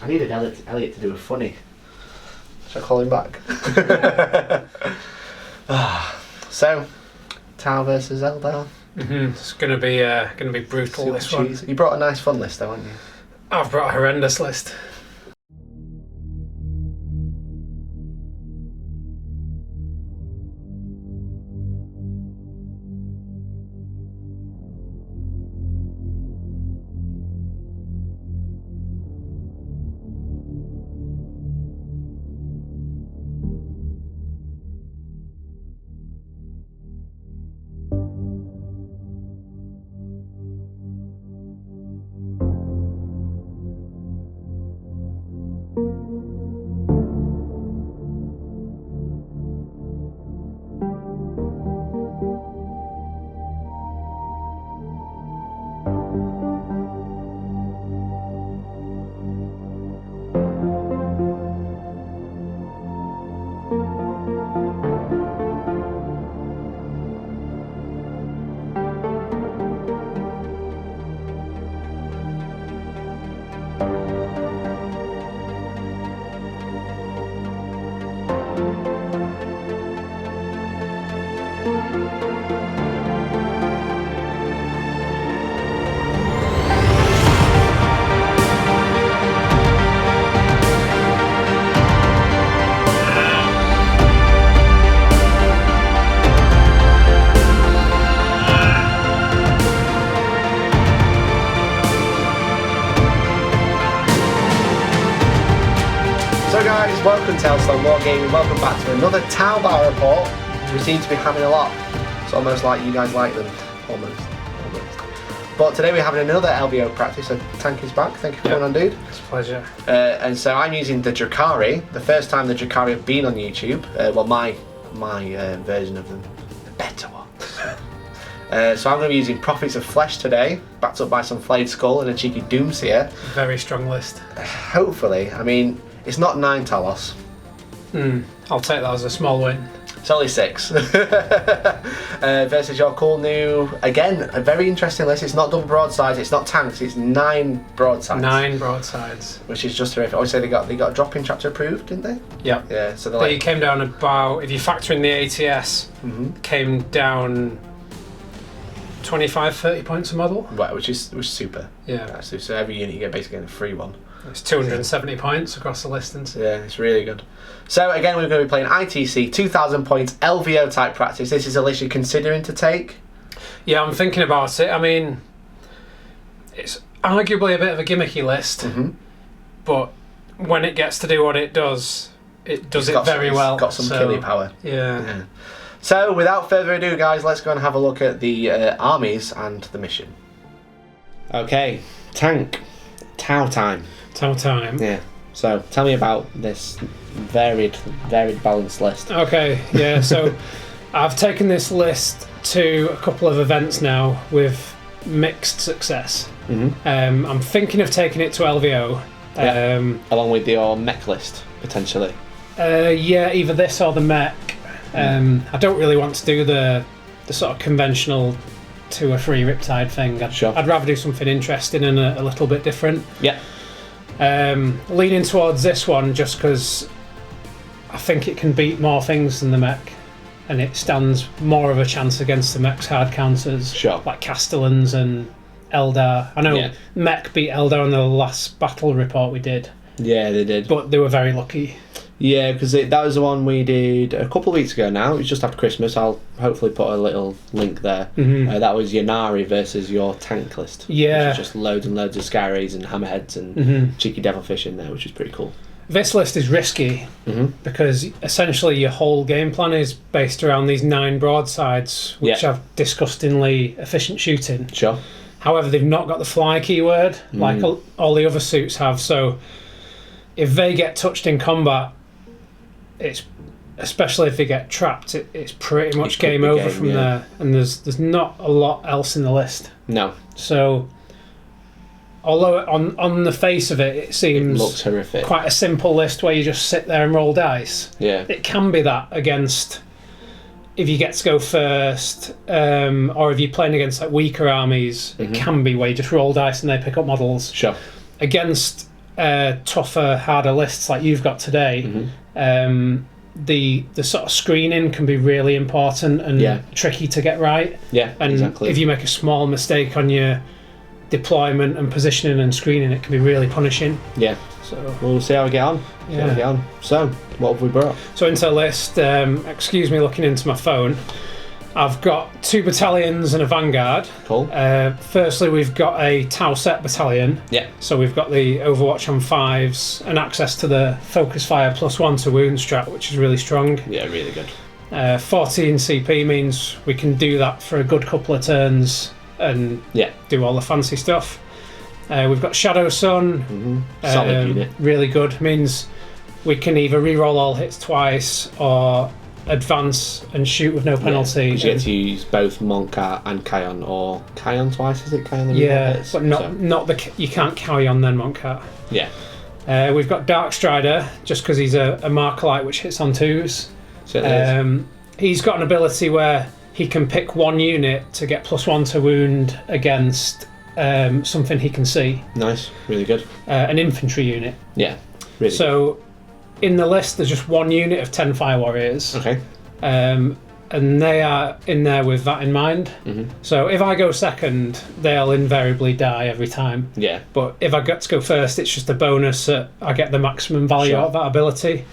I needed Elliot to do a funny. Should I call him back? So, Tau versus Eldar. It's gonna be brutal. This one. You brought a nice fun list, though, haven't you? I've brought a horrendous list. Welcome to Hellstorm Wargaming, welcome back to another Tau Bar report. We seem to be having a lot. It's almost like you guys like them. Almost. But today we're having another LVO practice, so Tank is back. Thank you for coming on, dude. It's a pleasure. And so I'm using the Drukhari, the first time the Drukhari have been on YouTube. Well, my version of them, the better ones. So I'm going to be using Prophets of Flesh today, backed up by some Flayed Skull and a cheeky Doomseer. Very strong list. Hopefully. I mean, it's not 9 Talos. I'll take that as a small win. It's only 6. Versus your cool new, again, a very interesting list. It's not double broadsides, it's not tanks, it's 9 broadsides. 9 broadsides. Which is just terrific. Obviously they got a drop-in chapter approved, didn't they? Yeah. Yeah, so they came down about, if you factor in the ATS, came down 25-30 points a model. Right, which is super. Yeah. Actually, so every unit you get basically a free one. It's 270 points across the listings. Yeah, it's really good. So again, we're going to be playing ITC, 2,000 points, LVO type practice. This is a list you're considering to take? Yeah, I'm thinking about it. I mean, it's arguably a bit of a gimmicky list, but when it gets to do what it does it very well. It's got some killing power. Yeah. So without further ado, guys, let's go and have a look at the armies and the mission. Okay, Tank. Tau time. Tau time. Yeah. So tell me about this varied balanced list. Okay, yeah, so I've taken this list to a couple of events now with mixed success. I'm thinking of taking it to LVO. Along with your mech list, potentially. Yeah, either this or the mech. I don't really want to do the sort of conventional 2 or 3 Riptide thing. I'd rather do something interesting and a little bit different. Yeah. Leaning towards this one just because I think it can beat more things than the mech, and it stands more of a chance against the mech's hard counters. Sure. Like Castellans and Eldar. I know mech beat Eldar on the last battle report we did. Yeah, they did. But they were very lucky. Yeah, because that was the one we did a couple of weeks ago now. It was just after Christmas. I'll hopefully put a little link there. That was Yanari versus your tank list. Yeah. Which was just loads and loads of Skyrays and Hammerheads and cheeky Devilfish in there, which is pretty cool. This list is risky because essentially your whole game plan is based around these 9 broadsides, which have disgustingly efficient shooting. Sure. However, they've not got the fly keyword like all the other suits have. So if they get touched in combat, it's especially if they get trapped, it's pretty much game over from there. And there's not a lot else in the list. No. So although on the face of it, it seems it looks horrific. Quite a simple list where you just sit there and roll dice. Yeah. It can be that against if you get to go first, or if you're playing against like weaker armies, it can be where you just roll dice and they pick up models. Sure. Against tougher, harder lists like you've got today, the sort of screening can be really important and tricky to get right. Yeah, and exactly. if you make a small mistake on your deployment and positioning and screening, it can be really punishing. Yeah. So we'll see how we get on. So, what have we brought? So into the list, excuse me looking into my phone, I've got 2 battalions and a vanguard. Cool. Firstly, we've got a Tau-set battalion. Yeah. So we've got the Overwatch on 5s and access to the focus fire +1 to wound strat, which is really strong. Yeah, really good. 14 CP means we can do that for a good couple of turns and do all the fancy stuff. We've got Shadow Sun. Solid unit. Really good. Means we can either re-roll all hits twice or advance and shoot with no penalty. You get to use both Monkat and Kion, or Kion twice, is it? Kion hits? But not you can't carry on then Monkat. Yeah. We've got Dark Strider, just because he's a Markalite which hits on 2s. So he's got an ability where he can pick one unit to get +1 to wound against something he can see. Nice, really good. An infantry unit. Yeah, really so good. In the list there's just one unit of 10 Fire Warriors. Okay. And they are in there with that in mind. So if I go second, they'll invariably die every time. Yeah. But if I get to go first, it's just a bonus that I get the maximum value out of that ability.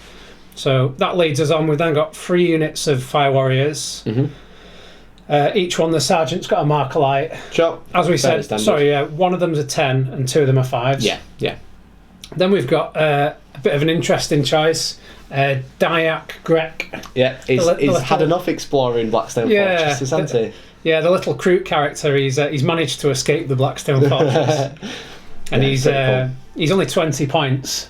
So that leads us on. We've then got 3 units of Fire Warriors. Each one, the sergeant's got a Markalite. Sure. As we said, one of them's a 10 and 2 of them are 5s. Yeah. Then we've got a bit of an interesting choice. Dyak Grek. Yeah, he's had enough exploring Blackstone Fortress, hasn't he? Yeah, the little Kroot character, he's managed to escape the Blackstone Fortress. And he's only 20 points.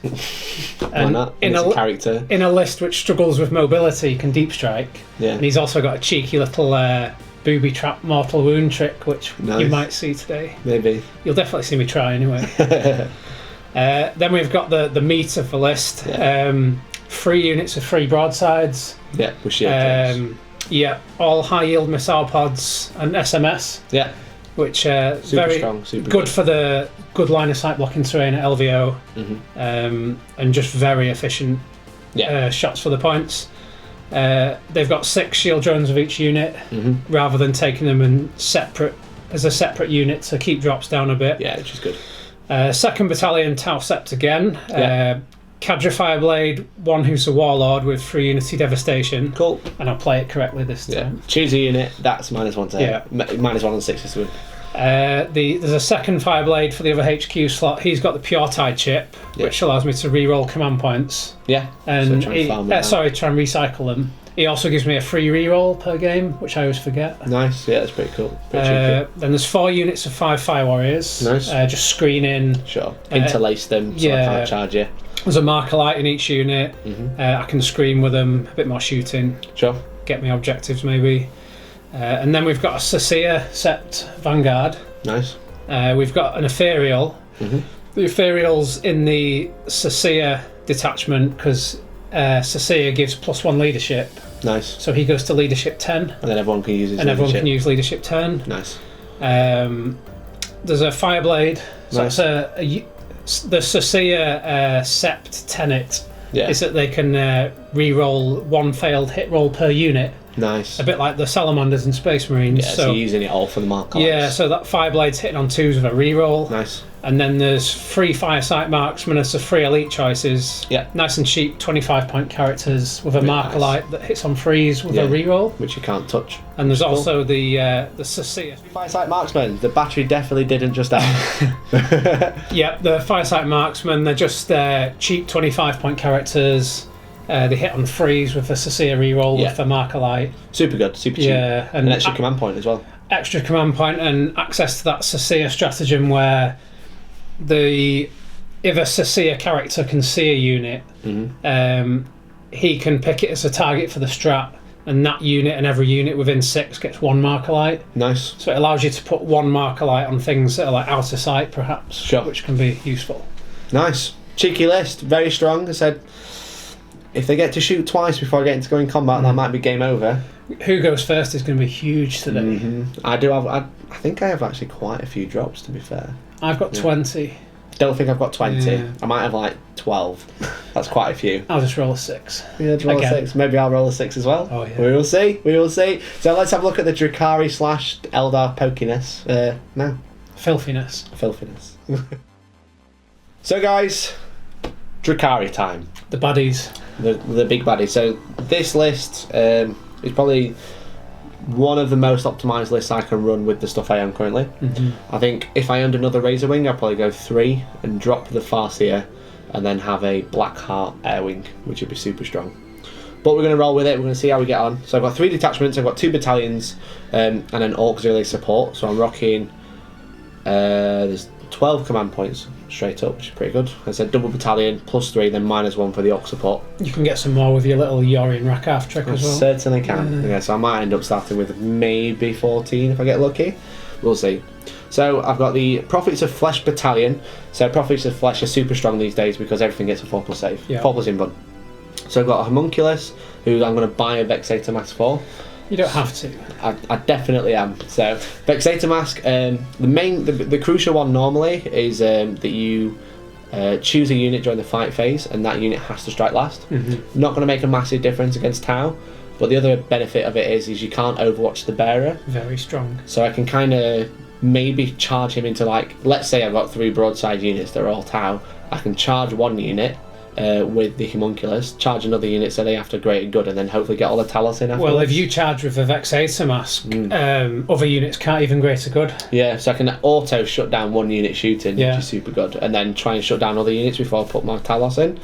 Why not? In a character. In a list which struggles with mobility, can deep strike. Yeah. And he's also got a cheeky little booby trap mortal wound trick, which you might see today. Maybe. You'll definitely see me try anyway. Then we've got the meat of the list. 3 units of 3 broadsides. Yeah, bushy all high yield missile pods and SMS. Yeah. Which super very strong, super good for the good line of sight blocking terrain at LVO. And just very efficient shots for the points. They've got 6 shield drones of each unit, rather than taking them as a separate unit to keep drops down a bit. Yeah, which is good. 2nd Battalion Tau-Sept again. Cadre Fireblade, 1 who's a Warlord with 3 Unity Devastation. Cool. And I'll play it correctly this time. Choose a unit, that's -1 to hit. -1 on 6 to win. There's a 2nd Fireblade for the other HQ slot. He's got the Pure Tide chip, which allows me to re-roll command points. Yeah. And try and recycle them. He also gives me a free re-roll per game, which I always forget. Nice, yeah, that's pretty cool. Then there's 4 units of 5 Fire Warriors. Nice. Just screening. Sure. Interlace them so I can't charge you. There's a Markalite in each unit. I can screen with them, a bit more shooting. Sure. Get me objectives maybe. And then we've got a Sacia Sept Vanguard. Nice. We've got an Ethereal. The Ethereal's in the Sacia detachment because Sacia gives +1 leadership. Nice. So he goes to leadership 10. And then everyone can use his everyone can use leadership 10. Nice. There's a Fireblade. So nice. The Sacia Sept Tenet is that they can re-roll 1 failed hit roll per unit. Nice. A bit like the Salamanders and Space Marines. Yeah, so you're using it all for the Markalites. Yeah, so that Fireblade's hitting on 2s with a re-roll. Nice. And then there's 3 Firesight Marksmen as the 3 elite choices. Yeah. Nice and cheap, 25-point characters with a Markalite that hits on 3s with a re-roll. Which you can't touch. And there's also the Sacia. Firesight Marksmen. The battery definitely didn't just out. Yeah, the Firesight Marksmen, they're just cheap 25-point characters. They hit on 3s with the Sacia re-roll with the Markalite. Super good, super cheap. Yeah, and an extra command point as well. Extra command point and access to that Sacia stratagem where if a Sacia character can see a unit, he can pick it as a target for the strat, and that unit and every unit within 6 gets 1 Markalite. Nice. So it allows you to put 1 Markalite on things that are like out of sight, perhaps, which can be useful. Nice. Cheeky list, very strong. I said, if they get to shoot twice before getting to go in combat, that might be game over. Who goes first is going to be huge today. I do have. I think I have actually quite a few drops, to be fair. I've got 20. don't think I've got 20. Yeah. I might have like 12. That's quite a few. I'll just roll a 6. Yeah, roll a 6. Maybe I'll roll a 6 as well. Oh, yeah. We will see. We will see. So let's have a look at the Drukhari / Eldar pokiness now. Filthiness. Filthiness. So guys, Drukhari time. The baddies. The big baddie. So this list is probably one of the most optimised lists I can run with the stuff I own currently. Mm-hmm. I think if I owned another Razor Wing, I'd probably go 3 and drop the Farseer and then have a Black Heart Air Wing, which would be super strong. But we're going to roll with it. We're going to see how we get on. So I've got 3 detachments, I've got 2 battalions, and an auxiliary support. So I'm rocking, there's 12 command points straight up, which is pretty good. I said double battalion, +3, then -1 for the aux support. You can get some more with your little Yorian Rakarth trick as well. Certainly can. Yeah, so I might end up starting with maybe 14 if I get lucky. We'll see. So I've got the Prophets of Flesh Battalion. So Prophets of Flesh are super strong these days because everything gets a 4+ save, 4+ invuln. So I've got a Homunculus, who I'm going to buy a Vexator Mask for. You don't have to. I definitely am. So Vexator Mask, the crucial one normally is that you choose a unit during the fight phase, and that unit has to strike last. Mm-hmm. Not going to make a massive difference against Tau, but the other benefit of it is you can't Overwatch the bearer. Very strong. So I can kind of maybe charge him into, like, let's say I've got 3 broadside units, they're all Tau. I can charge one unit with the Homunculus, charge another unit so they have to great and good, and then hopefully get all the Talos in afterwards. Well, if you charge with a Vexator Mask, other units can't even greater good. Yeah, so I can auto shut down one unit shooting, Yeah. which is super good, and then try and shut down other units before I put my Talos in.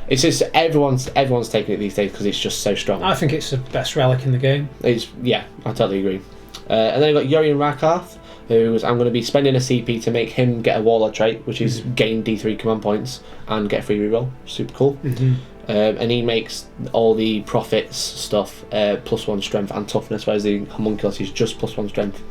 It's just everyone's taking it these days because it's just so strong. I think it's the best relic in the game. Yeah, I totally agree. And then I've got Yorian Rakarth, I'm going to be spending a CP to make him get a Warlord trait, which is gain D3 command points and get a free reroll. Super cool. Mm-hmm. And he makes all the Prophets stuff +1 strength and toughness, whereas the Homunculus is just +1 strength.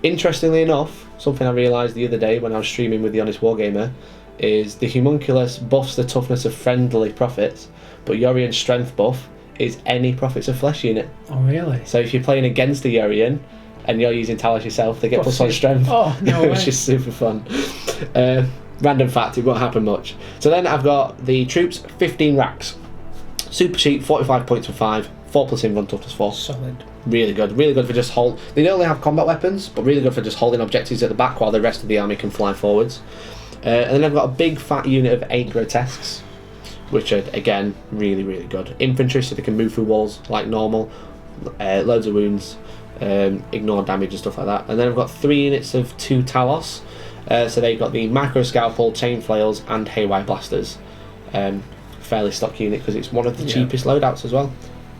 Interestingly enough, something I realised the other day when I was streaming with the Honest Wargamer is the Homunculus buffs the toughness of friendly Prophets, but Yorian's strength buff is any Prophets of Flesh unit. Oh, really? So if you're playing against a Yorian and you're using Talos yourself, they get +1 strength. Oh, no which way. is super fun. Random fact, it won't happen much. So then I've got the troops, 15 racks. Super cheap, 45 points for 5, 4+ invuln, toughness 4. Solid. Really good for just hold. They don't only have combat weapons, but really good for just holding objectives at the back while the rest of the army can fly forwards. And then I've got a big fat unit of 8 grotesques, which are, again, really, really good. Infantry, so they can move through walls like normal, loads of wounds, ignore damage and stuff like that. And then I've got 3 units of 2 Talos, so they've got the Micro Scalpel, Chain Flails and Haywire Blasters. Fairly stock unit because it's one of the cheapest loadouts as well.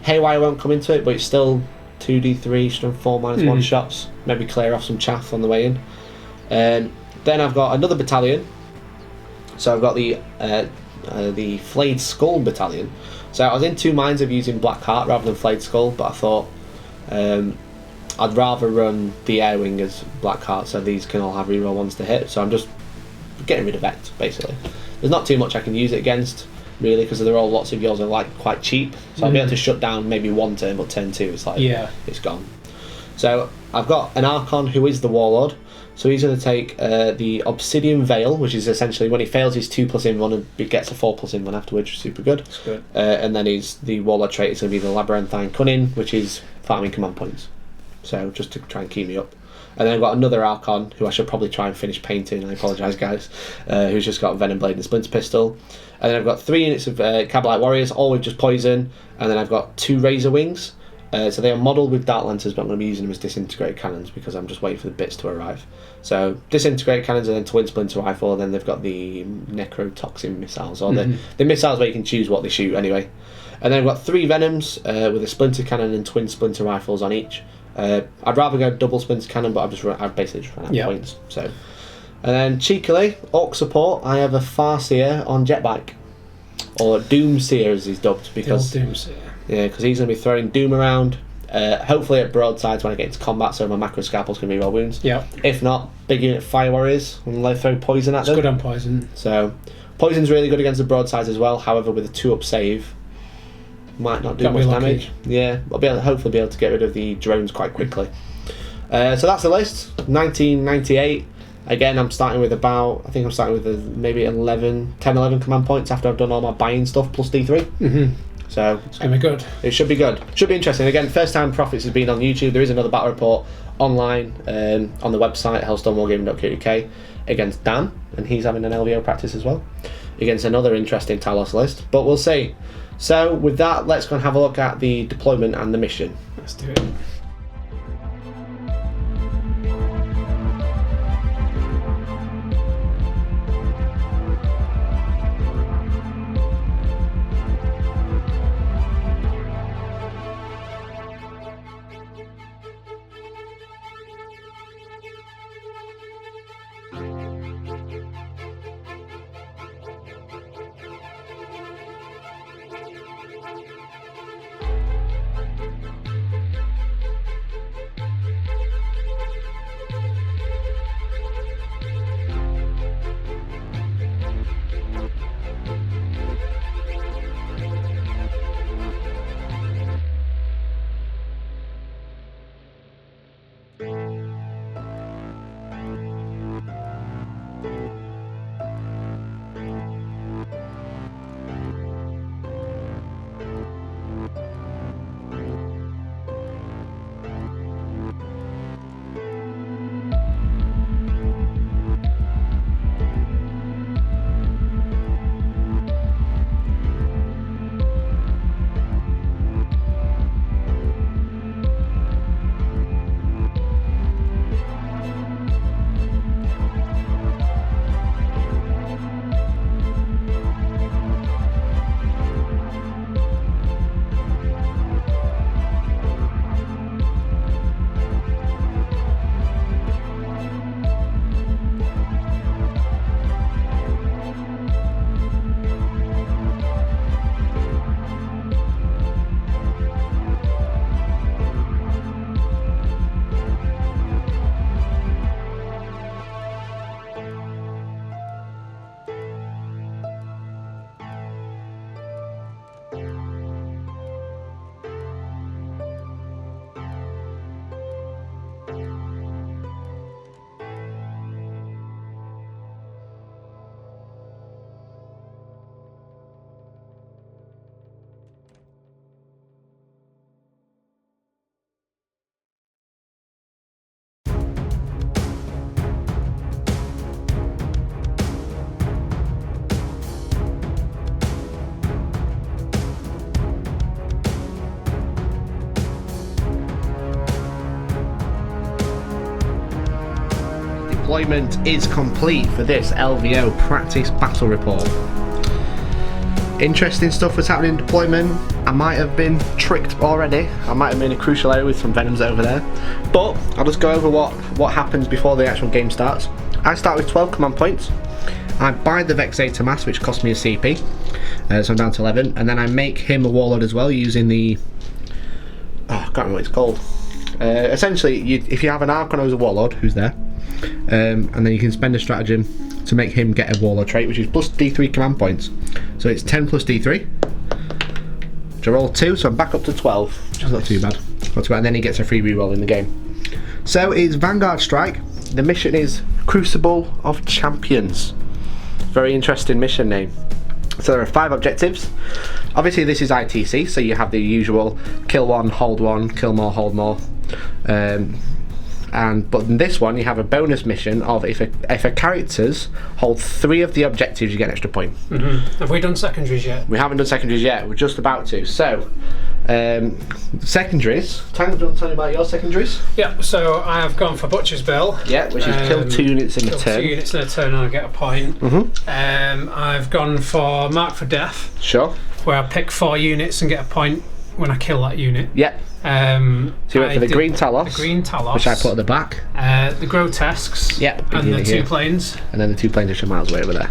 Haywire won't come into it, but it's still 2d3, strength 4 -1 shots, maybe clear off some chaff on the way in. Then I've got another battalion, so I've got the Flayed Skull Battalion. So I was in 2 minds of using Black Heart rather than Flayed Skull, but I thought I'd rather run the Air Wing as Black Heart, so these can all have reroll ones to hit. So I'm just getting rid of Vect, basically. There's not too much I can use it against, really, because they're all, lots of yours are like quite cheap. So I'll be able to shut down maybe 1 turn, but turn 2 it's like, it's gone. So I've got an Archon who is the Warlord. So he's going to take the Obsidian Veil, which is essentially when he fails his 2+ invuln and he gets a 4+ invuln afterwards, which is super good. That's good. And then the Warlord trait is going to be the Labyrinthine Cunning, which is farming command points. So just to try and keep me up. And then I've got another Archon who I should probably try and finish painting, I apologise guys, who's just got Venom Blade and Splinter Pistol. And then I've got 3 units of Cabalite Warriors, all with just poison. And then I've got 2 Razor Wings. So they are modelled with Dart Lancers, but I'm going to be using them as disintegrated cannons because I'm just waiting for the bits to arrive. So disintegrated cannons and then Twin Splinter Rifle, and then they've got the Necrotoxin missiles, or the missiles where you can choose what they shoot anyway. And then I've got 3 Venoms with a Splinter Cannon and Twin Splinter Rifles on each. I'd rather go double Splinter Cannon, but I've basically just run out of points. So, and then cheekily, Orc support, I have a Farseer on Jetbike, or Doomseer as he's dubbed, because Doomseer. Yeah, because he's going to be throwing Doom around, hopefully at broadsides when I get into combat, so my Macro Scalpel's going to be reroll wounds. Yeah. If not, big unit Fire Warriors, and they throw poison at them. It's good on poison. So, poison's really good against the broadsides as well, however with a 2-up save, might not do much damage. Yeah, I'll hopefully be able to get rid of the drones quite quickly. So that's the list, 1998. Again, I'm starting with about, I think I'm starting with maybe 10, 11 command points after I've done all my buying stuff plus D3. Mm-hmm. So it's going to be good. It should be good. Should be interesting. Again, first time Profits has been on YouTube. There is another battle report online on the website, hellstormwargaming.co.uk, against Dan, and he's having an LVO practice as well, against another interesting Talos list. But we'll see. So with that, let's go and have a look at the deployment and the mission. Let's do it. Deployment is complete for this LVO practice battle report. Interesting stuff was happening in deployment. I might have been tricked already. I might have been in a crucial area with some venoms over there. But I'll just go over what happens before the actual game starts. I start with 12 command points. I buy the Vexator Mass, which cost me a CP. So I'm down to 11. And then I make him a Warlord as well using the... I can't remember what it's called. Essentially, if you have an Archon who's a Warlord, who's there, and then you can spend a stratagem to make him get a Warlord trait, which is plus D3 command points. So it's 10 plus D3. Which I roll 2, so I'm back up to 12, which is not too bad. Not too bad. And then he gets a free reroll in the game. So it's Vanguard Strike. The mission is Crucible of Champions. Very interesting mission name. So there are 5 objectives. Obviously this is ITC, so you have the usual kill one, hold one, kill more, hold more. But in this one you have a bonus mission of if a characters hold 3 of the objectives, you get an extra point. Mm-hmm. Have we done secondaries yet? We haven't done secondaries yet, we're just about to. So secondaries. Tang, do you want to tell me about your secondaries? Yeah, so I have gone for Butcher's Bill. Yeah, which is kill 2 units in a turn. 2 units in a turn and I get a point. Mm-hmm. I've gone for Mark for Death. Sure. Where I pick 4 units and get a point when I kill that unit. Yeah. So you went for the green Talos. The green Talos. Which I put at the back. The Grotesques. Yeah. And the 2 planes. And then the 2 planes are just miles away over there.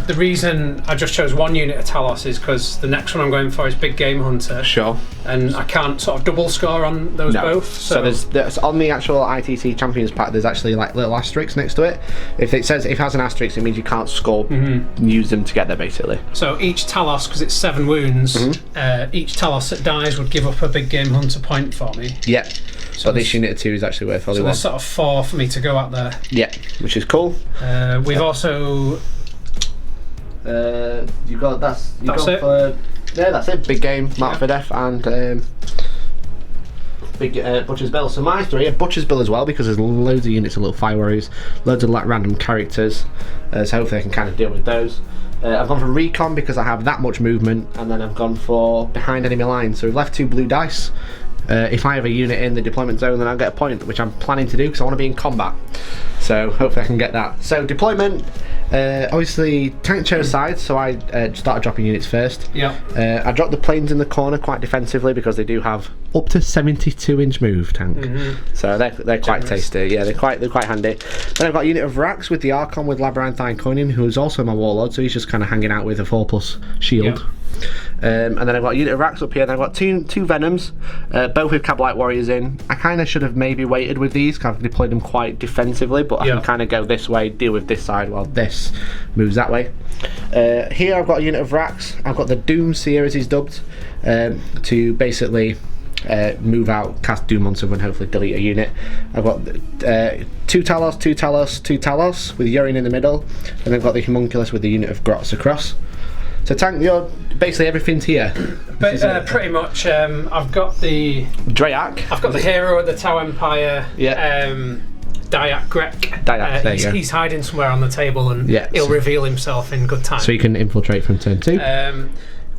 The reason I just chose 1 unit of Talos is because the next one I'm going for is Big Game Hunter. Sure. And I can't sort of double score on those both. So there's on the actual ITC Champions pack, there's actually like little asterisks next to it. If it has an asterisk, it means you can't score, use them together basically. So each Talos, because it's 7 wounds, each Talos that dies would give up a Big Game Hunter point for me. Yeah. So this unit of 2 is actually worth only so 1. there's sort of 4 for me to go out there. Yeah, which is cool. We've also... You got that's it. Yeah, that's it. Big game, Mark for Death, and big Butcher's Bill. So my 3 are Butcher's Bill as well, because there's loads of units of little fire warriors, loads of like random characters. So hopefully I can kind of deal with those. I've gone for recon because I have that much movement, and then I've gone for behind enemy lines. So we've left 2 blue dice. If I have a unit in the deployment zone, then I'll get a point, which I'm planning to do because I want to be in combat. So hopefully I can get that. So deployment, obviously tank chose sides, so I started dropping units first. Yeah. I dropped the planes in the corner quite defensively because they do have up to 72-inch move tank. So they're quite tasty. Yeah, they're quite handy. Then I've got a unit of Rax with the Archon with Labyrinthine Coining, who is also my warlord, so he's just kind of hanging out with a 4+ shield. Yeah. And then I've got a unit of Rax up here, then I've got two Venoms, both with Cabalite Warriors in. I kind of should have maybe waited with these, because I've deployed them quite defensively, but I can kind of go this way, deal with this side, while this moves that way. Here I've got a unit of Rax. I've got the Doomseer, as he's dubbed, to basically move out, cast Doom on someone, hopefully delete a unit. I've got 2 Talos, 2 Talos, 2 Talos, with Yorin in the middle, and I've got the Homunculus with the unit of Grots across. So tank, you're basically everything's here. But pretty much, I've got the Drayak. I've got the hero of the Tau Empire. Yeah. Dyak Grek. Dyak, there you go. He's hiding somewhere on the table, and he'll reveal himself in good time. So you can infiltrate from turn 2.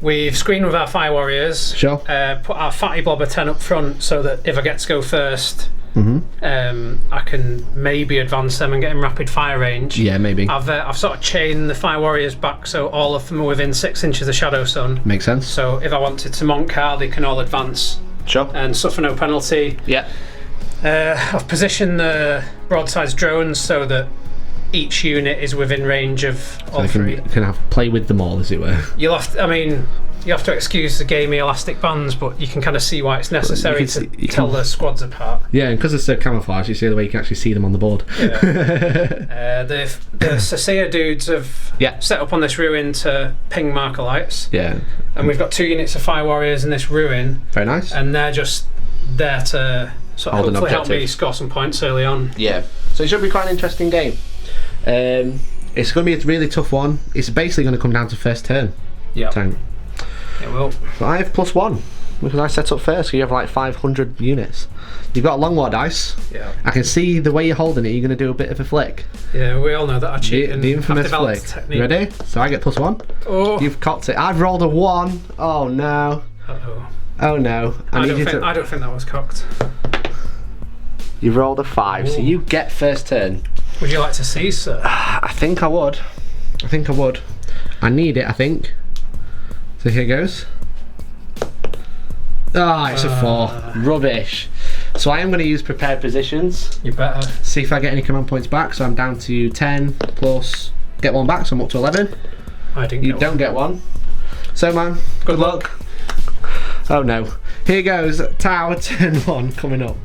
We've screened with our fire warriors. Sure. Put our fatty blobber 10 up front, so that if I get to go first, I can maybe advance them and get in rapid fire range. Yeah, maybe. I've sort of chained the fire warriors back, so all of them are within 6 inches of Shadow Sun. Makes sense. So if I wanted to Montcar, they can all advance. Sure. And suffer no penalty. Yeah. I've positioned the Broadside's drones so that each unit is within range of all 3. Can have play with them all, as it were. You have to excuse the gamey elastic bands, but you can kind of see why it's necessary to tell the squads apart. Yeah, and because it's so camouflage, you see the way you can actually see them on the board. Yeah. The Sasea dudes have set up on this ruin to ping Markolites. Yeah. And we've got 2 units of fire warriors in this ruin. Very nice. And they're just there to sort of hopefully help me score some points early on. Yeah. So it should be quite an interesting game. It's going to be a really tough one. It's basically going to come down to first turn. Yeah. Tank. It will. So I have +1 because I set up first, so you have like 500 units. You've got a long war dice. Yeah. I can see the way you're holding it, you're going to do a bit of a flick. Yeah, we all know that I cheat. The infamous flick. You ready? So I get +1. Oh. You've cocked it. I've rolled a 1. Oh no. Uh-oh. Oh no. I don't think that was cocked. You've rolled a 5, so you get first turn. Would you like to see, sir? I think I would. I need it, I think. So here goes. It's a 4. Rubbish. So I am going to use prepared positions. You better. See if I get any command points back. So I'm down to 10 plus. Get 1 back, so I'm up to 11. You don't get 1. So man, good luck. Oh no. Here goes. Tower turn 1 coming up.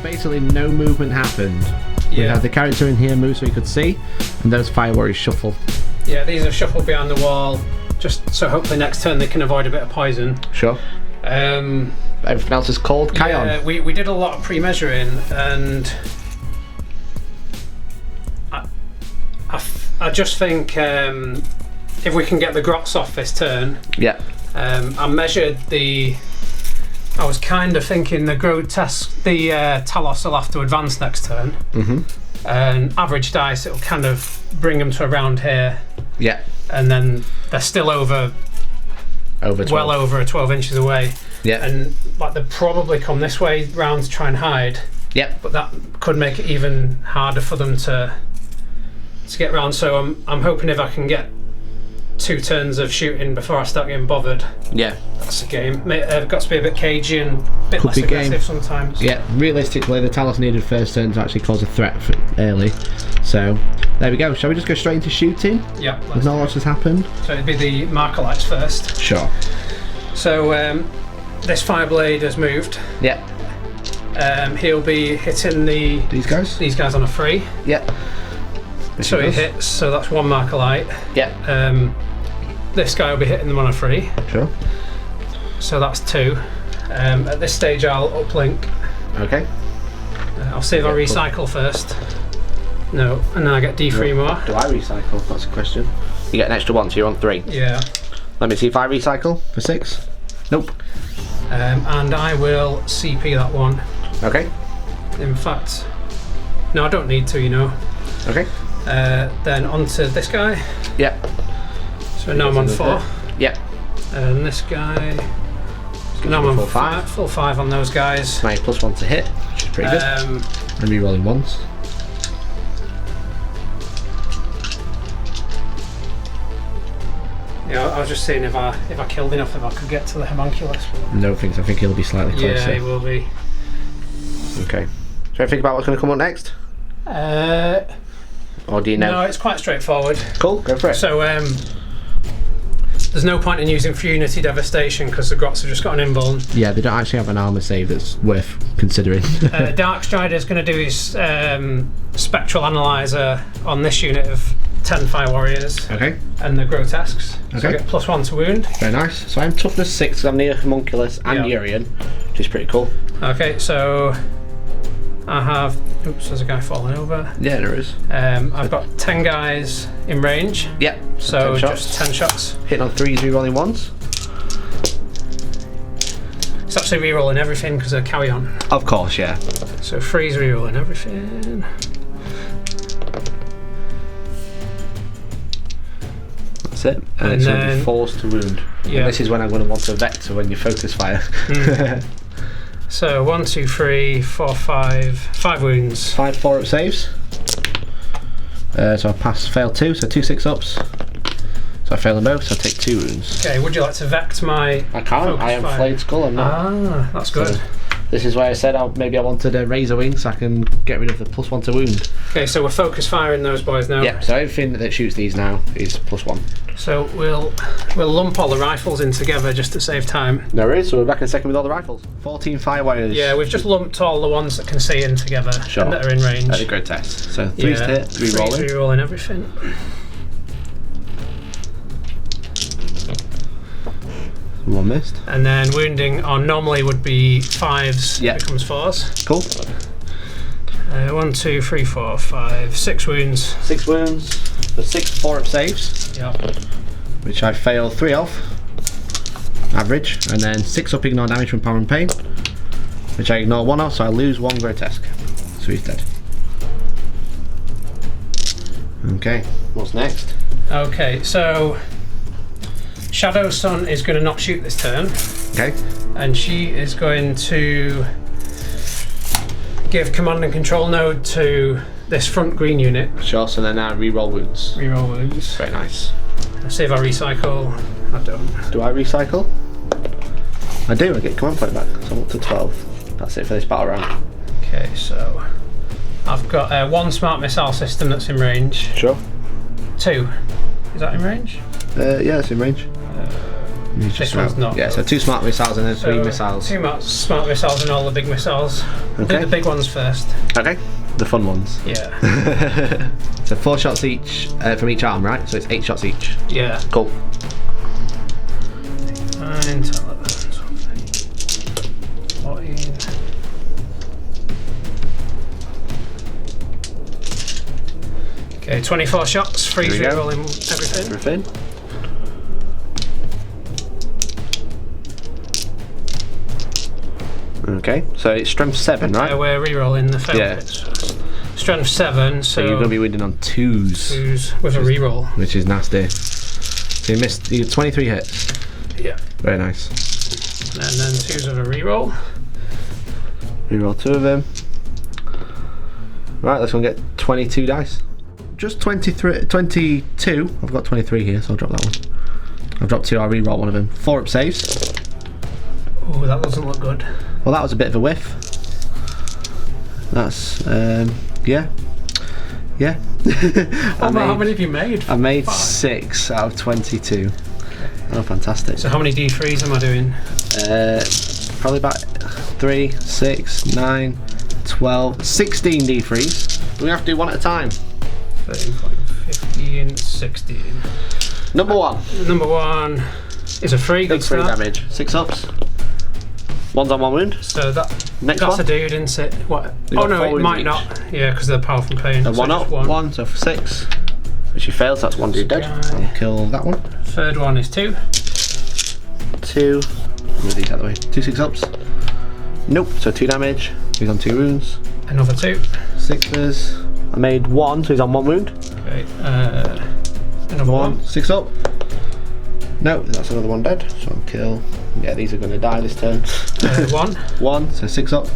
Basically no movement happened. We had the character in here move so he could see, and those fire warriors shuffle. Yeah, these are shuffled behind the wall, just so hopefully next turn they can avoid a bit of poison. Sure. Everything else is cold. Carry on. We did a lot of pre-measuring, and I just think if we can get the grots off this turn. Yeah. I measured the. I was kind of thinking the Talos will have to advance next turn. And average dice, it'll kind of bring them to around here. Yeah. And then they're still over over 12. well over 12 inches away. Yeah. And like they probably come this way round to try and hide. Yep. But that could make it even harder for them to get round. So I'm hoping if I can get 2 turns of shooting before I start getting bothered. Yeah. That's a game. I've got to be a bit cagey and a bit less aggressive sometimes. Yeah, realistically, the Talos needed first turn to actually cause a threat early. So, there we go. Shall we just go straight into shooting? Yeah. There's not much has happened. So it'd be the marker lights first. Sure. So, this Fireblade has moved. Yeah. He'll be hitting these guys on a free. Yeah. So he hits, so that's 1 marker light. Yeah. This guy will be hitting them on a free. Sure. So that's 2. At this stage I'll uplink. Okay. I'll see if I recycle first. No, and then I get D3 more. Do I recycle? That's a question. You get an extra 1, so you're on 3. Yeah. Let me see if I recycle for 6. Nope. And I will CP that 1. Okay. In fact, no, I don't need to, you know. Okay. Then onto this guy. Yeah. So now I'm on 4. Yeah. And this guy. Now I'm on 5. Full 5 on those guys. Nice, +1 to hit, which is pretty good. And re-rolling 1s. Yeah, I was just seeing if I killed enough, if I could get to the homunculus. No thanks, I think he'll be slightly closer. Yeah, he will be. Okay. Should I think about what's going to come up next? Or do you know? No, it's quite straightforward. Cool, go for it. So, there's no point in using for Unity Devastation because the Grots have just got an invuln. Yeah, they don't actually have an armour save that's worth considering. Darkstrider is going to do his Spectral Analyzer on this unit of 10 Fire Warriors. Okay. And the Grotesques. Okay. So I get +1 to wound. Very nice. So I'm toughness 6, I'm near Homunculus and Urian, which is pretty cool. Okay, so I have. Oops, there's a guy falling over. Yeah, there is. I've got 10 guys in range. Yep. So 10 just 10 shots. Hitting on 3s, re-rolling 1s. It's actually re-rolling everything because of carry on. Of course, yeah. So 3's re-rolling everything. That's it. And it's going to be 4s to wound. Yeah. And this is when I'm going to want a vector when you focus fire. So 1, 2, 3, 4, 5 wounds. 5 4-up saves. So I failed 2, so 2 6-ups. So I fail them both, so I take 2 wounds. Okay, would you like to vect my I can't, I am Flayed Skull, I'm not. Ah, that's good. So this is why I said maybe I wanted a Razor Wing so I can get rid of the +1 to wound. Okay, so we're focus firing those boys now. Yeah, so everything that shoots these now is +1. So we'll lump all the rifles in together just to save time. No worries, so we're back in a second with all the rifles. 14 Fire Warriors. Yeah, we've just lumped all the ones that can see in together and that are in range. That's a great test. So 3's to hit, 3 rolling. 3 rolling everything. One missed. And then wounding on normally would be 5s, yeah. becomes 4s. Cool. 1, 2, 3, 4, 5, 6 wounds. 6 wounds. So 6 4-up saves. Yeah. Which I fail 3 of. Average. And then 6-up ignore damage from power and pain. Which I ignore 1 of, so I lose 1 grotesque. So he's dead. Okay. What's next? Okay, so Shadow Sun is going to not shoot this turn. Okay. And she is going to give command and control node to this front green unit. Sure, so then now re-roll wounds. Re-roll wounds. Very nice. Let's see if I recycle. I don't. Do I recycle? I do, I get command point back, so I'm up to 12. That's it for this battle round. Okay, so I've got 1 smart missile system that's in range. Sure. 2. Is that in range? Yeah, it's in range. This one's not. Yeah, so 2 smart missiles and then 3 missiles. 2 smart missiles and all the big missiles. Okay. Do the big ones first. Okay, the fun ones. Yeah. So 4 shots each from each arm, right? So it's 8 shots each. Yeah. Cool. 9 to 11, 14. Okay, 24 shots, freeze rolling everything. Okay, so it's strength 7, right? We're re-rolling the failed hits. Strength 7, so you're going to be winning on 2s. 2s with a re-roll. Which is nasty. So you missed 23 hits. Yeah. Very nice. And then 2s of a reroll. Reroll 2 of them. Right, let's go and get 22 dice. Just 22. I've got 23 here, so I'll drop that one. I've dropped 2, I'll reroll one of them. 4 up saves. Oh, that doesn't look good. Well, that was a bit of a whiff. That's, yeah. How many have you made? I made 5. 6 out of 22. Oh, fantastic. So how many D3s am I doing? Probably about 3, 6, 9, 12, 16 D3s. We have to do one at a time. 13, 15, 16. Number 1. Number 1 is a 3. Good 3 start. damage. 6 ups. 1's on 1 wound. So that's one. a dude, isn't it? What? You've Oh got no, 4 it wounds might each. not. Yeah, because they're power from pain. So 1 up, 1, so for 6. Which he fails, that's 1 dude dead. guy. I'll kill that one. Third one is 2. 2. Move these out of the way. 2 6 ups. Nope, so 2 damage. He's on 2 wounds. Another 2. 6s. I made 1, so he's on 1 wound. Okay. Another 1. 6 up. No, that's another 1 dead. So I'll kill. Yeah, these are going to die this turn. 1. 1, so 6 up.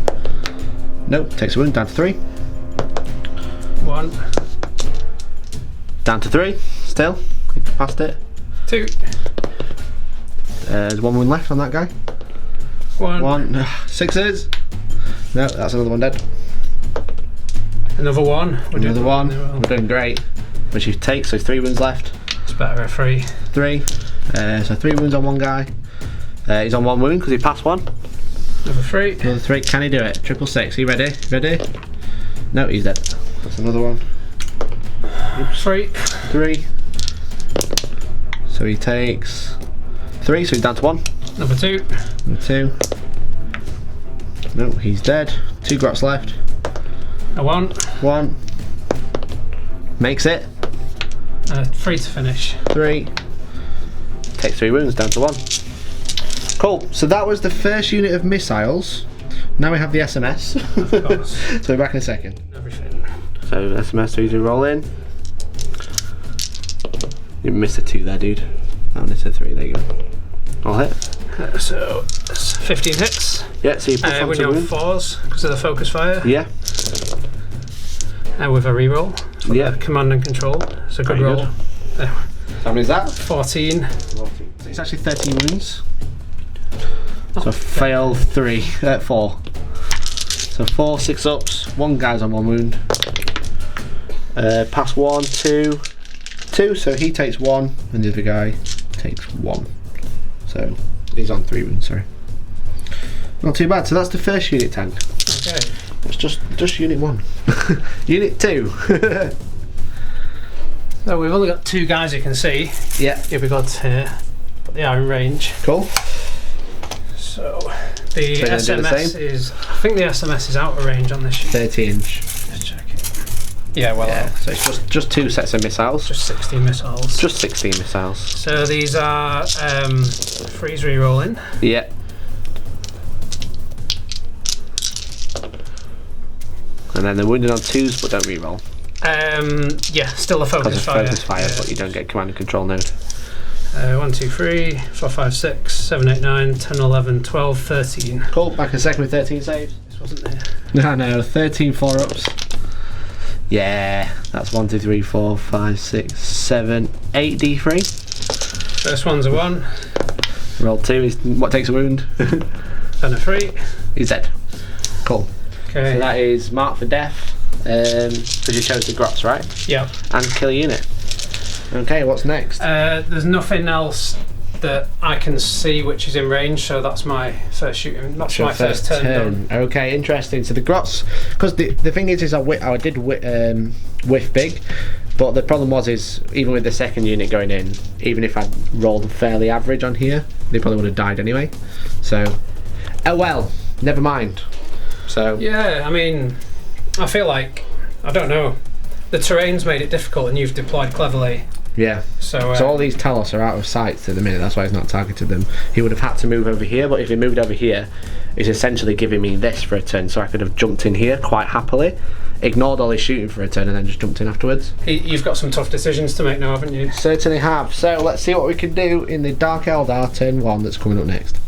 Nope, takes a wound, down to 3. 1. Down to 3, still. Click past it. 2. There's 1 wound left on that guy. 1. 1. 6s. No, that's another 1 dead. Another 1. Another 1. We're doing great. Which he takes, so 3 wounds left. It's better at 3. 3. So 3 wounds on 1 guy. He's on 1 wound because he passed 1. Another 3. Another 3. Can he do it? 666. Are you ready? Ready? No, he's dead. That's another 1. Oops. 3. 3. So he takes 3, so he's down to 1. Number 2. And 2. No, he's dead. 2 grots left. A 1. 1. Makes it. 3 to finish. 3. Takes 3 wounds, down to 1. Cool. So that was the first unit of missiles. Now we have the SMS. Of course. So we're back in a second. Everything. So SMS 3 to roll in. You missed a 2 there, dude. That one is a 3. There you go. All hit. So it's 15 hits. Yeah. So you push on We're 2 now on wounds. 4s because of the focus fire. Yeah. With a reroll. For Yeah. the command and control. It's a good Very roll. good. How many is that? 14. So it's actually 13 wounds. So fail 3, 4. So 4 6 ups. 1 guy's on 1 wound. Pass 1, 2, 2. So he takes 1, and the other guy takes 1. So he's on 3 wounds. Sorry. Not too bad. So that's the first unit tank. Okay. It's just unit 1. Unit 2. So we've only got 2 guys you can see. Yeah. Here we got here. They are in range. Cool. So the So they're gonna do the SMS same? is. I think the SMS is out of range on this sheet. 30-inch. Let's check it. Yeah, well, Yeah. So it's just 2 sets of missiles. just 16 missiles. Just 16 missiles. So these are freeze re-rolling. Yeah. And then they're wounded on 2s, but don't reroll. Yeah, still a Because focus of fire. focus fire, Yeah. but you don't get command and control node. 1, 2, 3, 4, 5, 6, 7, 8, 9, 10, 11, 12, 13. Cool, back in a second with 13 saves. This wasn't there. No, 13 4-ups. Yeah, that's 1, 2, 3, 4, 5, 6, 7, 8 D3. First one's a 1, Roll 2 is what takes a wound. then a 3. He's dead. Cool. Okay. So that is marked for death. Because you chose the grots, right? Yeah. And kill a unit. Okay, what's next? There's nothing else that I can see which is in range, so that's my first shooting. That's my first turn done. Okay, interesting. So the grots, because the thing is I did whiff big, but the problem is even with the second unit going in, even if I'd rolled fairly average on here, they probably would have died anyway. So, oh well, never mind. So Yeah, I mean, I feel like, I don't know, the terrain's made it difficult and you've deployed cleverly. yeah, So all these Talos are out of sight at the minute, that's why he's not targeted them. He would have had to move over here, but if he moved over here, he's essentially giving me this for a turn, so I could have jumped in here quite happily, ignored all his shooting for a turn, and then just jumped in afterwards. You've got some tough decisions to make now, haven't you? Certainly have. So let's see what we can do in the Dark Eldar turn 1 that's coming up next.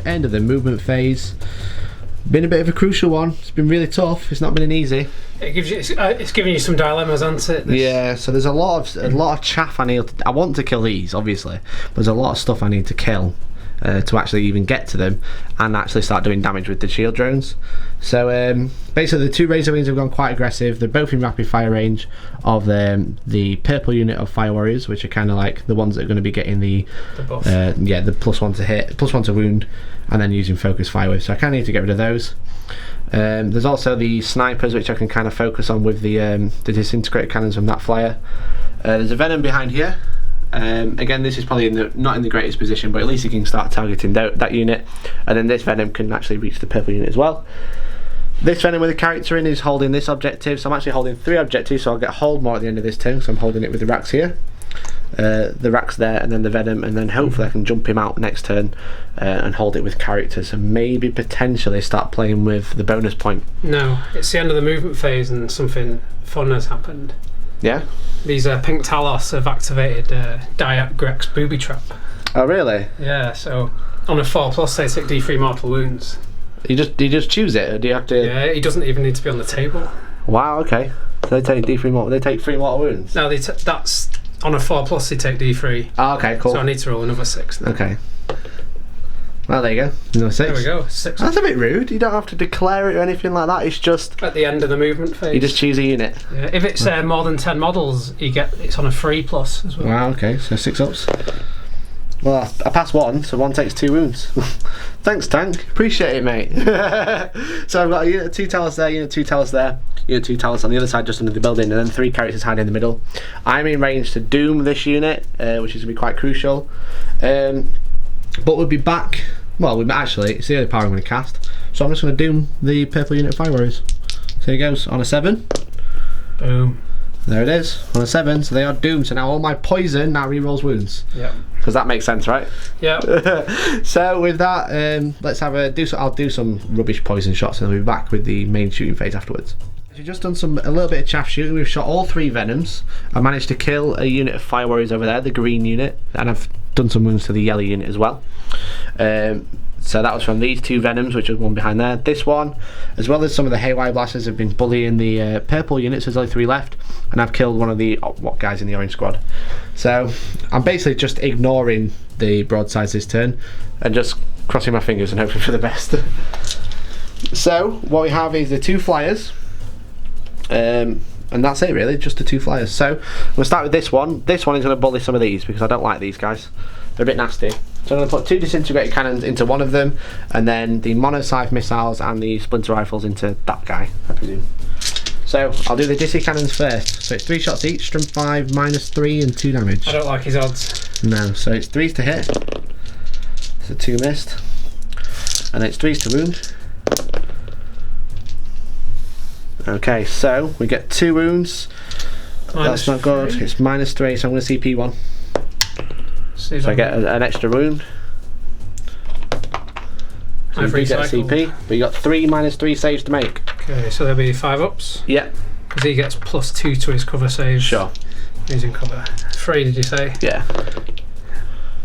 End of the movement phase. Been a bit of a crucial one. It's been really tough. It's not been an easy. It gives you, it's giving you some dilemmas, hasn't it? Yeah. So there's a lot of chaff I want to kill these, obviously, but there's a lot of stuff I need to kill to actually even get to them and actually start doing damage with the shield drones. So basically the two Razor Wings have gone quite aggressive. They're both in rapid fire range of the purple unit of Fire Warriors, which are kind of like the ones that are going to be getting the buff. The +1 to hit, +1 to wound, and then using focus fire with. So I kind of need to get rid of those. There's also the snipers, which I can kind of focus on with the disintegrator cannons from that flyer. There's a Venom behind here. Again, this is probably not in the greatest position, but at least you can start targeting that unit, and then this Venom can actually reach the purple unit as well. This Venom with a character in is holding this objective, so I'm actually holding 3 objectives, so I'll get hold more at the end of this turn, so I'm holding it with the racks here. The racks there, and then the Venom, and then hopefully I can jump him out next turn and hold it with characters, and maybe potentially start playing with the bonus point. No, it's the end of the movement phase and something fun has happened. Yeah? These pink Talos have activated Diak Grek's booby trap. Oh really? Yeah, so on a 4+ they take D3 mortal wounds. You just choose it, or do you have to? Yeah, he doesn't even need to be on the table. Wow, okay. So they take D3 mortal, they take 3 mortal wounds? No, that's on a 4+ they take D3. Oh, okay, cool. So I need to roll another 6 now. Okay. Well, there you go. Another 6. There we go, 6. That's a bit rude. You don't have to declare it or anything like that. It's just at the end of the movement phase. You just choose a unit. Yeah. If it's more than 10 models, it's on a 3+ as well. Wow. Okay. So 6 ups. Well, I passed 1, so 1 takes 2 wounds. Thanks, Tank. Appreciate it, mate. So I've got a unit 2 Talos there, unit 2 Talos there, unit 2 Talos on the other side, just under the building, and then 3 characters hiding in the middle. I'm in range to doom this unit, which is going to be quite crucial. But we'll be back. Well, actually, it's the only power I'm going to cast, so I'm just going to doom the purple unit of Fire Warriors. So here it goes, on a 7. Boom. There it is, on a 7, so they are doomed. So now all my poison now rerolls wounds. Yeah. Because that makes sense, right? Yeah. So with that, let's have I'll do some rubbish poison shots, and I'll be back with the main shooting phase afterwards. We've just done a little bit of chaff shooting. We've shot all 3 Venoms. I managed to kill a unit of Fire Warriors over there, the green unit, and I've done some wounds to the yellow unit as well. So that was from these 2 Venoms, which was one behind there. This one, as well as some of the Haywire Blasters, have been bullying the purple units. There's only 3 left, and I've killed one of the guys in the orange squad. So I'm basically just ignoring the broadsides this turn and just crossing my fingers and hoping for the best. So what we have is the 2 flyers, and that's it really, just the 2 flyers. So we'll start with this one. This one is going to bully some of these because I don't like these guys. They're a bit nasty. So I'm going to put 2 disintegrated cannons into one of them, and then the monoscythe missiles and the splinter rifles into that guy, I presume. So I'll do the Dissy cannons first. So it's 3 shots each, strength 5, -3 and 2 damage. I don't like his odds. No, so it's 3s to hit. So 2 missed. And it's 3s to wound. Okay, so we get 2 wounds. That's not good. It's -3, so I'm going to CP 1. So I get an extra wound. So you get a CP, but you got 3 -3 saves to make. Okay, so there'll be 5 ups. Yeah. Because he gets +2 to his cover save. Sure. Using cover. 3, did you say? Yeah.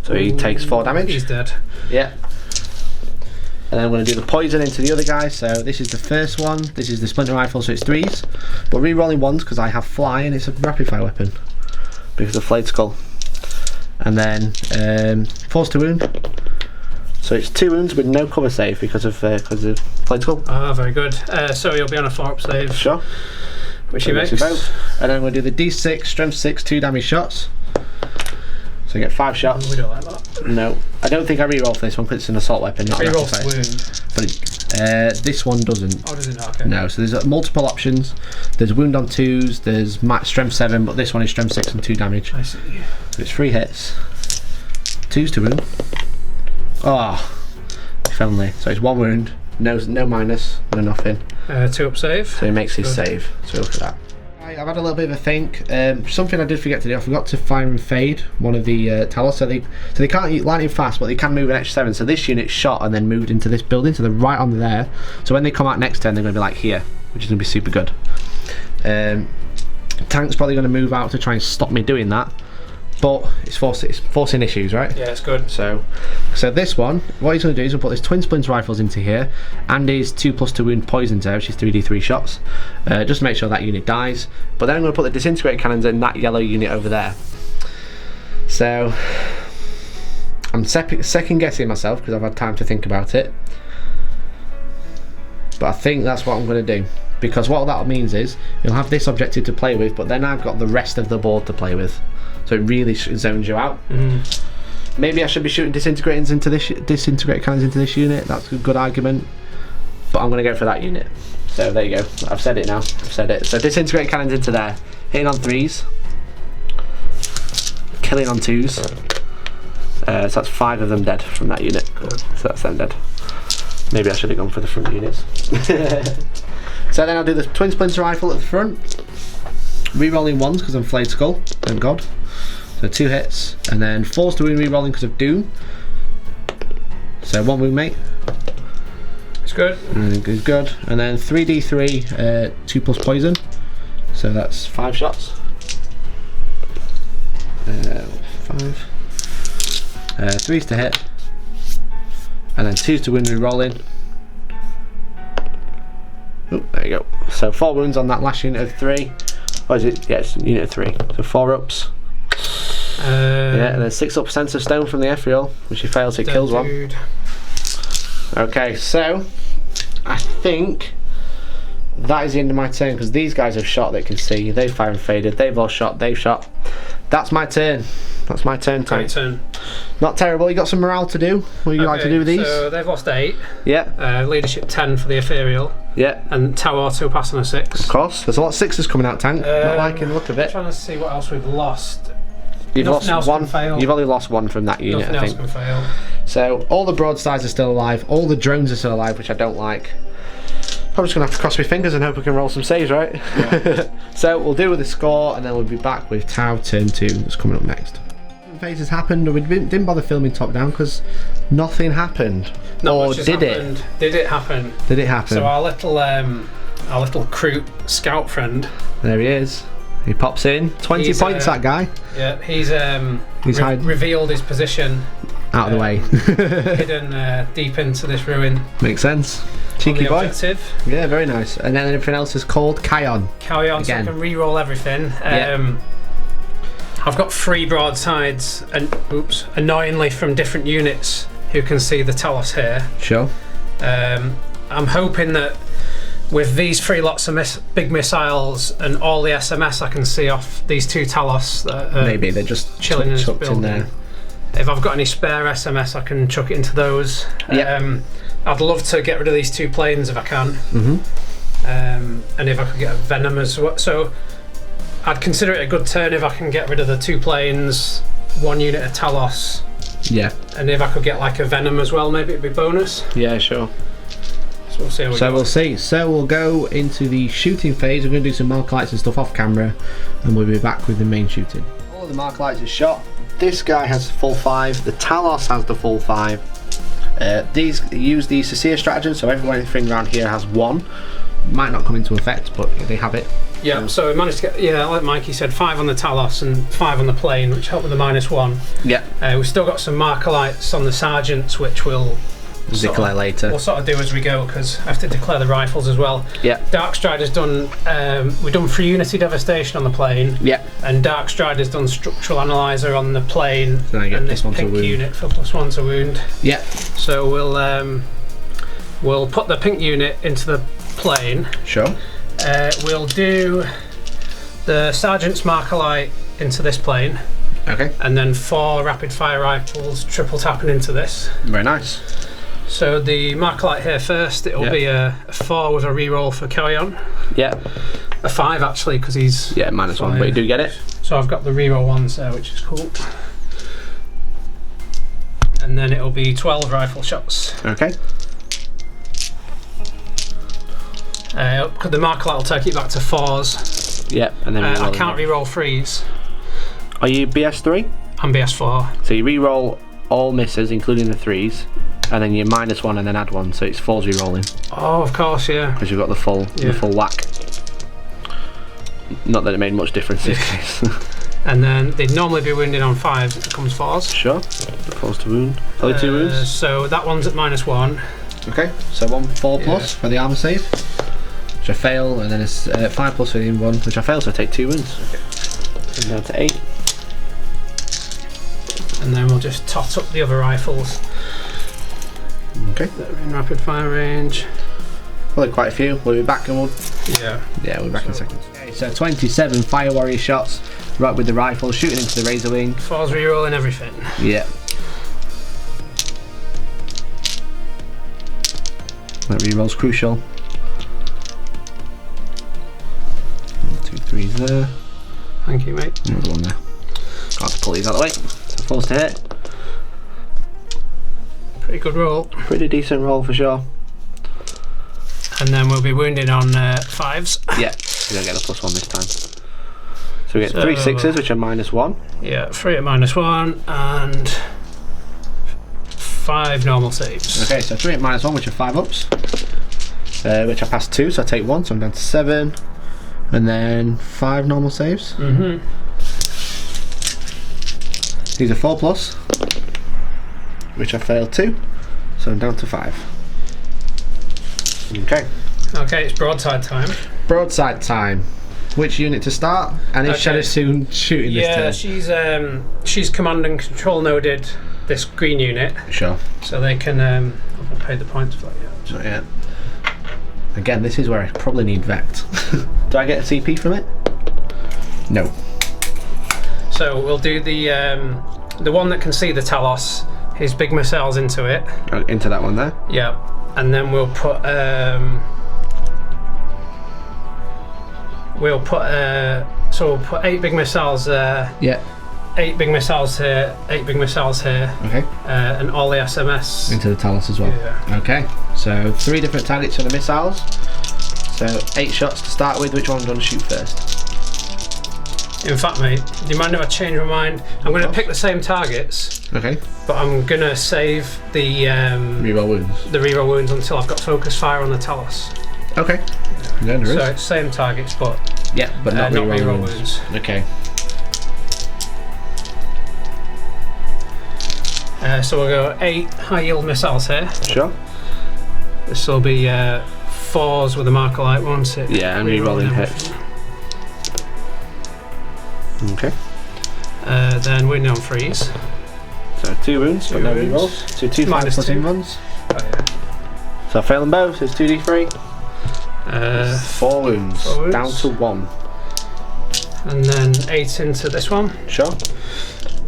So he takes 4 damage. He's dead. Yeah. And then I'm going to do the poison into the other guy. So this is the first one. This is the splinter rifle, so it's 3s. But re-rolling 1s because I have fly and it's a rapid fire weapon because of Flayed skull. And then force to wound. So it's 2 wounds with no cover save because of Flayed skull. Ah, very good. So you'll be on a 4-up save. Sure. Which he makes. And then I'm going to do the D6 strength 6 2 damage shots. So I get 5 shots. We don't like that. No, I don't think I reroll for this one because it's an assault weapon, not an Reroll rapid fire. wound. But this one doesn't. Oh, does it not? Okay. No, so there's multiple options. There's wound on 2s, there's strength 7, but this one is strength 6 and 2 damage. I see. So it's 3 hits. 2s to wound. Oh, if only. So it's 1 wound, no minus, no nothing. 2-up save. So he makes his save. So look at that. I've had a little bit of a think. Something I did forget to do. I forgot to fire and fade one of the Talos. So they can't lightning fast, but they can move an extra 7. So this unit shot and then moved into this building. So they're right on there. So when they come out next turn, they're going to be like here, which is going to be super good. Tank's probably going to move out to try and stop me doing that. But it's forcing issues, right? Yeah, it's good. So this one, what he's going to do is he'll put his twin splinter rifles into here and his 2+2 wound poison there, which is 3d3 shots, just to make sure that unit dies. But then I'm going to put the disintegrate cannons in that yellow unit over there. So I'm second guessing myself because I've had time to think about it. But I think that's what I'm going to do. Because what that means is you'll have this objective to play with, but then I've got the rest of the board to play with. So it really zones you out. Maybe I should be shooting disintegrate cannons into this unit. That's a good argument. But I'm going to go for that unit. So there you go. I've said it now. I've said it. So disintegrate cannons into there. Hitting on 3s. Killing on 2s. So that's 5 of them dead from that unit. Cool. So that's them dead. Maybe I should have gone for the front units. So then I'll do the twin splinter rifle at the front. Re-rolling 1s because I'm Flayed skull. Thank God. So 2 hits, and then forced to wound re-rolling because of doom. So 1 wound, mate. It's good. It's good. And then 3d3, 2+ poison. So that's 5 shots. 5. 3s to hit, and then 2s to wound re-rolling. Oh, there you go. So 4 wounds on that last unit of 3. Or is it? Yeah, it's unit of 3. So 4 ups. Yeah, and then 6 up sense of stone from the ethereal, which he fails, it kills one. Okay, so I think that is the end of my turn because these guys have shot, they can see, they've fire and faded, they've all shot, they've shot. That's my turn. That's my turn. Great turn. Not terrible. You got some morale to do? What do you like to do with these? So they've lost 8. Yeah. Leadership 10 for the ethereal. Yeah. And tower 2 pass on a 6. Of course. There's a lot of 6s coming out, Tank. Not liking the look of it. I'm trying to see what else we've lost. You've Nothing lost else 1. Can fail. You've only lost 1 from that unit, Nothing I else think. can fail. So all the broadsides are still alive. All the drones are still alive, which I don't like. Probably just gonna have to cross my fingers and hope we can roll some saves, right? Yeah. So we'll do with the score, and then we'll be back with Tau turn 2 that's coming up next. Phases happened, and we didn't bother filming top down because nothing happened. Or did it? Did it happen? Did it happen? So our little crew scout friend. There he is. He pops in. 20 points, that guy. Yeah, he's revealed his position. Out of the way. Hidden deep into this ruin. Makes sense. Cheeky boy. Objective. Yeah, very nice. And then everything else is called Kion. Kion, so I can re-roll everything. I've got 3 broadsides, and annoyingly from different units who can see the Talos here. Sure. I'm hoping that with these 3 lots of big missiles and all the SMS I can see off these 2 Talos that maybe they're just chilling in this building. In there. If I've got any spare SMS, I can chuck it into those. I'd love to get rid of these 2 planes if I can. And if I could get a Venom as well. So I'd consider it a good turn if I can get rid of the 2 planes, 1 unit of Talos. Yeah. And if I could get like a Venom as well, maybe it'd be bonus. Yeah, sure. So we'll see how we go. We'll see. So we'll go into the shooting phase. We're going to do some mark lights and stuff off camera, and we'll be back with the main shooting. All of the mark lights are shot. This guy has the full 5. The Talos has the full 5. These use the Seer stratagem, so everything around here has 1. Might not come into effect, but they have it. Yeah, so we managed to get, like Mikey said, 5 on the Talos and 5 on the plane, which helped with the -1. Yeah. We've still got some marker lights on the sergeants, which we'll declare later. We'll sort of do as we go, because I have to declare the rifles as well. Yeah. Darkstrider's done, we've done free unity devastation on the plane. Yeah. And Darkstrider's done structural analyzer on the plane. So now you get and this +1 to pink wound. unit for +1 to wound. Yeah. So we'll put the pink unit into the plane. Sure. We'll do the sergeant's marker light into this plane. Okay. And then 4 rapid fire rifles triple tapping into this. Very nice. So the marker light here first, it'll be a 4 with a reroll for Carry-On. Yeah. A 5 actually, because he's... Yeah, -1, but you do get it. So I've got the reroll ones there, which is cool. And then it'll be 12 rifle shots. Okay. The marker light will take it back to 4s. Yeah, and then I can't reroll 3s. Are you BS3? I'm BS4. So you reroll all misses, including the 3s, and then you -1 and then add 1, so it's 4s rerolling. Oh, of course, yeah. Because you've got the full whack. Not that it made much difference in this case. And then they'd normally be wounded on 5s, it becomes 4s. Sure. 4s to wound. Only 2 wounds. So that one's at -1. Okay, so 1 4+ for the armor save, which I fail, and then it's 5+ for the one, which I fail, so I take 2 wounds. Okay. And down to 8. And then we'll just tot up the other rifles. Okay. That are in rapid fire range. Well, quite a few. We'll be back and we'll... Yeah. Yeah, we'll be back in a second. Okay, so 27 Fire Warrior shots, right with the rifle, shooting into the Razor Wing. 4s rerolling everything. Yeah. That reroll's crucial. 2 3s there. Thank you, mate. Another one there. Got to pull these out of the way. So 4s to hit. Pretty good roll. Pretty decent roll for sure. And then we'll be wounded on 5s. Yeah, we don't get the +1 this time. So we get 3 6s, which are -1. Yeah, 3 at -1 and 5 normal saves. Okay, so 3 at -1, which are 5 ups. Which I passed 2, so I take 1, so I'm down to 7. And then 5 normal saves. Mm-hmm. These are 4+, which I failed 2, so I'm down to 5. Okay. Okay, it's broadside time. Broadside time. Which unit to start? And is Shadow soon shooting this turn? She's command and control noded this green unit. Sure. So they can. I've not paid the points for that yet. Not yet. Again, this is where I probably need Vect. Do I get a CP from it? No. So we'll do the one that can see the Talos. His big missiles into it. Oh, into that one there. Yeah, and then we'll put so we'll put 8 big missiles there. Yeah. 8 big missiles here. 8 big missiles here. Okay. And all the SMS into the Talos as well. Yeah. Okay. So 3 different targets for the missiles. So 8 shots to start with. Which one do you want to shoot first? In fact, mate, do you mind if I change my mind? I'm going to pick the same targets. Okay. But I'm going to save the reroll wounds. The reroll wounds until I've got focus fire on the Talos. Okay. Yeah, there is. So it's same targets, but but not reroll wounds. Okay. So we'll go 8 high yield missiles here. Sure. This will be 4s with a marker light, won't it? Yeah, and rerolling hits. Okay. Then wounding on 3s. So 2 wounds, but no rerolls. So 2 5+1 ones. Oh yeah. So I fail them both, so it's 2d3. 4 wounds. 4 wounds. Down to 1. And then 8 into this one. Sure.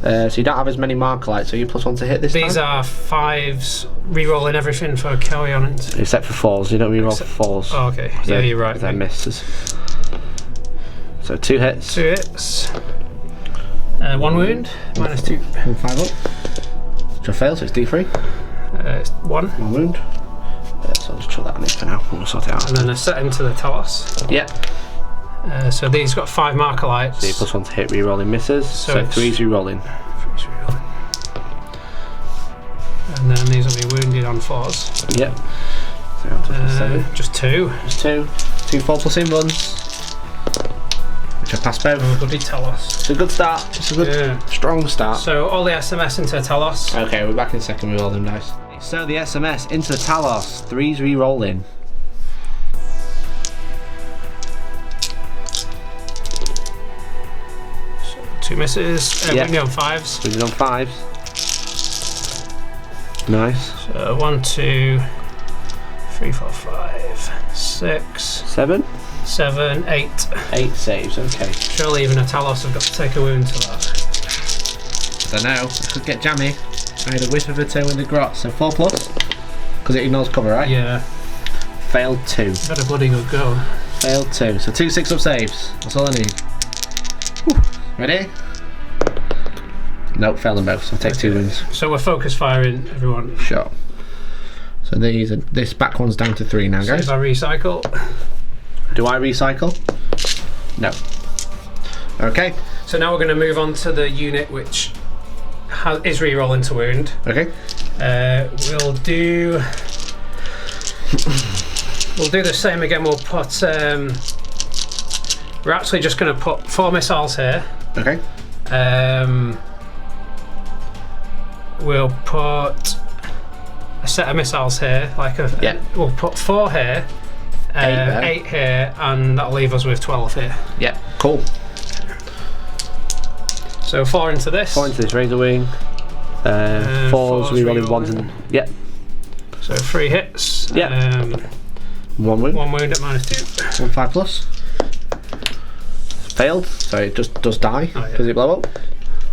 So you don't have as many marker lights, so you +1 to hit this These time? are 5s, rerolling everything for carry on it. Except for 4s, you don't reroll for 4s. Oh, okay. Yeah, you're right. They're misses. So 2 hits. 2 hits. 1 wound, -2. 1 5 up. Which I fail, so it's d3. It's 1. 1 wound. So I'll just chuck that on it for now. We'll sort it out. And then a set into the Talos. Yep. So these got 5 marker lights. So you +1 to hit, rerolling misses. So 3's rerolling. 3's rerolling. And then these will be wounded on 4s. Yep. So up to +7. Just 2. Just 2. 2 4+1 ones. which I passed both. Oh, goody Talos. It's a good start. It's a good, strong start. So all the SMS into Talos. Okay, we're back in a second with all them dice. So the SMS into the Talos. 3's re-rolling. So 2 misses. Yeah. Winning on 5s. Winning on 5s. Nice. So 1, 2, 3, 4, 5, 6, 7. 7, 8. 8 saves, okay. Surely even a Talos have got to take a wound to that. I don't know, it could get jammy. I had a whiff of a toe in the grot, so 4+. Because it ignores cover, right? Yeah. Failed 2. Had a bloody good go. Failed 2. So 2 6-up saves. That's all I need. Whew. Ready? Nope, failed them both, so I'll take 2 wounds. So we're focus firing, everyone. Sure. So this back one's down to 3 now, So guys. if I recycle. Do I recycle? No. Okay. So now we're going to move on to the unit which is re-rolling to wound. Okay. We'll do the same again. We'll put we're actually just going to put 4 missiles here. Okay. We'll put a set of missiles here, we'll put 4 here, 8 here, and that'll leave us with 12 here. Yeah, cool. So 4 into this. 4 into this razor wing. 4's re-rolling 1s and yeah. So 3 hits. Yeah. 1 wound. 1 wound at -2. 1 5+. Failed. So it just does die. Oh, yeah. Does it blow up?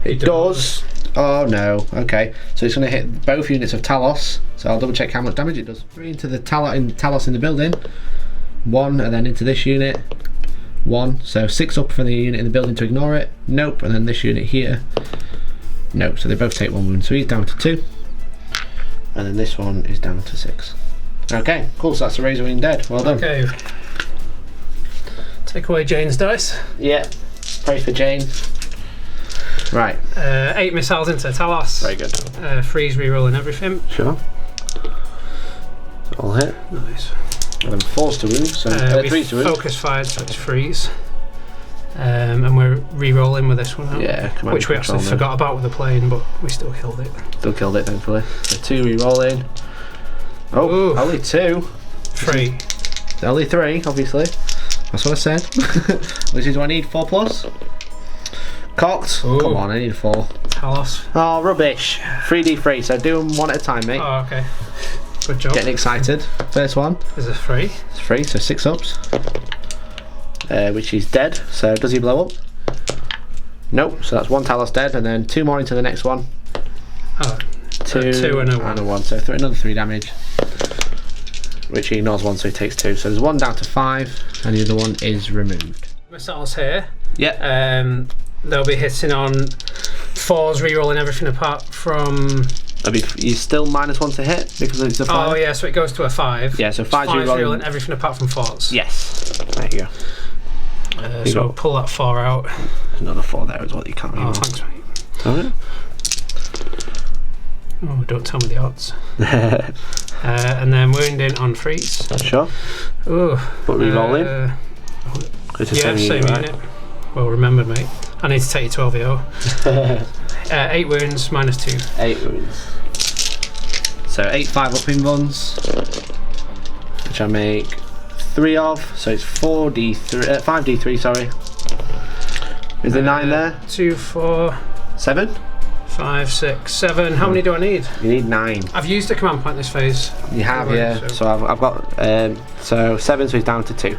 It does. Oh no. Okay. So it's going to hit both units of Talos. So I'll double check how much damage it does. 3 into the Talos in the building. 1 and then into this unit. 1. So 6 up for the unit in the building to ignore it. Nope. And then this unit here. Nope. So they both take 1 wound. So he's down to 2. And then this one is down to 6. Okay. Cool. So that's a razor wing dead. Well done. Okay. Take away Jane's dice. Yeah. Pray for Jane. Right. 8 missiles into Talos. Very good. 3's re-rolling everything. Sure. All hit. Nice. And then 4's to wound. So 3's to wound. Focus fired, so it's 3's. And we're re-rolling with this one out. Yeah, which we actually forgot about with the plane, but we still killed it. Still killed it, thankfully. So 2 re-rolling. Oh, ooh. Only 2. 3. Only 3, obviously. That's what I said. Which is what I need, 4+. Cocked. Ooh. Come on, I need a 4. Talos. Oh, rubbish. 3d3, so do them one at a time, mate. Oh, okay. Good job. Getting excited. First one. There's a 3. It's 3, so 6 ups. Which is dead, so does he blow up? Nope, so that's 1 Talos dead, and then 2 more into the next one. Oh, 2 and a 1. So another 3 damage. Which he ignores 1, so he takes 2. So there's 1 down to 5, and the other one is removed. Missiles here. Yeah. They'll be hitting on 4's re-rolling everything apart from. He's still -1 to hit because it's a 5. Oh yeah, so it goes to a 5. Yeah, so 5's re-rolling everything apart from 4's. Yes. There you go. So we'll pull that 4 out. Another 4 there as well. You can't. Oh, thanks, mate. Alright. Oh, don't tell me the odds. And then wounding on 3's. Sure. Ooh. But re-rolling. Yeah, same unit. Well remembered, mate. I need to take you to LVO. 8 wounds, -2. 8 wounds. So 8 5-up ones, which I make 3 of. So it's 5d3. Sorry. Is there 9 there? 2, 4, 7. 5, 6, 7. How many do I need? You need 9. I've used a command point this phase. You have, yeah. So I've got so 7, so he's down to 2.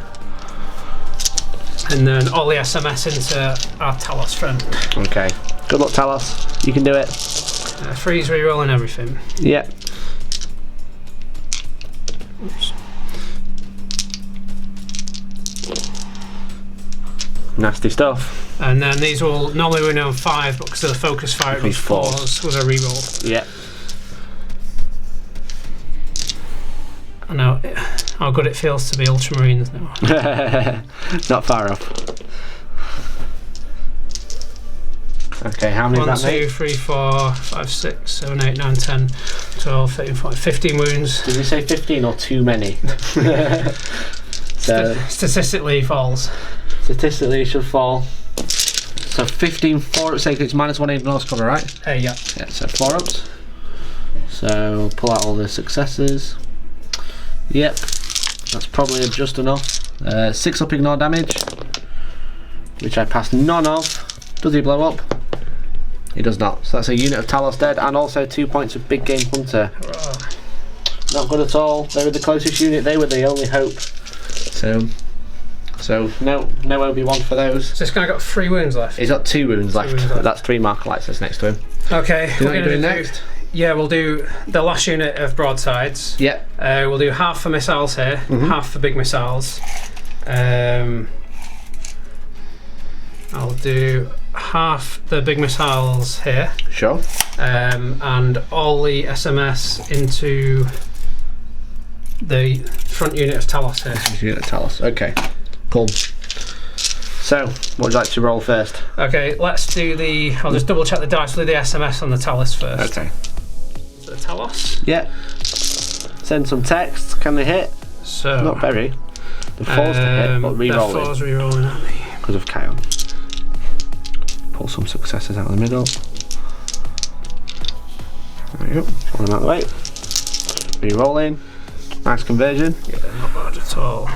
And then all the SMS into our Talos friend. Okay. Good luck, Talos. You can do it. 3's re-rolling everything. Yeah. Oops. Nasty stuff. And then these will normally win on 5, but because of the focus fire, it was 4's with a re-roll. Yeah. I know how good it feels to be Ultramarines now. Not far off. Okay, how many 1, is that, 2, mate? 3, 4, 5, 6, 7, 8, 9, 10, 12, 13, 14, 15 wounds. Did you say 15 or too many? So Statistically falls. statistically it should fall. So 15 4 ups, it's -1 in Norse cover, right? Yeah. Yeah, so 4 ups. So pull out all the successes. Yep, that's probably just enough. 6 up ignore damage, which I passed none of. Does he blow up? He does not. So that's a unit of Talos dead, and also 2 points of Big Game Hunter. Not good at all. They were the closest unit. They were the only hope. So no Obi-Wan for those. So this guy got 3 wounds left. He's got 2 wounds left. That's 3 marker lights that's next to him. Okay. Do you know what you're doing next? Yeah, we'll do the last unit of broadsides. Yep. We'll do half for missiles here, half for big missiles. I'll do half the big missiles here. Sure. And all the SMS into the front unit of Talos here. Unit of Talos. Okay. Cool. So, what would you like to roll first? Okay, let's do the. I'll just double check the dice. We'll do the SMS on the Talos first. Okay. So the Talos. Yeah. Send some text. Can they hit? So. Not very. The 4's to hit, but re-rolling. The 4's re-rolling at me. Because of Kion. Pull some successes out of the middle. There we go. Pull them out of the way. Re-rolling. Nice conversion. Yeah, not bad at all.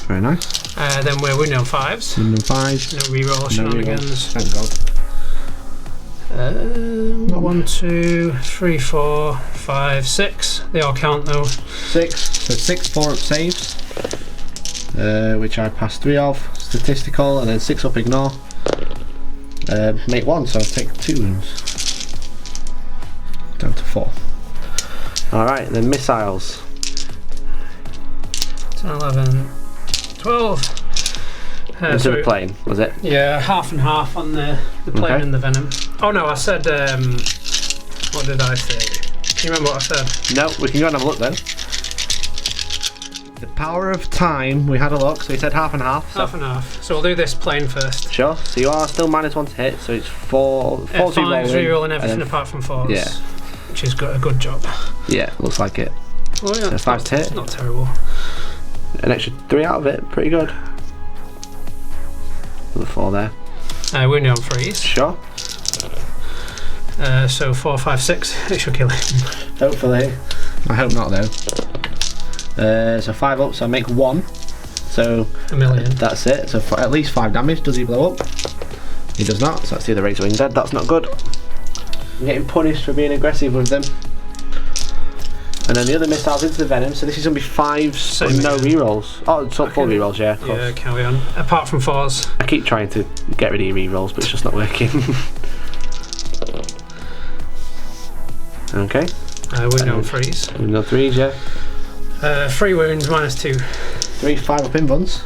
Very nice. Then we're winning on 5s. Winning on 5s. No re-roll shenanigans. Thank God. 1, 2, 3, 4, 5, 6. They all count though. 6. So 6 4-up saves, which I passed 3 of. Statistical, and then 6 up ignore. Make 1, so I'll take 2 wounds. Down to 4. Alright, then missiles. 10, 11, 12. Into the plane, was it? Yeah, half and half on the plane and the venom. Oh no, I said, what did I say? Can you remember what I said? No, we can go and have a look then. The power of time, we had a look, so he said half and half. Half and half. So we'll do this plane first. Sure, so you are still -1 to hit, so it's 4 5's re-rolling everything apart from 4's. Yeah. Which has got a good job. Yeah, looks like it. Well, yeah, So 5's to hit. It's not terrible. An extra 3 out of it, pretty good. The 4 there. We're only on 3's. Sure. So 4, 5, 6. It should kill him. Hopefully. I hope not though. So 5 up, so I make 1. So a million. That's it. So for at least 5 damage. Does he blow up? He does not. So that's the other Razor Wing dead. That's not good. I'm getting punished for being aggressive with them. And then the other missiles into the venom. So this is going to be 5s with no rerolls. Oh, it's not 4 rerolls, yeah. Yeah, carry on. Apart from 4's. I keep trying to get rid of your rerolls, but it's just not working. Okay. We're on 3's. We're on 3's, yeah. 3 wounds, -2. 3 5-up invuns,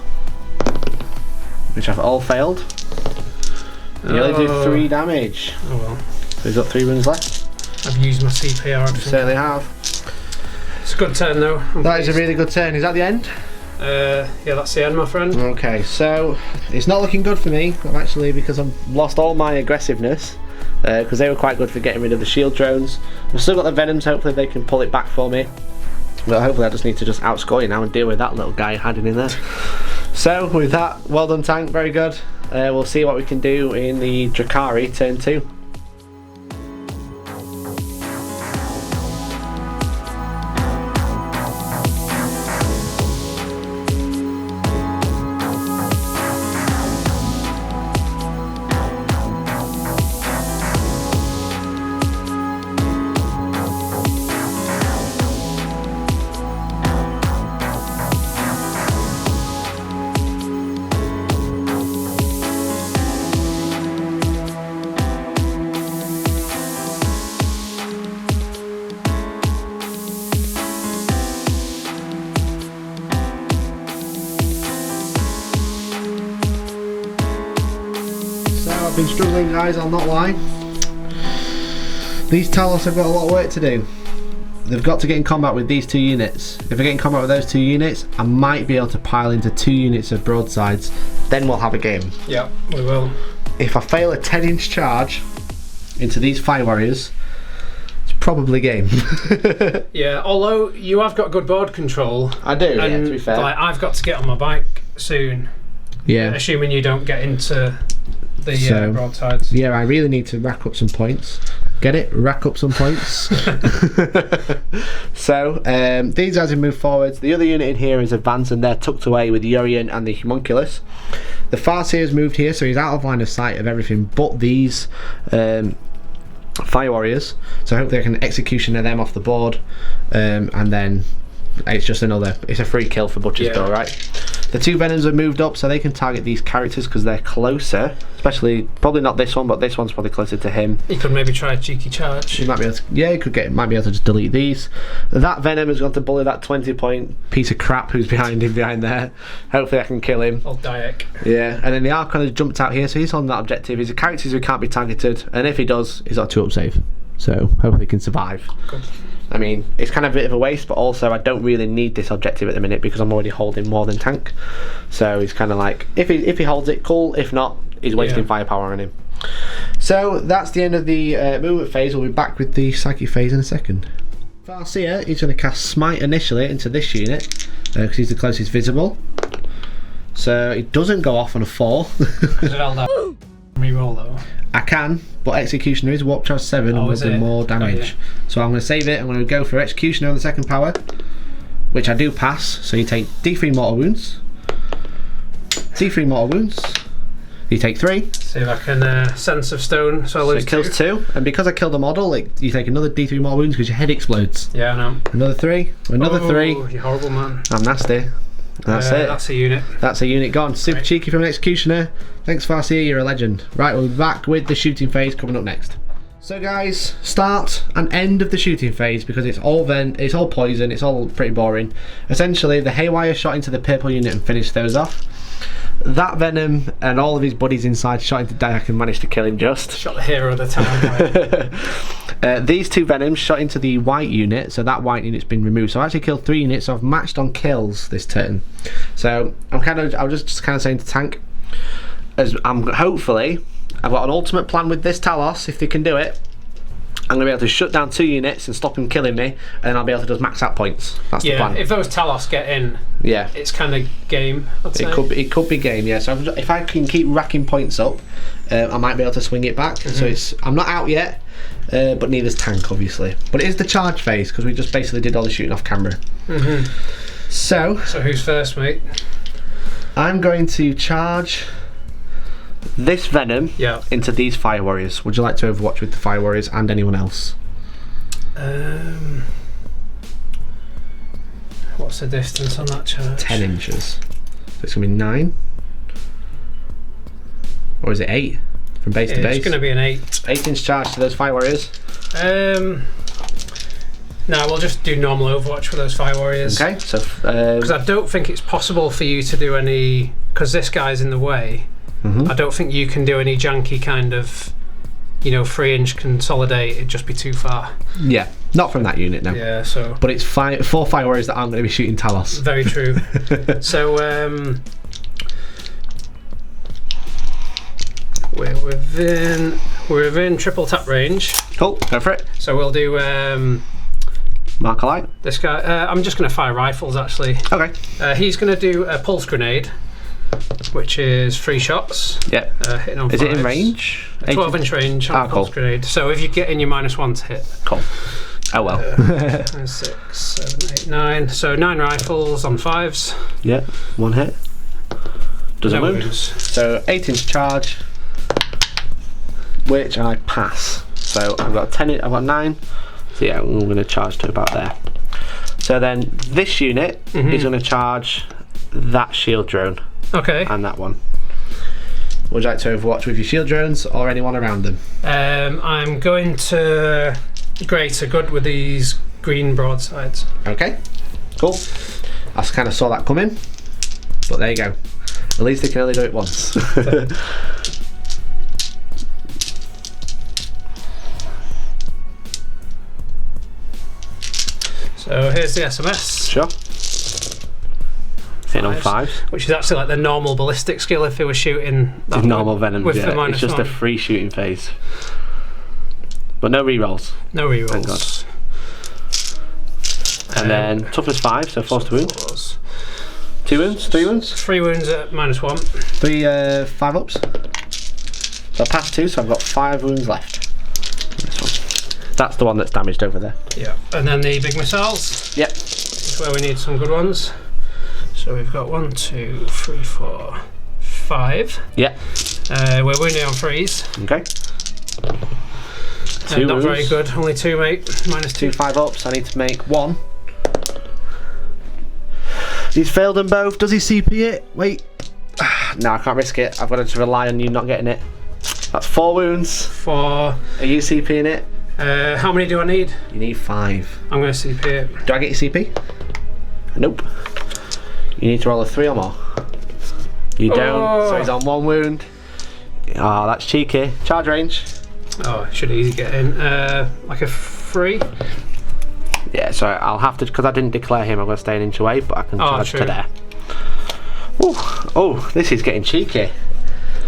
which have all failed. You only do 3 damage. Oh well. So he's got 3 wounds left. I've used my CPR. Certainly have. It's a good turn though. That is a really good turn. Is that the end? Yeah, that's the end, my friend. Okay, so it's not looking good for me, actually, because I've lost all my aggressiveness. Because they were quite good for getting rid of the shield drones. I've still got the venoms, hopefully they can pull it back for me. Well, hopefully I just need to just outscore you now and deal with that little guy hiding in there. So, with that, well done tank, very good. We'll see what we can do in the Drukhari turn 2. I've been struggling, guys, I'll not lie. These Talos have got a lot of work to do. They've got to get in combat with these 2 units. If I get in combat with those 2 units, I might be able to pile into 2 units of broadsides. Then we'll have a game. Yeah, we will. If I fail a 10-inch charge into these Fire Warriors, it's probably game. Yeah, although you have got good board control. I do, yeah, to be fair. Like, I've got to get on my bike soon. Yeah. Assuming you don't get into the broadsides. Yeah, I really need to rack up some points. Get it? Rack up some points. So, these guys have moved forwards. The other unit in here is advanced, and they're tucked away with the Orient and the Homunculus. The Farseer has moved here, so he's out of line of sight of everything but these Fire Warriors. So hopefully I can executioner them off the board, and then it's just it's a free kill for Butcher's Door, right? The two Venoms have moved up, so they can target these characters because they're closer. Especially, probably not this one, but this one's probably closer to him. He could maybe try a cheeky charge. He might be able to, might be able to just delete these. That Venom has got to bully that 20-point piece of crap who's behind him behind there. Hopefully I can kill him. Old Dayak. Yeah, and then the Archon has jumped out here, so he's on that objective. He's a character who can't be targeted, and if he does, he's got a 2-up save. So hopefully he can survive. Good. I mean, it's kind of a bit of a waste, but also I don't really need this objective at the minute because I'm already holding more than tank. So he's kind of like, if he holds it, cool. If not, he's wasting firepower on him. So that's the end of the movement phase. We'll be back with the psychic phase in a second. Farseer, he's going to cast Smite initially into this unit because he's the closest visible. So it doesn't go off on a 4. Is it held out? Reroll though. I can, but Executioner is Warp Charge 7 and will do more damage. So I'm going to save it. I'm going to go for Executioner on the second power, which I do pass. So you take D3 mortal wounds. D3 mortal wounds. You take 3. See if I can Sense of Stone. So I lose it kills 2. And because I killed the model, you take another D3 mortal wounds because your head explodes. Yeah, I know. Another 3. Another 3. You horrible man. I'm nasty. That's it. That's a unit. That's a unit gone. Super cheeky from an Executioner. Thanks, Farseer, you're a legend. Right, we'll be back with the shooting phase coming up next. So guys, start and end of the shooting phase because it's all poison, it's all pretty boring. Essentially, the Haywire shot into the purple unit and finished those off. That Venom and all of his buddies inside shot into Dakka and managed to kill him just. Shot the hero of the town. These two Venoms shot into the white unit, so that white unit's been removed. So I actually killed 3 units, so I've matched on kills this turn. So I was just kind of saying to tank, as hopefully I've got an ultimate plan with this Talos. If they can do it, I'm going to be able to shut down 2 units and stop him killing me, and then I'll be able to just max out points. That's the plan. If those Talos get in, it's kind of game. It could be game, yeah. So if I can keep racking points up, I might be able to swing it back. So I'm not out yet, but neither's tank, obviously. But it is the charge phase because we just basically did all the shooting off camera. So who's first, mate? I'm going to charge this Venom into these Fire Warriors. Would you like to overwatch with the Fire Warriors and anyone else? What's the distance on that charge? 10 inches. So it's going to be 9. Or is it 8? From base to base? It's going to be an 8. 8-inch charge to those Fire Warriors. No, we'll just do normal Overwatch for those Fire Warriors. Okay, so... Because I don't think it's possible for you to do any... Because this guy's in the way. I don't think you can do any janky kind of, 3-inch consolidate. It'd just be too far. Yeah, not from that unit, no. Yeah, so... But it's 4 Fire Warriors that aren't going to be shooting Talos. Very true. So, we're within triple tap range. Cool, go for it. So we'll do... Mark a light. This guy... I'm just going to fire rifles, actually. Okay. He's going to do a pulse grenade, which is 3 shots. Yep. Hitting on 5s. Is it in range? 12-inch range on a pulse grenade. So if you get in your -1 to hit. Cool. Oh well. 6, 7, 8, 9. So 9 rifles on 5s. Yep. 1 hit. Doesn't wound. So 8-inch charge, which I pass. So I've got 10. I've got 9. So yeah, I'm going to charge to about there. So then this unit is going to charge that shield drone. Okay. And that one. Would you like to overwatch with your shield drones or anyone around them? I'm going to Greater Good with these green broadsides. Okay. Cool. I kind of saw that coming, but there you go. At least they can only do it once. So here's the SMS. Sure. Hitting on 5s. Which is actually like the normal ballistic skill if they were shooting that normal Venom. With the -1. It's just a free shooting phase. But no rerolls. No rerolls. Thank God. And then toughness 5, so force to wound. 2 wounds, 3 wounds. 3 wounds at -1. 3 5 ups. So I passed 2, so I've got 5 wounds left. This one. That's the one that's damaged over there. Yeah, and then the big missiles. Yep. This is where we need some good ones. So we've got 1, 2, 3, 4, 5. Yep. We're wounded on 3s. Okay. 2 Not wounds. very good, only 2 mate, -2. 2 5 ups, I need to make 1. He's failed them both, does he CP it? Wait. No, I can't risk it, I've got to rely on you not getting it. That's 4 wounds. 4. Are you CPing it? How many do I need? You need 5. I'm going to CP it. Do I get your CP? Nope. You need to roll a 3 or more. You don't, so he's on 1 wound. Oh, that's cheeky. Charge range. Oh, it should easy get in. Like a 3? Yeah, so I'll have to, because I didn't declare him, I'm going to stay an inch away, but I can charge to there. Ooh. Oh, this is getting cheeky.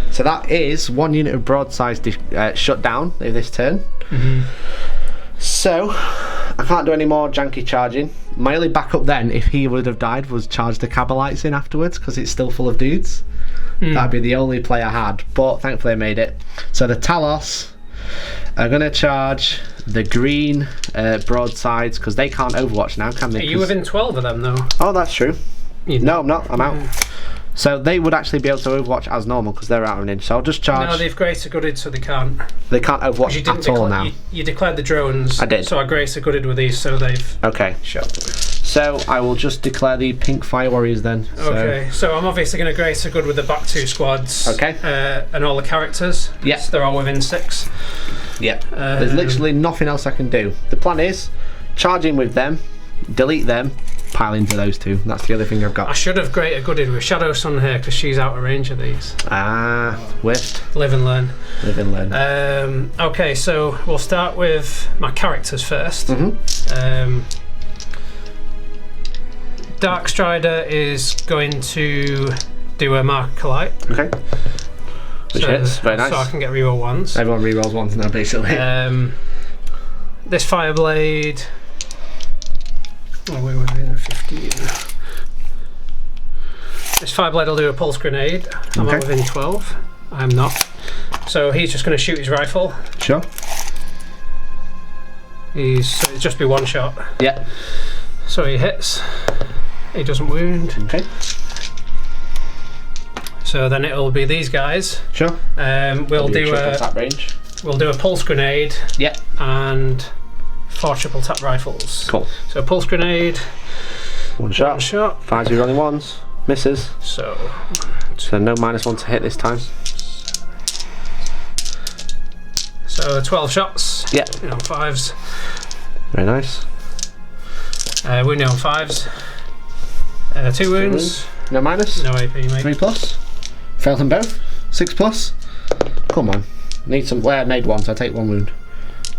So that is 1 unit of broadside shut down this turn. So I can't do any more janky charging. My only backup then, if he would have died, was charge the Cabalites in afterwards, because it's still full of dudes. That'd be the only play I had, but thankfully I made it. So the Talos are going to charge the green broadsides, because they can't overwatch now, can they? Are you within 12 of them though? Oh, that's true. No, I'm not. I'm out. So they would actually be able to overwatch as normal, because they're out of an inch. So I'll just charge. No, they've greater gooded, so they can't. They can't overwatch at all now. You declared the drones. I did. So I greater gooded with these, so they've. Okay. Shot. So I will just declare the pink fire warriors then. Okay. So I'm obviously going to greater good with the back 2 squads. Okay. And all the characters. Yeah. So they're all within 6. Yeah. There's literally nothing else I can do. The plan is charge in with them, delete them, pile into those 2. That's the other thing I've got. I should have greater gooded with Shadow Sun here, because she's out of range of these. Ah, whiffed. Live and learn. Live and learn. Okay, so we'll start with my characters first. Dark Strider is going to do a Mark Light. Okay. Which hits. Very nice. So I can get reroll 1s. Everyone rerolls 1s now, basically. This Fireblade. Oh, we're within 15. This Fireblade will do a pulse grenade. I'm not within 12. I'm not. So he's just going to shoot his rifle. Sure. So it'll just be 1 shot. Yeah. So he hits. He doesn't wound. Okay. So then it'll be these guys. Sure. We'll do a tap range. We'll do a pulse grenade. Yeah. And 4 triple tap rifles. Cool. So pulse grenade. 1 shot. 1 shot. 5 rolling 1s. Misses. So no -1 to hit this time. So 12 shots. Yeah. On 5s. Very nice. Wounded on 5s. 2 wounds. No minus. No AP, mate. 3 plus. Failed them both. 6 plus. Come on. Need some. Well, I made 1, so I take 1 wound.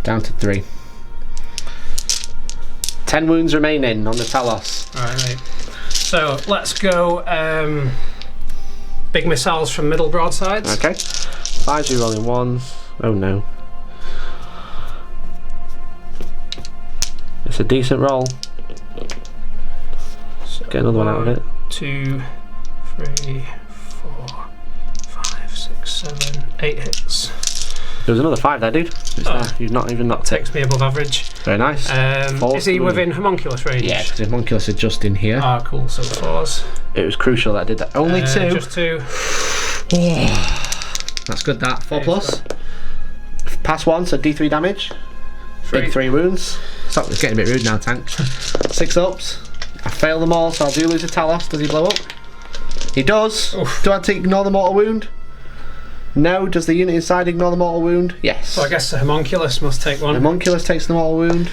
Down to 3. 10 wounds remaining on the Talos. Alright, mate. So let's go big missiles from middle broadsides. Okay. 5 rolling 1s. Oh no. It's a decent roll. So get another one out of it. 2, 3, 4, 5, 6, 7, 8 hits. There was another 5 there, dude. It's there. You've not even knocked it. Takes me above average. Very nice. Is he within homunculus range? Yeah, because the homunculus are just in here. Ah, cool. So 4s. It was crucial that I did that. Only 2. Just 2. That's good. That 4 plus. Pass 1, so D3 damage. 3. Big 3 wounds. Stop. It's getting a bit rude now, tank. 6 ups. I fail them all, so I do lose a Talos. Does he blow up? He does. Oof. Do I ignore the mortal wound? No. Does the unit inside ignore the mortal wound? Yes. So I guess the homunculus must take 1. The homunculus takes the mortal wound.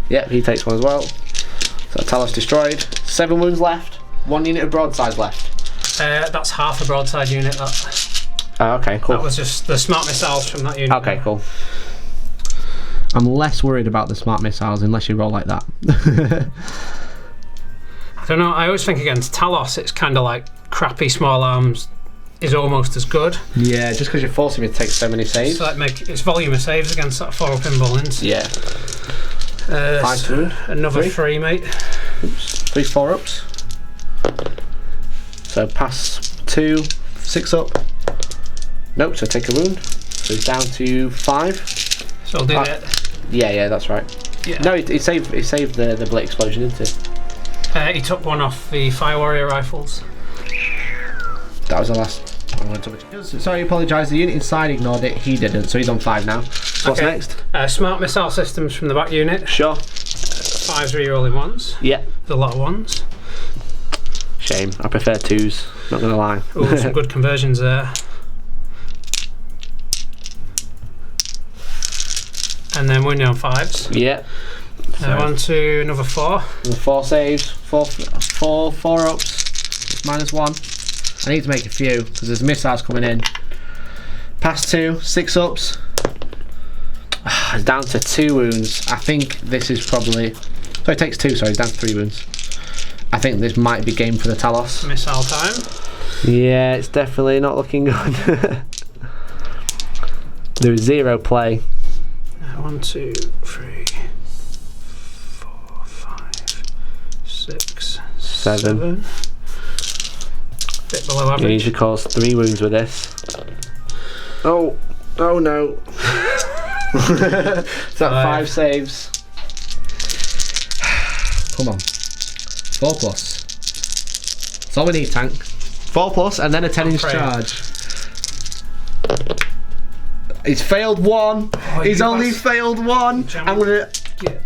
Yep, he takes 1 as well. So Talos destroyed. 7 wounds left. 1 unit of broadsides left. That's half a broadside unit. That. Oh, okay, cool. That was just the smart missiles from that unit. Okay, cool. I'm less worried about the smart missiles unless you roll like that. I don't know, I always think against Talos it's kind of like crappy small arms is almost as good. Yeah, just because you're forcing me to take so many saves. So like its volume of saves against that 4 up in Bullins. Yeah. 5 2. Another 3, mate. Oops. 3 4 ups. So pass 2, 6 up. Nope, so take a wound. So he's down to 5. So I'll do it. Yeah, that's right. Yeah. No, he saved the bullet explosion, didn't he? He took one off the Fire Warrior rifles. That was the last. Sorry, apologise. The unit inside ignored it. He didn't, so he's on 5 now. So what's next? Smart missile systems from the back unit. Sure. 5s rerolling 1s. Yeah. There's a lot of 1s. Shame. I prefer 2s. Not gonna lie. Oh, some good conversions there. And then winning on 5s. Yeah. On to another 4. And 4 saves. 4 ups. -1. I need to make a few because there's missiles coming in. Pass 2, 6 ups. It's down to 2 wounds. I think this is probably. So it takes 2. Sorry, it's down to 3 wounds. I think this might be game for the Talos. Missile time. Yeah, it's definitely not looking good. There is 0 play. 1, 2, 3, 4, 5, 6, 7. Bit below average. Yeah, you should cause 3 wounds with this. Oh no. Is that 5 saves? Come on. 4 plus. That's all we need, tank. 4 plus and then a 10-inch charge. He's failed 1. Oh, he's only failed 1. I'm gonna. Get.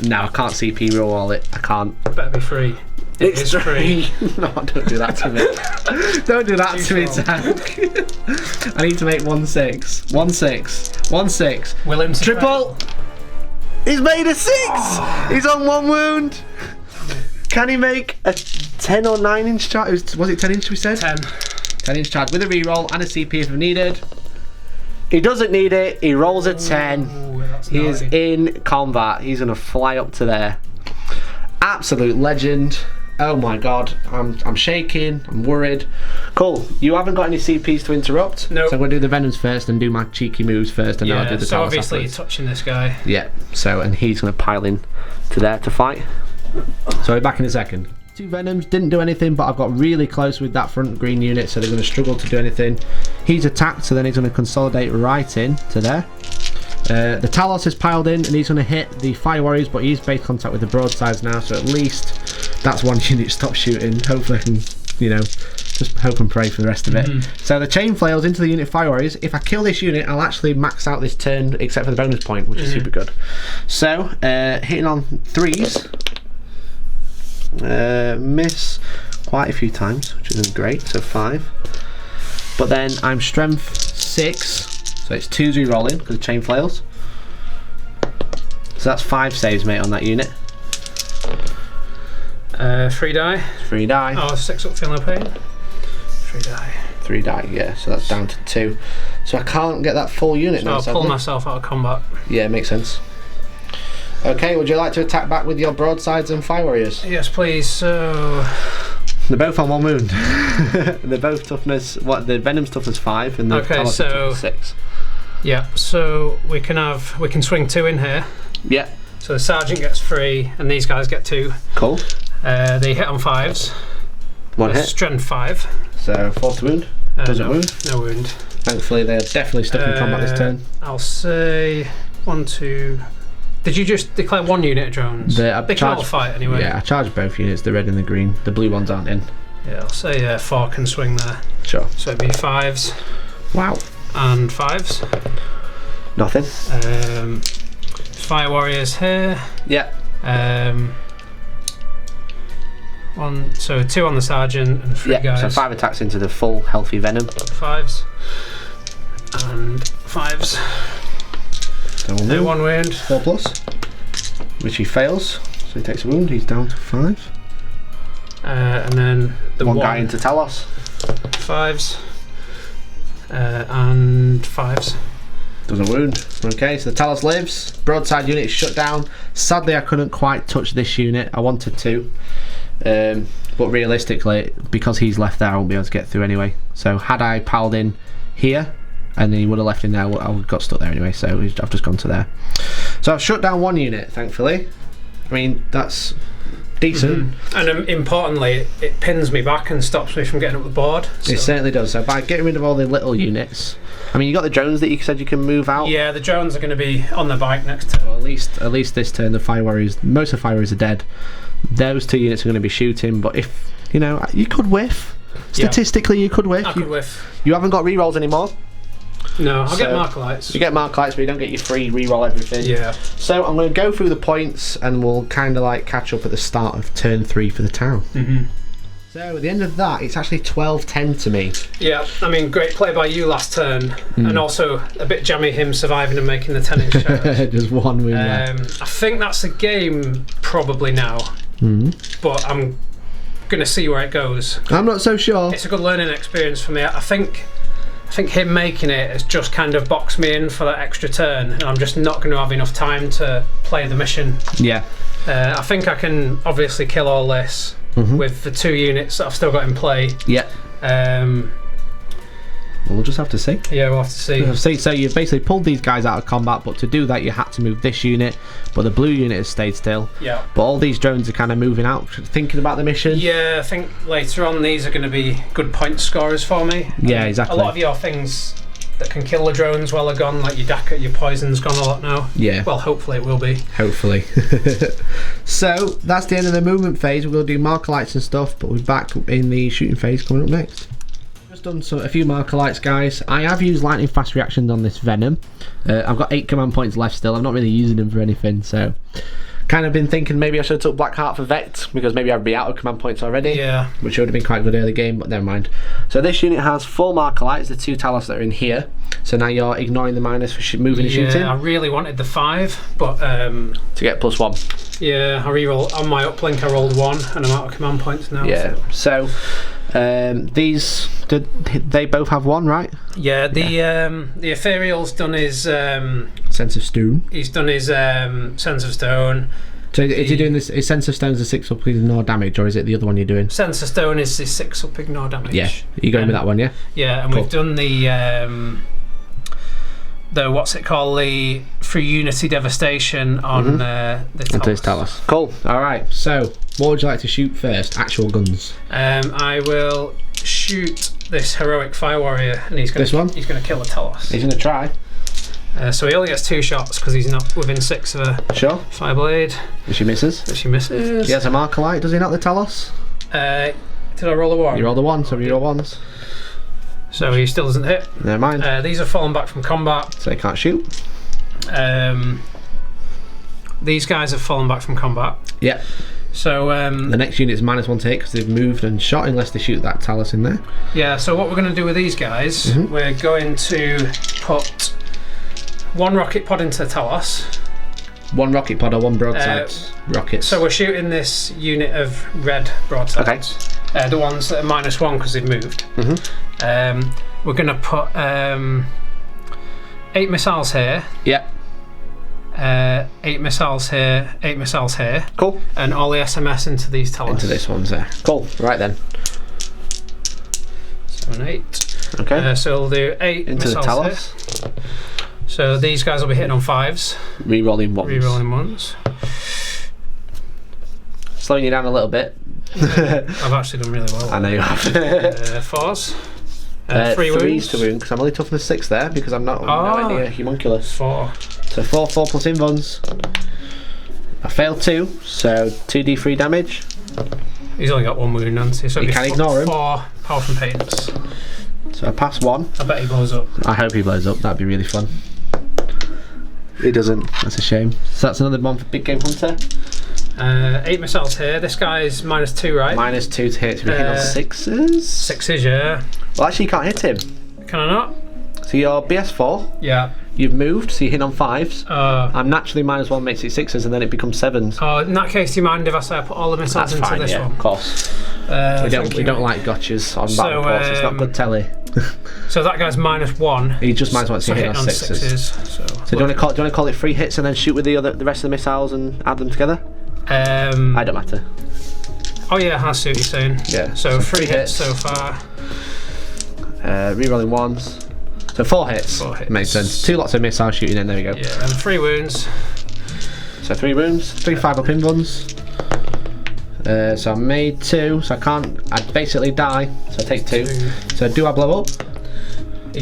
No, I can't CP roll it. I can't. Better be free. It's free. No, don't do that to me. Don't do that to me, tank. I need to make 1 6. 1 6. 1 6. Williams Triple. He's made a 6. Oh. He's on 1 wound. Can he make a 10 or 9-inch charge? Was it 10-inch we said? 10. 10-inch charge with a reroll and a CP if needed. He doesn't need it. He rolls a 10. Ooh, he is in combat. He's going to fly up to there. Absolute legend. Oh my god. I'm shaking. I'm worried. Cool. You haven't got any CPs to interrupt. No. Nope. So I'm going to do the Venoms first and do my cheeky moves first, and then I'll do the so Talos obviously afterwards. you're touching this guy. Yeah. So, and he's going to pile in to there to fight. So we're back in a second. 2 Venoms didn't do anything, but I've got really close with that front green unit, so they're going to struggle to do anything. He's attacked, so then he's going to consolidate right in to there. The Talos is piled in, and he's going to hit the Fire Warriors, but he's made contact with the Broadsides now, so at least that's 1 unit stop shooting. Hopefully I can, just hope and pray for the rest of it. So the chain flails into the unit Fire Warriors. If I kill this unit, I'll actually max out this turn, except for the bonus point, which is super good. So, hitting on 3s. Miss quite a few times, which isn't great, so 5. But then I'm strength 6, so it's 2s re-rolling because the chain flails. So that's 5 saves, mate, on that unit. 3 die. 3 die. Oh, 6 up, feel no pain. 3 die. 3 die, yeah, so that's down to 2. So I can't get that full unit So now, I'll pull sadly. myself out of combat. Yeah, makes sense. Okay, would you like to attack back with your Broadsides and Fire Warriors? Yes, please. So they're both on 1 wound. They're both toughness. What the Venom's toughness 5 and the Talos toughness 6. Yeah, so we can swing 2 in here. Yeah. So the sergeant gets 3, and these guys get 2. Cool. They hit on 5s. 1 hit. Strength 5. So 4th wound. Doesn't wound. No wound. Thankfully, they're definitely stuck in combat this turn. I'll say 1, 2. Did you just declare 1 unit of drones? They can all fight anyway. Yeah, I charged both units, the red and the green. The blue ones aren't in. Yeah, I'll say 4 can swing there. Sure. So it'd be 5s. Wow. And 5s. Nothing. Fire Warriors here. Yeah. 1, so 2 on the sergeant and 3 guys. So 5 attacks into the full healthy Venom. 5s. And 5s. So 1 wound. 4 plus. Which he fails. So he takes a wound, he's down to 5. And then the 1 guy into Talos. 5s. And 5s. Doesn't wound. Okay, so the Talos lives. Broadside unit is shut down. Sadly, I couldn't quite touch this unit. I wanted to. But realistically, because he's left there, I won't be able to get through anyway. So had I piled in here, and then he would have left in there, I would have got stuck there anyway, so I've just gone to there. So I've shut down 1 unit, thankfully. I mean, that's decent. And importantly, it pins me back and stops me from getting up the board. So. It certainly does. So by getting rid of all the little units, I mean, you got the drones that you said you can move out. Yeah, the drones are going to be on the bike next turn. Well, at least this turn, the fire warriors, most of the fire warriors are dead. Those 2 units are going to be shooting, but if you could whiff. Statistically, you could whiff. I could whiff. You haven't got rerolls anymore. No, I'll get Markalites. You get Markalites, but you don't get your free reroll everything. Yeah. So I'm going to go through the points, and we'll kind of like catch up at the start of turn 3 for the town. So at the end of that, it's actually 12-10 to me. Yeah, I mean, great play by you last turn, and also a bit jammy him surviving and making the 10-inch charge. Just one win left. I think that's the game probably now, but I'm going to see where it goes. I'm not so sure. It's a good learning experience for me. I think him making it has just kind of boxed me in for that extra turn, and I'm just not going to have enough time to play the mission. Yeah. I think I can obviously kill all this with the 2 units that I've still got in play. Yeah. We'll just have to see. Yeah, we'll have to see. So you've basically pulled these guys out of combat, but to do that you had to move this unit, but the blue unit has stayed still. Yeah. But all these drones are kind of moving out, thinking about the mission. Yeah, I think later on these are going to be good point scorers for me. Yeah, exactly. A lot of your things that can kill the drones while they're gone, like your Dakka, your poison's gone a lot now. Yeah. Well, hopefully it will be. Hopefully. So that's the end of the movement phase. We're going to do Markalites and stuff, but we're back in the shooting phase coming up next. Just done a few Markalites, guys. I have used lightning fast reactions on this Venom. I've got 8 command points left still. I'm not really using them for anything, so kind of been thinking maybe I should have took Blackheart for Vect, because maybe I'd be out of command points already. Yeah. Which would have been quite good early game, but never mind. So this unit has 4 Markalites, the 2 Talos that are in here. So now you're ignoring the minus for moving and shooting. Yeah, I really wanted the 5, but to get +1. Yeah, I reroll on my uplink. I rolled 1, and I'm out of command points now. Yeah. So these they both have 1, right? Yeah. The Ethereal's done his Sense of Stone. He's done his Sense of Stone. So is he doing this? Is Sense of Stone's a 6 up ignore damage, or is it the other one you're doing? Sense of Stone is his 6 up ignore damage. Yeah. Are you going with that one? Yeah. Yeah, and cool. We've done the what's it called, the free unity devastation on the Talos. Talos. Cool. All right. So what would you like to shoot first? Actual guns. I will shoot this heroic fire warrior, and he's going to kill the Talos. He's going to try. So he only gets 2 shots because he's not within 6 of a fire blade. Which he misses. He has a Markalite. Does he not the Talos? Did I roll a 1? You rolled a 1, so you roll 1s. So he still doesn't hit. Never mind. These are fallen back from combat. So he can't shoot. These guys have fallen back from combat. Yeah. So the next unit is -1 to hit because they've moved and shot unless they shoot that Talos in there. Yeah, so what we're going to do with these guys, we're going to put 1 rocket pod into the Talos. 1 rocket pod or 1 broadside rockets. So we're shooting this unit of red broadsides. Okay. The ones that are -1 because they've moved. We're going to put 8 missiles here. Yeah. 8 missiles here, 8 missiles here. Cool. And all the SMS into these Talos. Into this one's there. Cool. Right then. 7, 8. Okay. So we'll do 8 into the missiles Talos. here. So these guys will be hitting on 5s. Rerolling 1s. Rerolling 1s. Slowing you down a little bit. I've actually done really well. I know you have. 4s. 3 wounds. 3s to wound, because I'm only toughness 6 there, because I'm not nowhere near homunculus. 4. So 4 plus invulns. I failed 2, so 2d3 damage. He's only got 1 wound, Nancy. So you can ignore him. 4 power from paints. So I pass 1. I bet he blows up. I hope he blows up, that'd be really fun. He doesn't, that's a shame. So that's another one for Big Game Hunter. 8 missiles here. This guy's -2, right? -2 to hit. So we hit on 6s? 6s, yeah. Well, actually, you can't hit him. Can I not? So you're BS4. Yeah. You've moved, so you hit on 5s. I'm naturally -1, makes it 6s, and then it becomes 7s. Oh, in that case, do you mind if I say I put all the missiles into this one? Of course. We don't like gotchas on battle reports. It's not good telly. So that guy's -1. He just -1, so hitting on 6s. So do you want to call it 3 hits and then shoot with the rest of the missiles and add them together? I don't matter. Oh yeah, I see what you're saying. Yeah. So 3 hits so far. Rerolling 1s. So 4 hits. 4 hits. Makes sense. 2 lots of missile shooting in, there we go. Yeah, and 3 wounds. So 3 wounds, 3 5 up invulns. So I made 2, so I basically die, so I take 2. So do I blow up?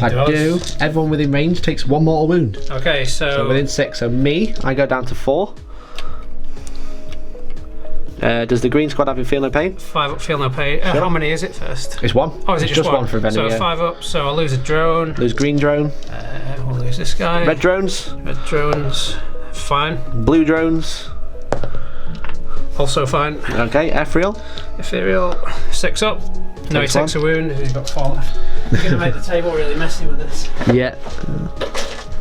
I do. Everyone within range takes 1 mortal wound. Okay, so within 6. So me, I go down to 4. Does the green squad have a feel no pain? 5 up, feel no pain. How many is it first? It's 1. Oh, is it just 1 for venom? So 5 up, so I'll lose a drone. Lose green drone. We'll lose this guy. Red drones. Red drones. Fine. Blue drones. Also fine. Okay, ethereal. Ethereal. 6 up. No, he takes a wound. He's got 4 left. You're going to make the table really messy with this. Yeah.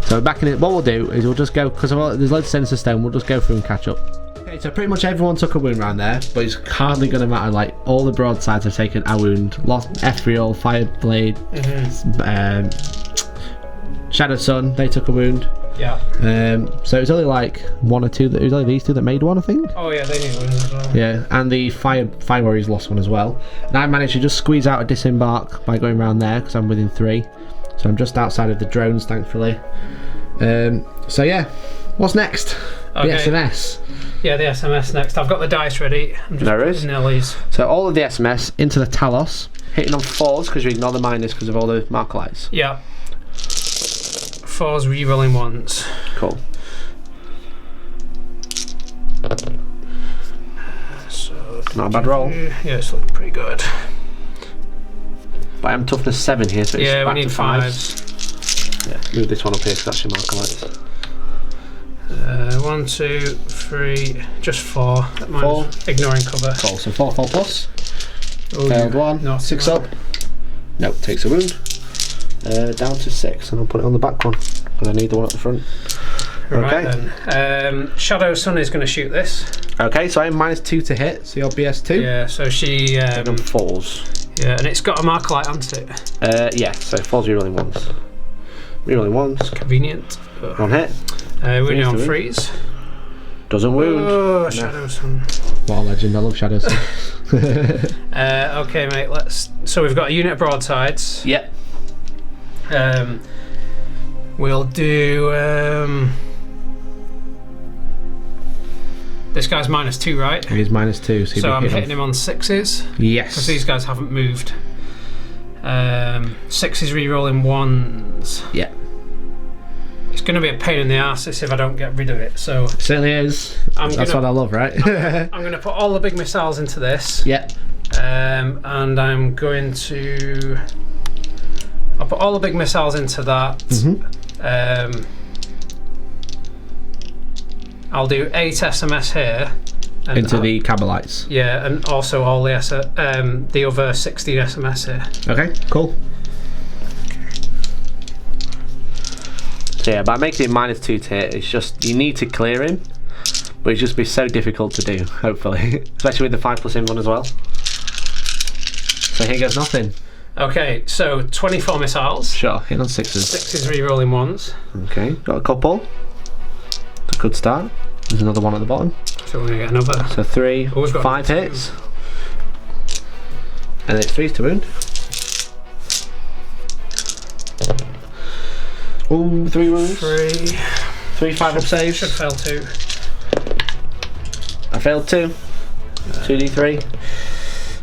So back in it, what we'll do is we'll just go, because there's loads of sensor stone, we'll just go through and catch up. Okay, so pretty much everyone took a wound around there, but it's hardly going to matter. Like, all the broadsides have taken a wound. Lost ethereal, fire blade, Shadow Sun, they took a wound. Yeah. So it was only like 1 or 2. It was only these 2 that made 1, I think. Oh yeah, they need wounds as well. Yeah, and the fire warriors lost 1 as well. And I managed to just squeeze out a disembark by going around there because I'm within 3. So I'm just outside of the drones, thankfully. So yeah, what's next? Okay. The SMS. Yeah, the SMS next. I've got the dice ready. I'm just putting Nellies. So all of the SMS into the Talos, hitting on 4s because you ignore the minus because of all the marker lights. Yeah. 4s re-rolling 1s. Cool. So not a bad roll. Yeah, it's looking pretty good. But I'm toughness 7 here, so it's yeah, back we need to 5s. Yeah, move this one up here because that's your marker lights. 1, 2, 3, just 4. 4. Ignoring cover. Cool, so 4 plus. Ooh, Failed 1. 6 up. Nope, takes a wound. Down to 6, and I'll put it on the back one because I need the one at the front. Right okay. Then. Shadow Sun is going to shoot this. Okay, so I'm -2 to hit, so you're BS2. Yeah, so she. On 4s. Yeah, and it's got a marker light onto it. Yeah, so 4s rerolling 1s. Rerolling 1s. Convenient. 1 hit. Wounding on freeze. Doesn't wound. Oh, Shadow Sun. What a legend, I love Shadow Sun. Okay, mate, so we've got a unit of broadsides. Yep. We'll do. This guy's -2, right? He's -2, so I'm hitting him on 6s. Yes. Because these guys haven't moved. 6s re-rolling 1s. Yeah. It's going to be a pain in the arse if I don't get rid of it. So it certainly is. That's what I love, right? I'm going to put all the big missiles into this. Yeah. And I'm going to. I'll put all the big missiles into that. I'll do 8 SMS here. And into the Cabalites. Yeah, and also all the other 16 SMS here. Okay, cool. So yeah, by making it -2 to hit, it's just you need to clear him, but it's just be so difficult to do. Hopefully, especially with the 5+ in one as well. So here goes nothing. Okay, so 24 missiles. Sure, hit on 6s. 6s re-rolling 1s. Okay, got a couple. It's a good start. There's another one at the bottom. So we're gonna get another. So 3, 5 hits, and it's 3s to wound. Ooh, 3 wounds. 3 5-up saves. Should fail 2. I failed 2. 2d3.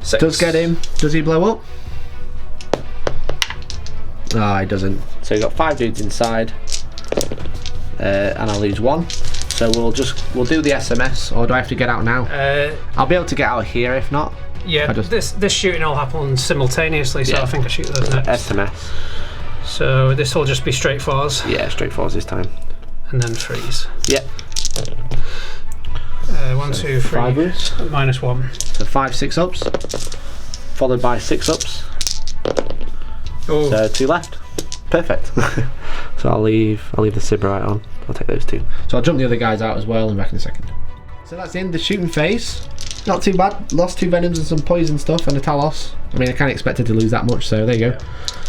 6. Does get him. Does he blow up? Ah, he doesn't. So you've got 5 dudes inside, and I'll lose 1. So we'll do the SMS, or do I have to get out now? I'll be able to get out here if not. Yeah, this shooting all happens simultaneously, so yeah. I think I shoot those next. SMS. So this will just be straight 4s. Yeah, straight 4s this time. And then 3s. Yeah. 1, 2, 3. 5s. -1. So 5 6-ups, followed by 6-ups. Oh. So 2 left. Perfect. So I'll leave the Sybarite on. I'll take those 2. So I'll jump the other guys out as well and back in a second. So that's the end of the shooting phase. Not too bad. Lost 2 venoms and some poison stuff and a Talos. I mean, I can't expect it to lose that much, so there you go. Yeah.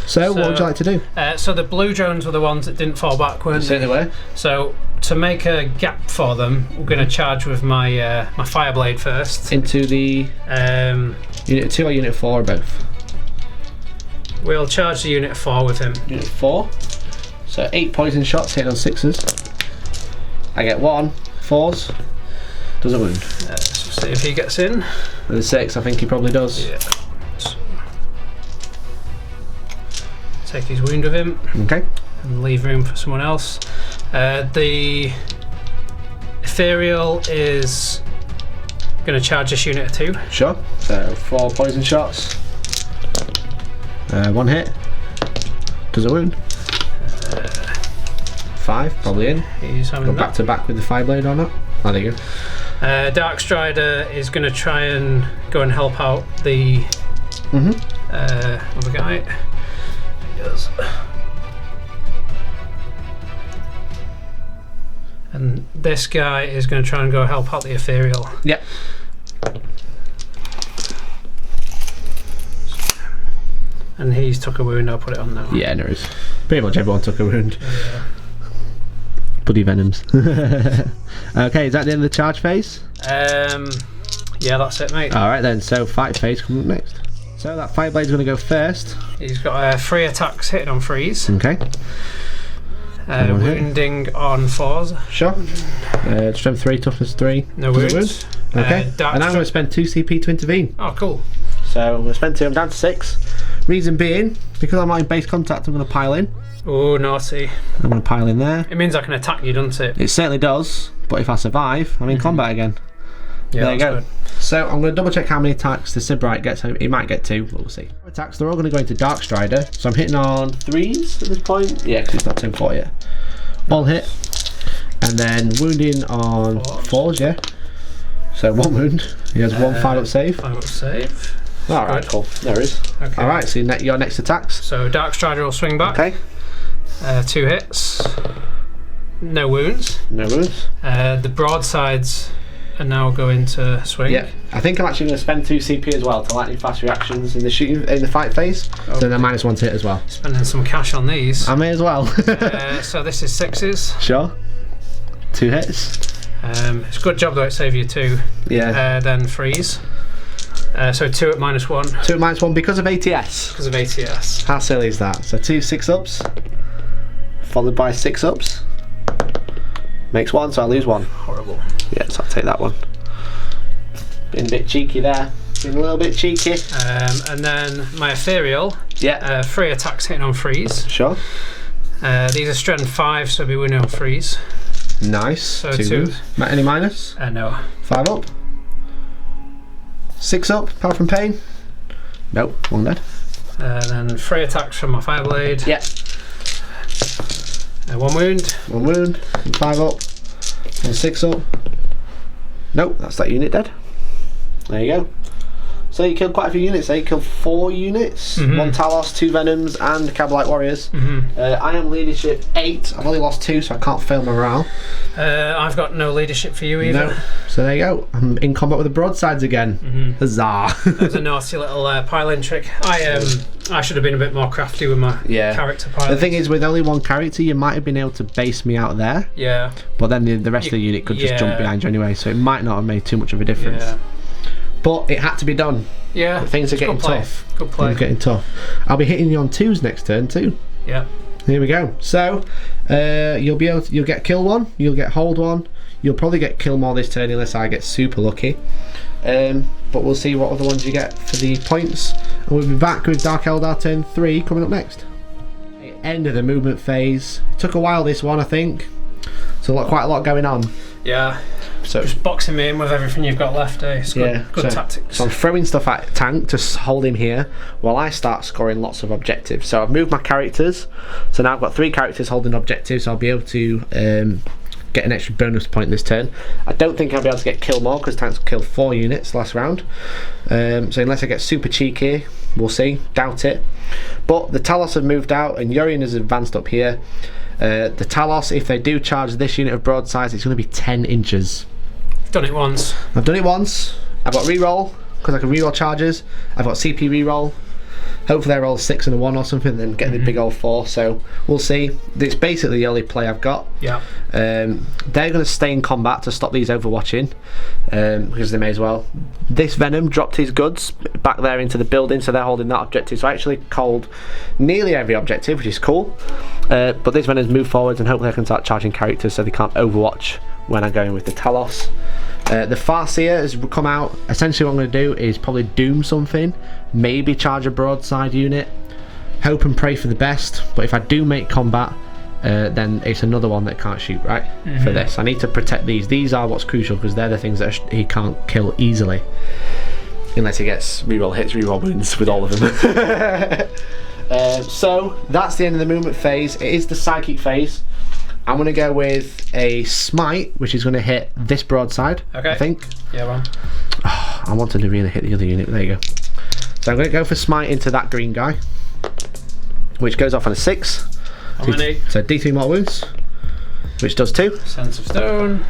So what would you like to do? So the blue drones were the ones that didn't fall back, weren't they? Certainly were. So to make a gap for them, we're going to charge with my my Fireblade first. Into the Unit 2 or Unit 4 or both? We'll charge the Unit 4 with him. Unit 4. So 8 poison shots hitting on 6s. I get 1 4s. Doesn't wound. Let's see if he gets in. With a 6, I think he probably does. Yeah. Take his wound with him. Okay. And leave room for someone else. The ethereal is going to charge this unit a 2. Sure. So 4 poison shots. 1 hit. Does a wound. 5, probably in. He's having Go that. back to back with the fire blade or not? Oh, there you go. Dark Strider is going to try and go and help out the other guy. He does. And this guy is going to try and go help out the ethereal. Yep. And he's took a wound. I'll put it on now. Yeah, there is. Pretty much everyone took a wound. Yeah. Bloody venoms. Okay, is that the end of the charge phase? Yeah, that's it, mate. Alright then, so fight phase coming up next. So that fire blade's going to go first. He's got 3 attacks hitting on freeze. Okay. Wounding on 4s. Sure. Strength 3, toughness 3. No wounds. Okay. And I'm going to spend 2 CP to intervene. Oh, cool. So I'm going to spend 2, I'm down to 6. Reason being, because I'm not in base contact, I'm going to pile in. Oh, naughty. I'm going to pile in there. It means I can attack you, doesn't it? It certainly does, but if I survive, I'm in combat again. Yeah, there you go. good. So I'm going to double check how many attacks the Sibrite gets. He might get 2, but we'll see. Attacks, they're all going to go into Dark Strider. So I'm hitting on 3s at this point. Yeah, because he's not 10 4 yet. All hit. And then wounding on 4s, yeah. So 1 wound. He has 1 5-up save. 5-up save. Alright, cool. There is. Okay. Alright, so your next attacks. So Dark Strider will swing back. Okay. 2 hits. No wounds. No wounds. The broadsides are now going to swing. Yeah, I think I'm actually going to spend 2 CP as well to lightning fast reactions in the fight phase. Okay. So they're -1 to hit as well. Spending some cash on these. I may as well. So this is 6s. Sure. 2 hits. It's a good job though it saved you 2. Yeah. Then freeze. So 2 at -1. 2 at -1 because of ATS. Because of ATS. How silly is that? So 2 6-ups, followed by 6-ups. Makes 1, so I lose 1. Horrible. Yeah, so I'll take that one. Being a bit cheeky there. Being a little bit cheeky. And then my ethereal. Yeah. 3 attacks hitting on freeze. Sure. These are strength 5, so I'll be winning on freeze. Nice. So 2 2. wounds. Any minus? No. 5 up. 6 up. Power from pain. Nope. 1 dead. Then 3 attacks from my fireblade. Yeah. 1 wound. 1 wound. 5 up. And 6 up. Nope. That's that unit dead. There you go. So you killed quite a few units there. You killed 4 units, 1 Talos, 2 Venoms, and Cabalite Warriors. I am leadership 8. I've only lost 2, so I can't fail morale. I've got no leadership for you either. No. So there you go. I'm in combat with the broadsides again. Huzzah. That was a naughty little piling trick. I should have been a bit more crafty with my character piling. The thing is, with only 1 character, you might have been able to base me out there. Yeah. But then the rest of the unit could just jump behind you anyway, so it might not have made too much of a difference. Yeah. But it had to be done. Yeah. Things are getting tough. Good play. Things are getting tough. I'll be hitting you on 2s next turn too. Yeah. Here we go. So you'll get kill 1, you'll get hold 1, you'll probably get kill more this turn unless I get super lucky. But we'll see what other ones you get for the points. And we'll be back with Dark Eldar turn 3 coming up next. End of the movement phase. It took a while this one, I think. So quite a lot going on. Yeah. So just boxing me in with everything you've got left, eh? It's good tactics. So I'm throwing stuff at Tank to hold him here while I start scoring lots of objectives. So I've moved my characters. So now I've got 3 characters holding objectives. So I'll be able to get an extra bonus point this turn. I don't think I'll be able to get kill more because Tank's killed 4 units last round. So unless I get super cheeky, we'll see. Doubt it. But the Talos have moved out and Urian has advanced up here. The Talos, if they do charge this unit of broadsides, it's going to be 10 inches. I've done it once. I've done it once. I've got reroll because I can reroll charges. I've got CP reroll. Hopefully I roll a 6 and a 1 or something, and then get the big old 4. So we'll see. It's basically the only play I've got. Yeah. They're going to stay in combat to stop these overwatching, because they may as well. This Venom dropped his goods back there into the building, so they're holding that objective. So I actually called nearly every objective, which is cool. But this Venom's moved forwards, and hopefully I can start charging characters so they can't overwatch when I go in with the Talos. The Farseer has come out. Essentially what I'm going to do is probably doom something, maybe charge a broadside unit, hope and pray for the best. But if I do make combat, then it's another one that can't shoot, right? For this I need to protect these are what's crucial, because they're the things that he can't kill easily, unless he gets reroll hits, reroll wounds with all of them. So that's the end of the movement phase. It is the psychic phase. I'm going to go with a smite, which is going to hit this broadside. Okay. I think. Yeah, well. Oh, I wanted to really hit the other unit, but there you go. So I'm going to go for smite into that green guy, which goes off on a 6. How many? So D3 mortal wounds, which does 2. Sense of Stone,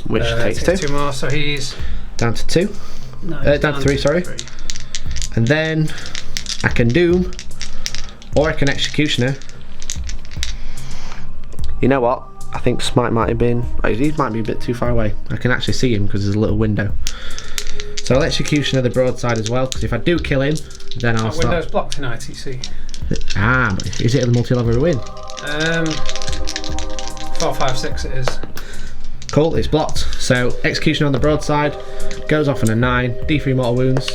which takes 2. 2 more, so he's down to 2. No, down to 3, sorry. 3. And then I can doom, or I can executioner. You know what? I think smite might have been. He might be a bit too far away. I can actually see him because there's a little window. So I'll executioner the broadside as well, because if I do kill him, then I'll start. Window's blocked in ITC. Ah, but is it a multi-level win? 4, 5, 6 it is. Cool, it's blocked. So execution on the broadside goes off on a 9. D3 mortal wounds.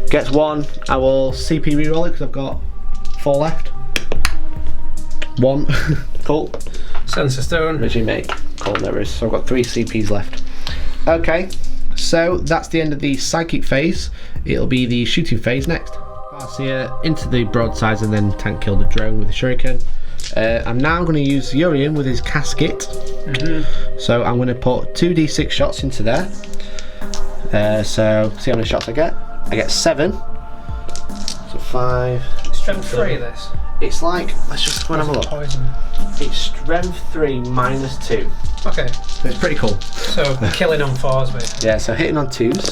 Gets 1. I will CP reroll it because I've got 4 left. 1. Cool. Sense of Stone. Which you make. Cool, there is. So I've got 3 CPs left. Okay, so that's the end of the psychic phase. It'll be the shooting phase next. Farseer into the broadsides and then tank kill the drone with the shuriken. I'm now going to use Urian with his casket. So I'm going to put 2d6 shots into there. So see how many shots I get. I get 7. So 5. Strength 3 this. It's like, let's just go and have a look. Poison. It's strength 3 minus 2. Okay. So it's pretty cool. So killing on 4s basically. Yeah, so hitting on 2s.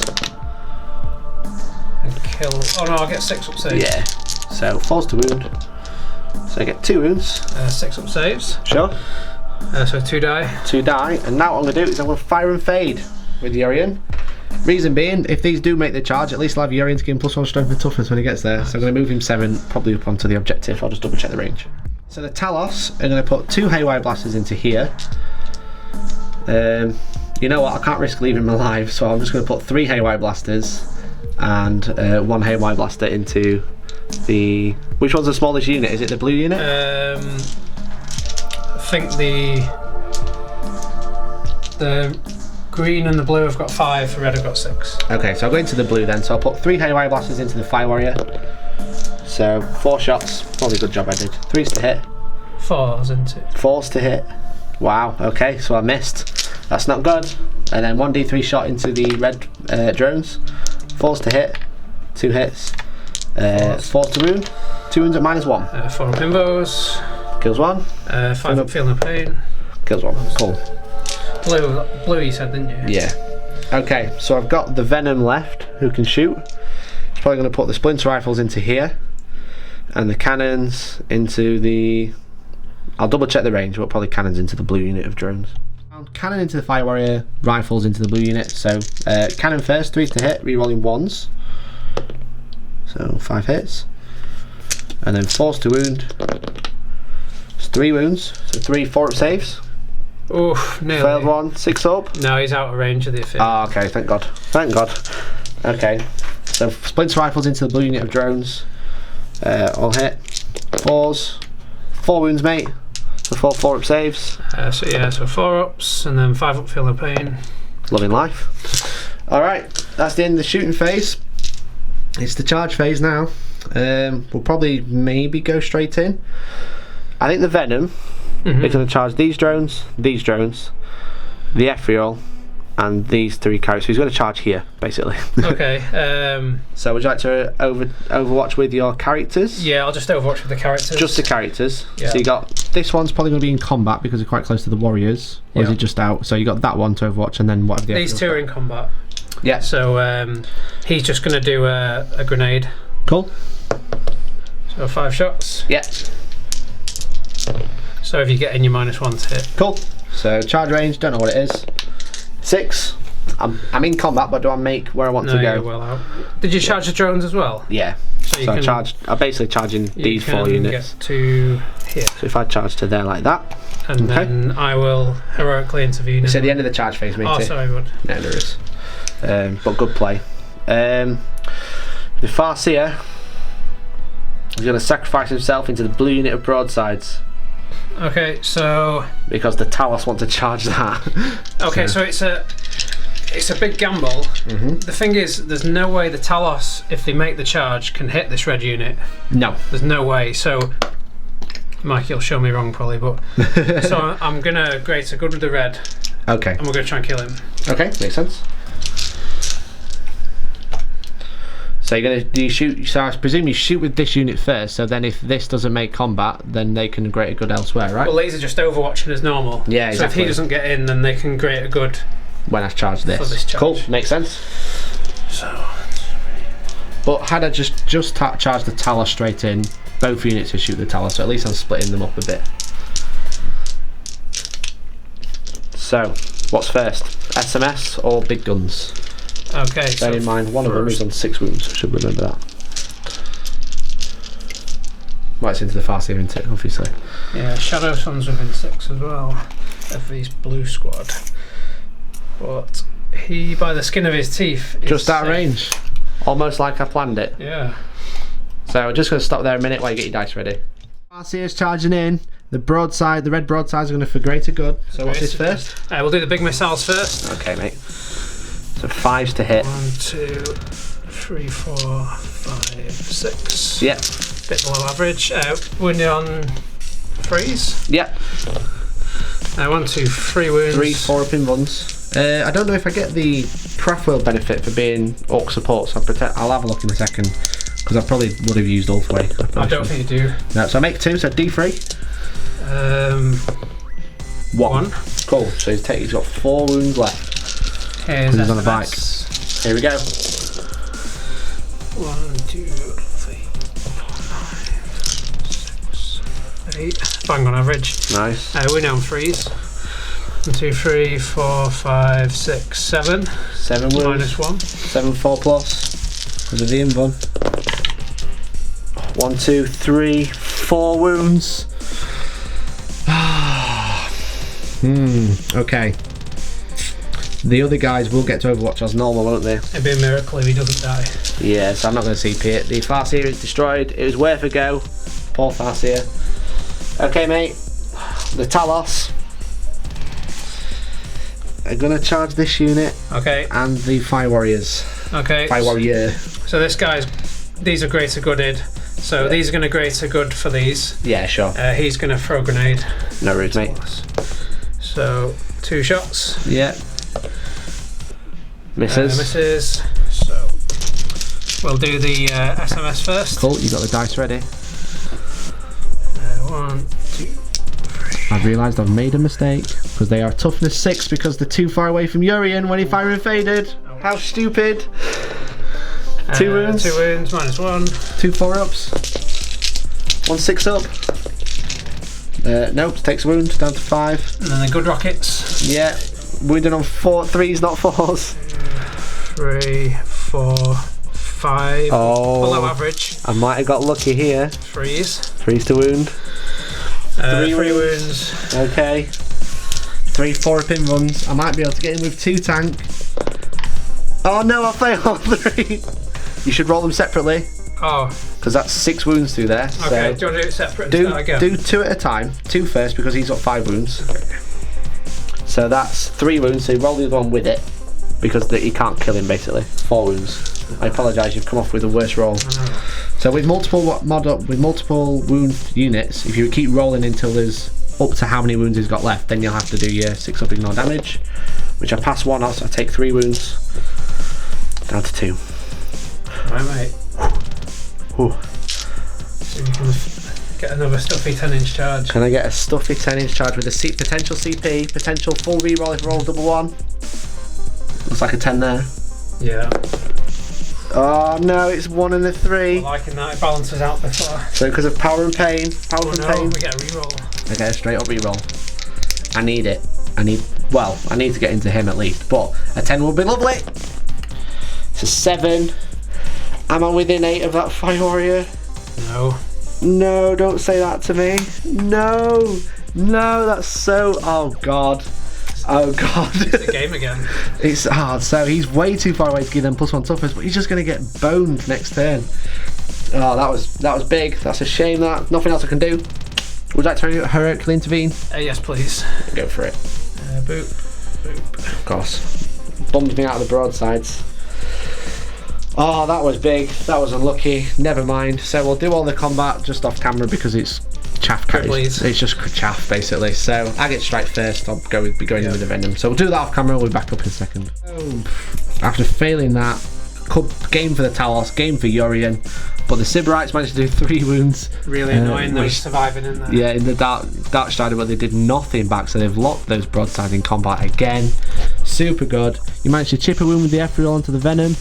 And kill. Oh no, I'll get 6 up saves. Yeah. So 4s to wound. So I get 2 wounds. 6 up saves. Sure. So 2 die. 2 die. And now what I'm going to do is I'm going to fire and fade with Urian. Reason being, if these do make the charge, at least I'll have Urian to give him +1 strength and toughness when he gets there. So I'm going to move him 7, probably up onto the objective. I'll just double check the range. So the Talos are going to put 2 haywire blasters into here. You know what, I can't risk leaving him alive, so I'm just going to put 3 haywire blasters and 1 haywire blaster into the... Which one's the smallest unit? Is it the blue unit? I think the green and the blue have got 5, the red have got 6. Okay, so I'll go into the blue then. So I'll put 3 haywire blasters into the fire warrior. So 4 shots, probably a good job I did. 3s to hit. 4s, isn't it? 4s to hit. Wow, okay, so I missed. That's not good. And then 1d3 shot into the red drones. 4s to hit. 2 hits. 4s to wound. 2 wounds at -1. 4 up invows. Kills 1. 5 up feeling the pain. Kills 1. Cool. Blue you said, didn't you? Yeah. Okay, so I've got the Venom left who can shoot. He's probably going to put the splinter rifles into here and the cannons into the... I'll double check the range, but probably cannons into the blue unit of drones. Cannon into the fire warrior, rifles into the blue unit. So cannon first, 3s to hit, rerolling 1s. So 5 hits. And then 4s to wound. It's 3 wounds, so 3 4-up saves. Oof, nearly. Failed 1, 6 up. No, he's out of range of the affair. Ah, okay, thank God. Thank God. Okay, so splinter rifles into the blue unit of drones. All hit. 4s. 4 wounds, mate. So 4 4-up saves. So 4 ups and then 5 up feeling pain. Loving life. Alright, that's the end of the shooting phase. It's the charge phase now. We'll probably maybe go straight in. I think the Venom is going to charge these drones, the Ethereal, and these 3 characters. So he's going to charge here, basically. Okay. So would you like to overwatch with your characters? Yeah, I'll just overwatch with the characters. Just the characters. Yeah. So you got this one's probably going to be in combat because they're quite close to the warriors. Or is it just out? So you got that one to overwatch, and then what have the These 2 are in combat. Yeah. So he's just going to do a grenade. Cool. So 5 shots. Yeah. So if you get in your -1 to hit. Cool. So charge range, don't know what it is. 6. I'm in combat, but do I make where I want to go? You're well out. Did you charge the drones as well? Yeah. So I'm basically charging these 4 units. Get to here. So if I charge to there like that. And then I will heroically intervene. It's at the end of the charge phase, matey. Oh, sorry, bud. No, there is. But good play. The Farseer is going to sacrifice himself into the blue unit of broadsides. Okay, so... Because the Talos want to charge that. Okay, so it's a big gamble. The thing is, there's no way the Talos, if they make the charge, can hit this red unit. No. There's no way, so... Mikey will show me wrong probably, but... So I'm going to greater good with the red. Okay. And we're going to try and kill him. Okay, makes sense. So you're going to shoot, so I presume you shoot with this unit first, so then if this doesn't make combat, then they can greater good elsewhere, right? Well, these are just overwatching as normal. Yeah, exactly. So if he doesn't get in, then they can greater good when I charge this. For this charge. Cool, makes sense. So... But had I just charged the Talos straight in, both units would shoot the Talos, so at least I'm splitting them up a bit. So, what's first? SMS or big guns? Okay, Bear in mind, one of them is on 6 wounds, I should remember that. Well, it's into the Farseer, isn't it, obviously. Yeah, Shadow Sun's within 6 as well, of these blue squad. But he, by the skin of his teeth, is just out of range. Almost like I planned it. Yeah. So we're just going to stop there a minute while you get your dice ready. Farseer's charging in. The broadside, the red broadsides are going to for greater good. So what's this first? We'll do the big missiles first. Okay, mate. So 5s to hit. 1, 2, 3, 4, 5, 6. Yep. Bit below average. Wounded on 3s. Yep. 1, 2, 3 wounds. 3 4-up-in runs. I don't know if I get the Craftworld benefit for being Orc support, so I'll have a look in a second, because I probably would have used Ulthway. I don't think you do. No, so I make 2, so D3. 1. Cool, so he's got 4 wounds left. He's on a bike. Here we go. 1, 2, 3, 4, 5, 6, 8. Bang on average. Nice. We're now on 3s. 1, 2, 3, 4, 5, 6, 7. 7 wounds. -1. 7 4 plus. Because of the invuln. 1, 2, 3, 4 wounds. Okay. The other guys will get to Overwatch as normal, won't they? It'd be a miracle if he doesn't die. Yeah, so I'm not going to CP it. The Farseer is destroyed. It was worth a go. Poor Farseer. Okay, mate. The Talos are going to charge this unit. Okay. And the Fire Warriors. Okay. Fire Warrior. So this guy's... These are greater gooded. So these are going to greater good for these. Yeah, sure. He's going to throw a grenade. No worries, mate. So 2 shots. Yeah. Misses. Misses. So we'll do the SMS first. Cool, you got the dice ready. 1, 2, 3. I've realised I've made a mistake, because they are toughness 6 because they're too far away from Urian when he fire invaded. How stupid. 2 wounds. 2 wounds, -1. 2 4-ups. 1 6-up. Nope, takes a wound, down to 5. And then the good rockets. Yeah, wounded on 3s, not 4s. 3, 4, 5. Oh, below average. I might have got lucky here. 3s. 3s to wound. 3 wounds. Okay. 3 4-up-in runs. I might be able to get in with 2 tank. Oh no, I failed on 3. You should roll them separately. Oh. Because that's 6 wounds through there. Okay, so do you want to do it separate and start again? Do 2 at a time. 2 first because he's got 5 wounds. Okay. So that's 3 wounds, so you roll the other one with it. Because he can't kill him basically. 4 wounds. I apologise, you've come off with the worst roll. So with multiple wound units, if you keep rolling until there's up to how many wounds he's got left, then you'll have to do your 6-up ignore damage. Which I pass 1 off, so I take 3 wounds. Down to 2. Right, mate. Ooh. So you can get another stuffy 10-inch charge. Can I get a stuffy 10-inch charge with a potential CP, potential full reroll if I roll double 1? Looks like a 10 there. Yeah. Oh no, it's 1 and a 3. I'm liking that, it balances out before. So because of power and pain, pain. We get a reroll. Okay, straight up reroll. I need it. I need to get into him at least, but a 10 would be lovely. It's a 7. Am I within 8 of that Fire Warrior? No. No, don't say that to me. No, that's so. Oh god. It's a game again. It's hard. So he's way too far away to give them +1 toughness, but he's just going to get boned next turn. Oh, that was big. That's a shame. That nothing else I can do. Would you like to heroically intervene? Yes, please. Go for it. Boop, boop. Of course. Bummed me out of the broadsides. Oh, that was big. That was unlucky. Never mind. So we'll do all the combat just off camera because it's chaff. It's just chaff basically. So I get strike first. I'll be going in with the venom. So we'll do that off camera. We'll be back up in a second. After failing that, game for the Talos, game for Urian, but the Sybarites managed to do 3 wounds. Really annoying those surviving in there. Yeah, in the dark strider, but they did nothing back, so they've locked those broadsides in combat again. Super good. You managed to chip a wound with the ethereal onto the venom.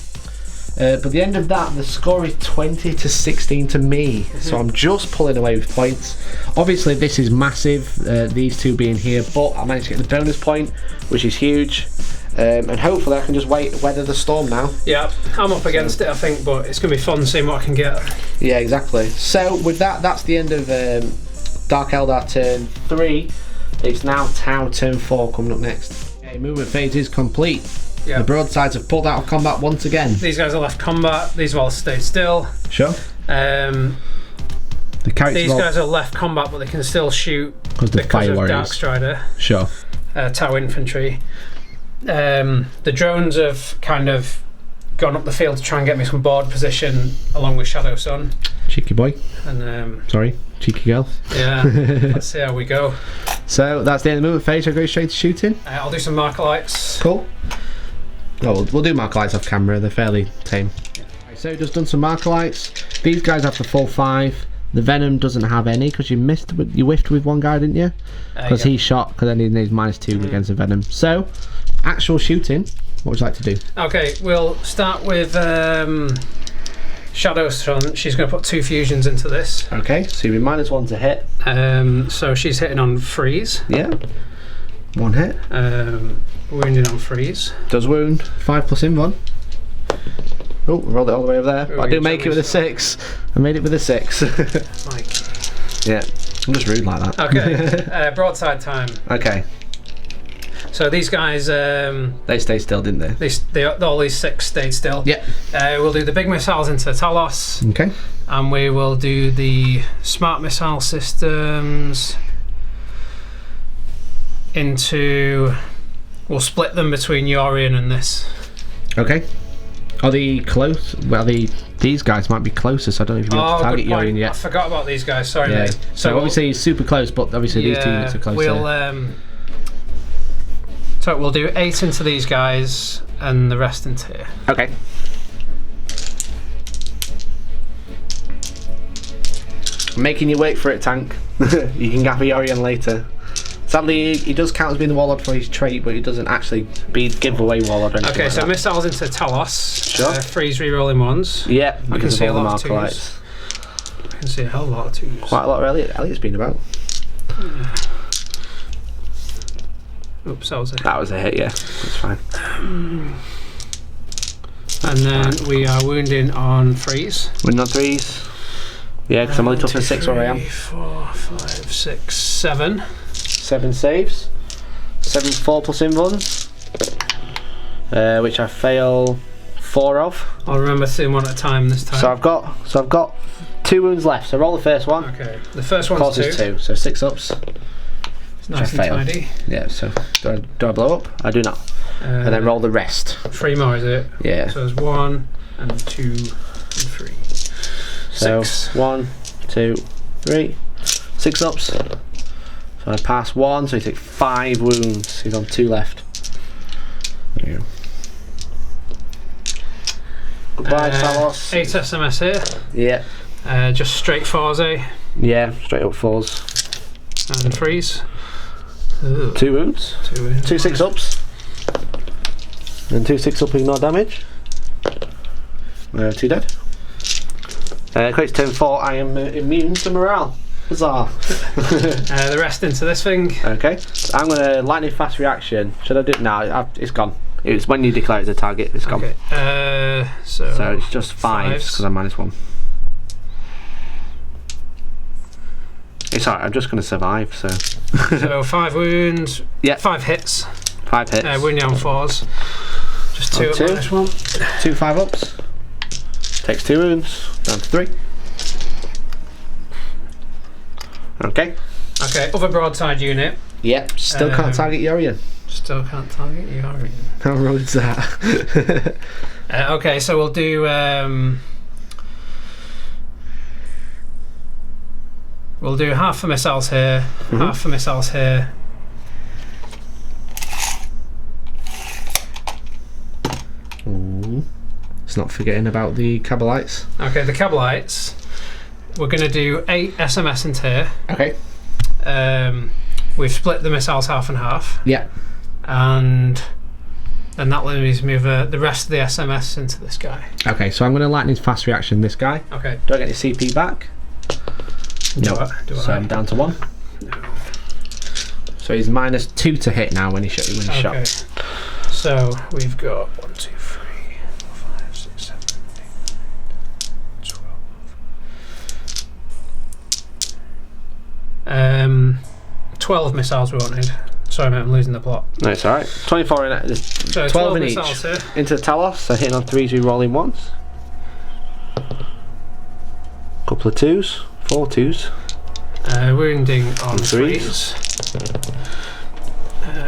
But the end of that, the score is 20-16 to me. So I'm just pulling away with points. Obviously, this is massive, these two being here, but I managed to get the bonus point, which is huge. And hopefully I can just weather the storm now. Yeah, I'm up against it, I think, but it's going to be fun seeing what I can get. Yeah, exactly. So with that, that's the end of Dark Eldar turn 3. It's now Tau turn 4 coming up next. Okay, movement phase is complete. Yeah. The broadsides have pulled out of combat once again. These guys have left combat. These have all stayed still. Sure. These guys have left combat, but they can still shoot because of Dark Strider. Sure. Tau infantry. The drones have kind of gone up the field to try and get me some board position along with Shadow Sun. Cheeky boy. And sorry, cheeky girl. Yeah. Let's see how we go. So that's the end of the movement phase. I'll go straight to shooting. I'll do some Markalites. Cool. Oh, we'll do Markalites off camera. They're fairly tame. Right, so just done some Markalites. These guys have the full 5. The Venom doesn't have any because you whiffed with one guy, didn't you? Because he shot, because then he needs -2 against the Venom. So, actual shooting, what would you like to do? Okay, we'll start with Shadow Sun. She's going to put 2 fusions into this. Okay, so you'll be -1 to hit. So she's hitting on freeze. Yeah. 1 hit. Wounding on freeze. Does wound. 5 plus invuln. Oh, rolled it all the way over there. But I do make it with a 6. I made it with a 6. Mikey. Yeah, I'm just rude like that. Okay, broadside time. Okay. So these guys... they stayed still, didn't they? All these 6 stayed still. Yeah. We'll do the big missiles into Talos. Okay. And we will do the smart missile systems into... We'll split them between Urian and this. Okay. Are they close? Well, these guys might be closer, so I don't know if you'll be able to target Urian yet. I forgot about these guys, sorry mate. So obviously he's super close, but obviously these 2 units are closer. So we'll do 8 into these guys and the rest into here. Okay. I'm making you wait for it, tank. You can gap a Urian later. Sadly, he does count as being the Warlord for his trait, but he doesn't actually give away Warlord or anything. Okay, like so that. Missiles into Talos. Sure. Freeze rerolling 1s. Yeah, I can see a lot of 2s. I can see a hell of a lot of 2s. Quite a lot of Elliot's been about. Yeah. Oops, that was a hit. That was a hit, yeah. That's fine. And then we are wounding on freeze. Wounding on 3s. Yeah, because I'm only tough for 6 where I am. 4, 5, 6, 7. 7 saves. 4 plus invulns. Which I fail 4 of. I'll remember seeing 1 at a time this time. So I've got 2 wounds left. So roll the first one. Okay. The first one's 2. 2. So 6 ups. It's nice and tidy. Yeah. So do I blow up? I do not. And then roll the rest. 3 more, is it? Yeah. So there's 1 and 2 and 3. So 6. 1, 2, 3. 6 ups. So I pass 1, so he takes 5 wounds. He's on 2 left. There you go. Goodbye, Talos. 8 SMS here. Yeah. Just straight 4s, eh? Yeah, straight up 4s. And freeze. Ooh. 2 wounds. 2 wounds. 2 6 ups. And 2 6 up ignore damage. 2 dead. Quick turn 4, I am immune to morale. Huzzah. The rest into this thing. Okay, I'm going to lightning fast reaction. Should I do it? No, it's gone. It's when you declare it as a target, it's gone. Okay. So it's just 5s because I'm -1. It's alright, I'm just going to survive, so. So 5 wounds, yeah. 5 hits. 5 hits. Wounding on 4s. Just 2 2. -1. 2 5-ups. Takes 2 wounds, down to 3. Okay. Okay, other broadside unit. Yep, still can't target Yorian. Still can't target Yorian. How wrong is that? Okay, so we'll do half for missiles here, half for missiles here. Ooh. Let's not forgetting about the Cabalites. Okay, the Cabalites. We're going to do 8 SMS into here. Okay. We've split the missiles half and half. Yeah. And then that leaves me with the rest of the SMS into this guy. Okay, so I'm going to lightning fast reaction this guy. Okay. Do I get your CP back? No. So I'm down to 1. No. So he's -2 to hit now when he shot. Okay. So we've got 1, 2, 3, 4, 5, 6, 7, 8, 12. 12 missiles we wanted. Sorry, mate, I'm losing the plot. No, it's alright. 24 in so 12 in each. Here. Into the Talos, so hitting on 3s, we roll in once. Couple of 2s, 4 2s. Wounding on 3s.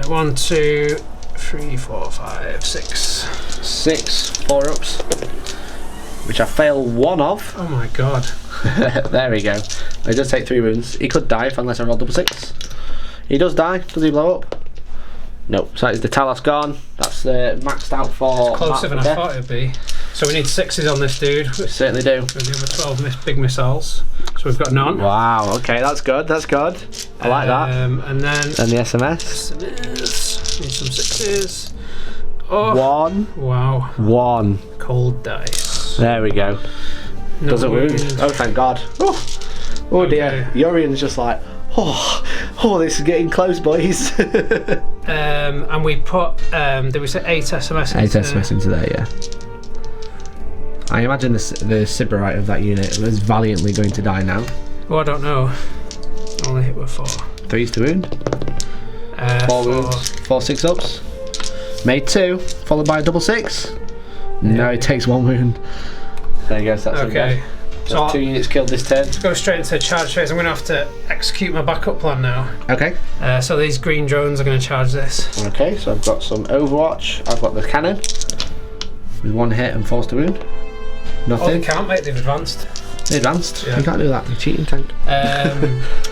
1, 2, 3, 4, 5, 6. 6 4-ups, which I fail 1 of. Oh my god. There we go. He does take 3 wounds. He could die unless I roll double 6. He does die. Does he blow up? Nope. So that is the Talos gone. That's maxed out for. It's closer than I thought it would be. So we need 6s on this dude. We certainly do. We'll give him 12 big missiles. So we've got none. Wow. Okay, that's good. That's good. I like that. And then. And the SMS. Need some 6s. Oh. 1. Wow. 1. Cold dice. There we go. No Doesn't wound. Oh, thank God. Oh dear. Yorian's just like, oh, this is getting close, boys. And we put, did we say 8 SMS into 8 SMS into there, yeah. I imagine the Sybarite of that unit is valiantly going to die now. Oh, I don't know. Only hit with 4. 3s to wound. 4 wounds. 4 6-ups. Made 2, followed by a double 6. No, it takes 1 wound. There you go, so that's okay. So 2 units killed this turn. Let's go straight into charge phase. I'm going to have to execute my backup plan now. Okay. So these green drones are going to charge this. Okay, so I've got some Overwatch. I've got the cannon with 1 hit and 4 to wound. Nothing. Oh, they can't, mate. They've advanced. They advanced. Yeah. You can't do that. You're cheating, tank.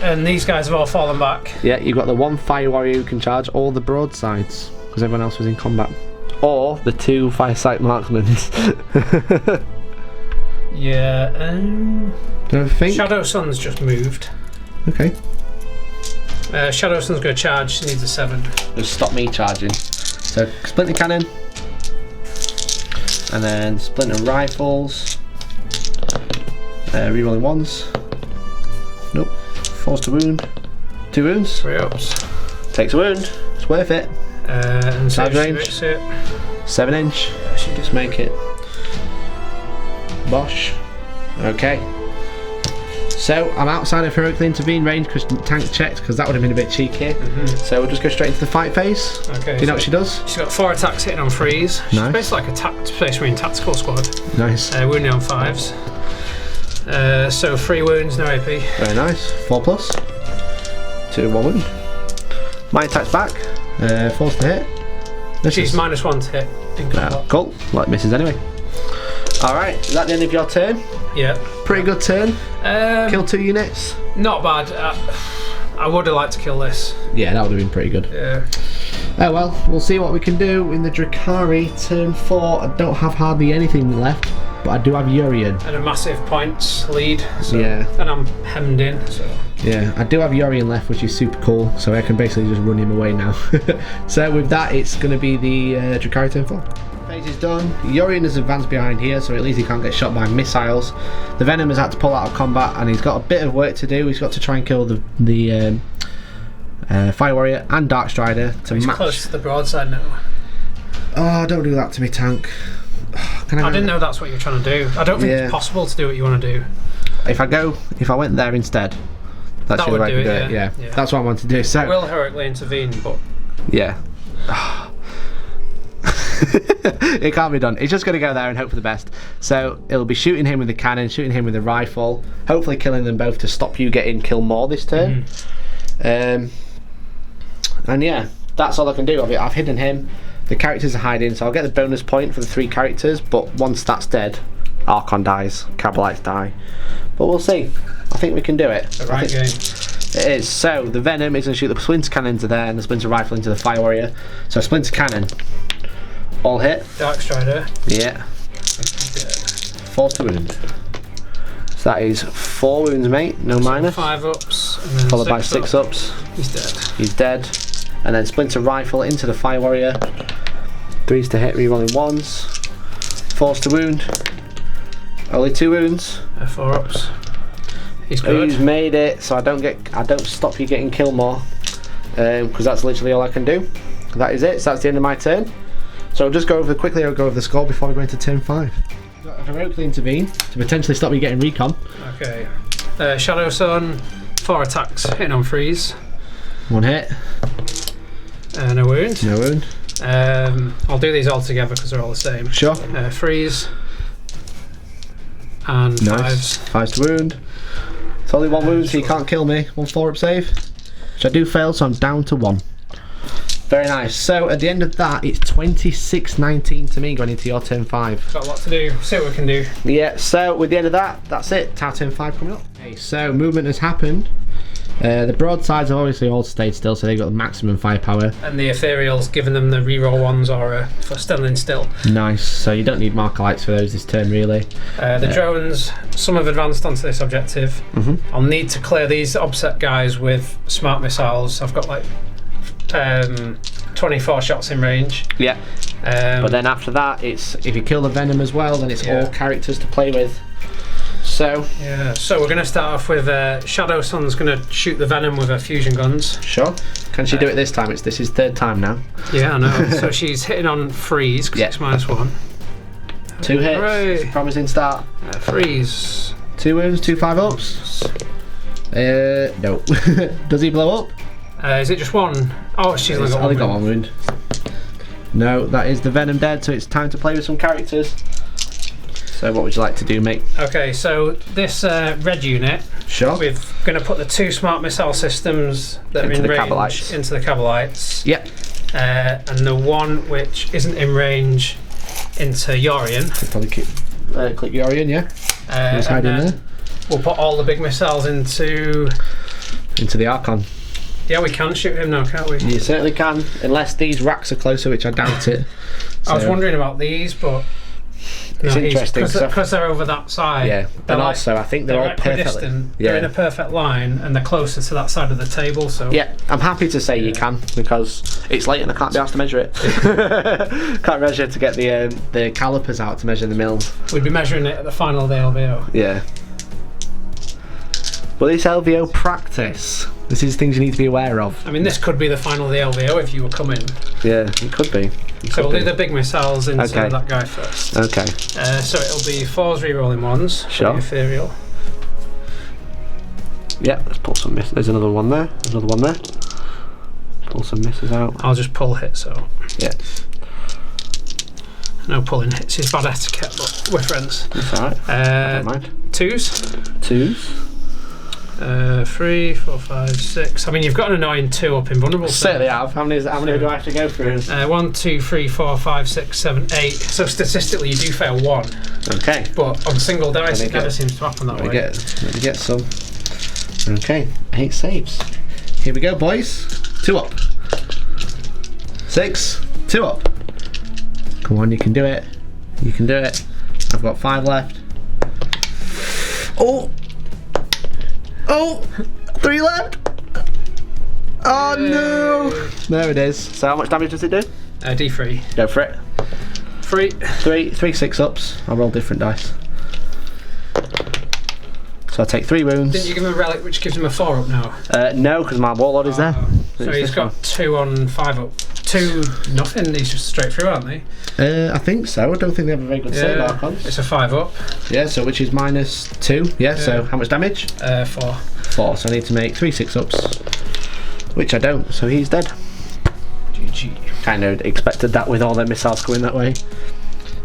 And these guys have all fallen back. Yeah, you've got the 1 fire warrior who can charge all the broadsides because everyone else was in combat, or the 2 fire sight marksmen. Yeah. Do you think? Shadow Sun's just moved. Okay. Shadow Sun's going to charge. She needs a 7. Just stop me charging. So split the cannon, and then splinter rifles. Rerolling 1s. Nope. 4s to wound. 2 wounds. 3 ups. Takes a wound. It's worth it. And Charge range. 7 inch. Yeah, she just make it. Bosh. Okay. So I'm outside of heroically intervene range because tank checked, because that would have been a bit cheeky. So we'll just go straight into the fight phase. Okay. Do you know what she does? She's got 4 attacks hitting on 3s. She's Nice. basically like a Space Marine tactical squad. Nice. Wounding on 5s. So 3 wounds, no AP. Very nice. 4 plus. 2 1 wound. My attack's back. 4's to hit. She's -1 to hit in combat. Cool. Well, it misses anyway. Alright, is that the end of your turn? Yeah. Pretty good turn. Kill 2 units. Not bad. I would have liked to kill this. Yeah, that would have been pretty good. Yeah. Oh well, we'll see what we can do in the Drukhari turn 4. I don't have hardly anything left, but I do have Yorian. And a massive points lead. So, yeah. And I'm hemmed in, so. Yeah, I do have Yorian left, which is super cool, so I can basically just run him away now. So with that, it's going to be the Drukhari turn 4. phase is done. Yorion has advanced behind here, so at least he can't get shot by missiles. The Venom has had to pull out of combat, and he's got a bit of work to do. He's got to try and kill the Fire Warrior and Dark Strider to He's match. close to the broadside now. Oh, don't do that to me, tank. I didn't know that's what you were trying to do. I don't think it's possible to do what you want to do. If I went there instead, that's the way I can do it. Yeah, that's what I want to do. So I will heroically intervene, but yeah. It can't be done. It's just going to go there and hope for the best. So it'll be shooting him with the cannon, shooting him with the rifle, hopefully killing them both to stop you getting kill more this turn. And yeah, that's all I can do. I've hidden him. The characters are hiding, so I'll get the bonus point for the 3 characters, but once that's dead, Archon dies, Cabalites die. But we'll see. I think we can do it. The right game. It is. So the Venom is going to shoot the Splinter Cannon into there and the Splinter Rifle into the Fire Warrior. So Splinter Cannon, all hit. Dark Strider. Yeah. 4 to wound. So that is 4 wounds, mate. No minus. 5 ups. And then followed by 6 ups. He's dead. He's dead. And then Splinter Rifle into the Fire Warrior. 3s to hit, rerolling 1s. 4s to wound. Only 2 wounds. 4 ups. He's good. He's made it, so I don't stop you getting kill more, because that's literally all I can do. That is it. So that's the end of my turn. So I'll just go over quickly. I'll go over the score before we go into turn 5. Heroically intervene to potentially stop you getting recon. Okay. Shadow Sun, 4 attacks, hitting on freeze. 1 hit. No wound. No wound. I'll do these all together because they're all the same. Sure. Freeze. And nice. 5s to wound. It's only 1 wound, so you can't kill me. 1 4-up save. Which I do fail, so I'm down to 1. Very nice. So at the end of that, it's 26-19 to me going into your turn 5. Got a lot to do. See what we can do. Yeah, so with the end of that, that's it. Our turn 5 coming up. Okay, so movement has happened. The broadsides have obviously all stayed still, so they've got the maximum firepower. And the ethereals, giving them the reroll ones or for standing still. Nice, so you don't need marker lights for those this turn, really. The drones, some have advanced onto this objective. I'll need to clear these obset guys with smart missiles. I've got like 24 shots in range. Yeah. But then after that, it's if you kill the Venom as well, then it's all characters to play with. So yeah, so we're going to start off with Shadow Sun's going to shoot the Venom with her fusion guns. Sure. Can she do it this time? This is 3rd time now. Yeah, I know. So she's hitting on freeze because it's -1. 2 hits. Hooray. Promising start. Freeze. 2 wounds, 2 5-ups. No. Does he blow up? Is it just 1? Oh, she's only got 1 wound. No, that is the Venom dead, so it's time to play with some characters. So what would you like to do, mate? Okay, so this red unit, we're going to put the 2 smart missile systems that into are in range into the Cabalites. Yep. And the 1 which isn't in range into Yorion. Probably click Yorion, yeah. Who's hiding there? We'll put all the big missiles into the Archon. Yeah, we can shoot him now, can't we? You certainly can, unless these racks are closer, which I doubt it. I was wondering about these, but it's interesting because they're over that side. Yeah, and like, also I think they're all perfectly. They're in a perfect line, and they're closer to that side of the table. So yeah, I'm happy to say you can because it's late and I can't be asked to measure it. Can't measure to get the calipers out to measure the mills. We'd be measuring it at the final of the LVO. Yeah. Well, this LVO practice. This is things you need to be aware of. I mean, this could be the final of the LVO if you were coming. Yeah, it could be. So we'll do the big missiles into that guy first. Okay. So it'll be 4s rerolling 1s. Sure. Ethereal. Yeah, let's pull some misses. There's another one there. There's another one there. Pull some misses out. I'll just pull hits out. Yeah. No pulling hits is bad etiquette, but we're friends. That's alright. I don't mind. 2s. 2s. 3, 4, 5, 6. I mean, you've got an annoying 2 up invulnerable. Certainly have. How many do I have to go through? 1, 2, 3, 4, 5, 6, 7, 8. So statistically, you do fail 1. Okay. But on single dice, it never seems to happen that way. Let me get some. Okay, 8 saves. Here we go, boys. 2 up. 6. 2 up. Come on, you can do it. You can do it. I've got 5 left. Oh! Oh! 3 left! Oh no! There it is. So how much damage does it do? D3. Go for it. 3. Three 6-ups. I'll roll different dice. So I take 3 wounds. Didn't you give him a relic which gives him a 4-up now? No, because my warlord is there. So he's got 2 on 5-up. 2 nothing. These just straight through, aren't they? I think so. I don't think they have a very good save archons. It's a 5-up. Yeah, so which is -2. Yeah, so how much damage? 4. 4. So I need to make 3 6-ups, which I don't. So he's dead. GG. Kind of expected that with all their missiles going that way.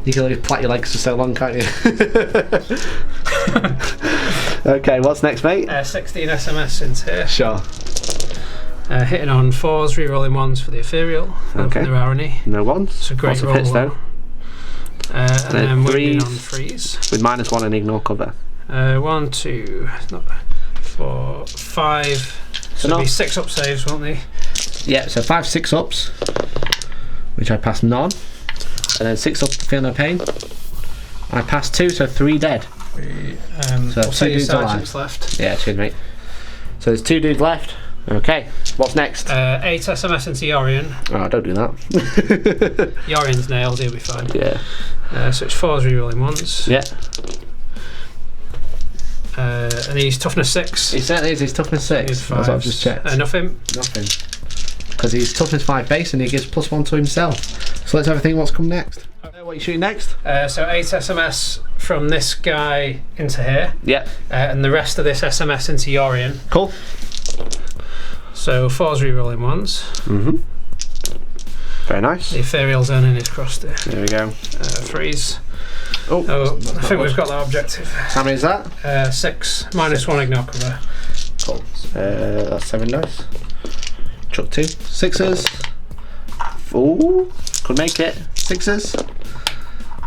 You can only plait your legs for so long, can't you? Okay, what's next, mate? 16 SMS into here. Sure. Hitting on 4s, rerolling 1s for the ethereal. Okay. There are any. No ones. It's a great roll. Hits, though. And then wounding 3s on 3s. with -1 and ignore cover. 1, 2, 4, 5. So it'll be 6-up saves, won't they? Yeah, so 5 6-ups, which I pass none. And then 6-up, feel no pain. I pass 2, so 3 dead. So 2 dudes alive. Left. Yeah, cheers, mate. So there's 2 dudes left. Okay, what's next? 8 SMS into Yorion. Oh, don't do that. Yorion's nailed, he'll be fine. Yeah. So it's 4s rerolling 1s. Yeah. And he's toughness 6. He certainly is, he's toughness 6. That's what I've just checked. Nothing. Nothing. Because he's toughness 5 base and he gives +1 to himself. So let's have a think what's come next. What are you shooting next? So 8 SMS from this guy into here. Yeah. And the rest of this SMS into Yorion. Cool. So 4s rerolling 1s. Very nice. The ethereal zone in his cross there. There we go. 3s. Oh, I think we've got that objective. How many is that? 6, -1 ignore cover. Cool. That's 7 dice. Chuck 2. 6s. Ooh, could make it. 6s.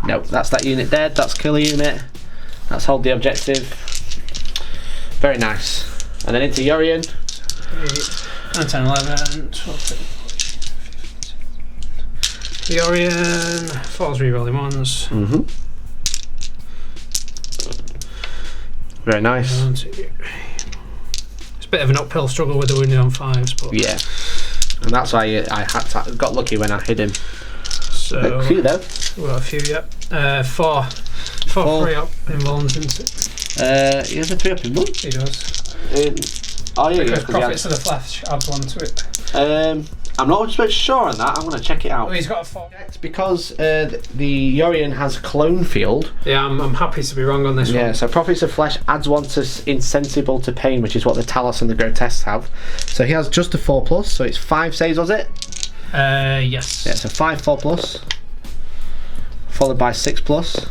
Nope, that's that unit dead. That's kill a unit. That's hold the objective. Very nice. And then into Yorion. 9, 10, 11, 12, 13, 14, 15. Yorion, 4s rerolling 1s. Very nice. It's a bit of an uphill struggle with the wounded on 5s, but yeah, and that's why I got lucky when I hit him. So a few though. We've got a few, yeah. 4 3-up in Vulns, isn't it? He has a 3-up in Vulns. He does. Oh yeah, because Profits of the Flesh adds 1 to it. I'm not sure on that. I'm going to check it out. Oh, he's got a 4. It's because the Yorion has clone field. Yeah, I'm happy to be wrong on this one. Yeah, so Prophets of Flesh adds 1 to Insensible to Pain, which is what the Talos and the Grotesques have. So he has just a 4+, so it's 5 saves, was it? Yes. Yeah, so 5 4+, followed by 6+.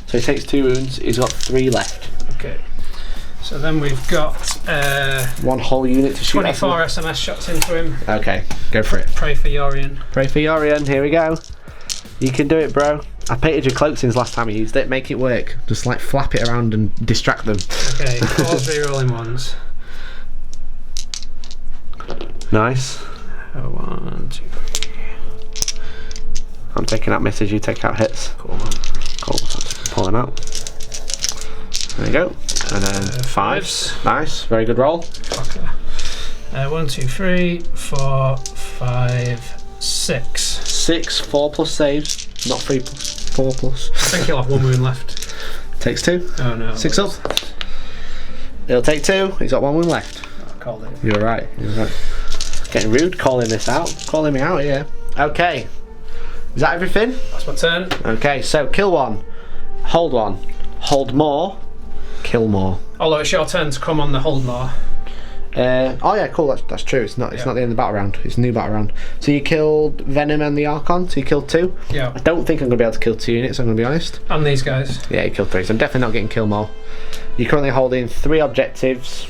So he takes 2 wounds. He's got 3 left. Okay. So then we've got 1 whole unit to shoot. 24 SMS shots into him. Okay, go for it. Pray for Yorion. Pray for Yorion. Here we go. You can do it, bro. I painted your cloak since last time I used it. Make it work. Just like flap it around and distract them. Okay, 4s rerolling 1s. Nice. 1, 2, 3. I'm taking out misses. You take out hits. Cool, man. Cool. Pulling out. There you go. And then 5s. Nice. Very good roll. 1, 2, 3, 4, 5, 6. 6 4+ saves. Not 3+. 4+. I think he'll have 1 wound left. Takes 2. Oh no. 6 up. He'll take 2. He's got 1 wound left. I called it. You're right. You're right. Getting rude calling this out. Calling me out here. Okay. Is that everything? That's my turn. Okay, so kill 1. Hold 1. Hold more. Kill more. Although it's your turn to come on the hold more. Oh yeah, cool. That's true. It's not the end of the battle round. It's a new battle round. So you killed Venom and the Archon. So you killed 2. Yeah. I don't think I'm gonna be able to kill 2 units. I'm gonna be honest. And these guys. Yeah, you killed 3. So I'm definitely not getting kill more. You're currently holding 3 objectives.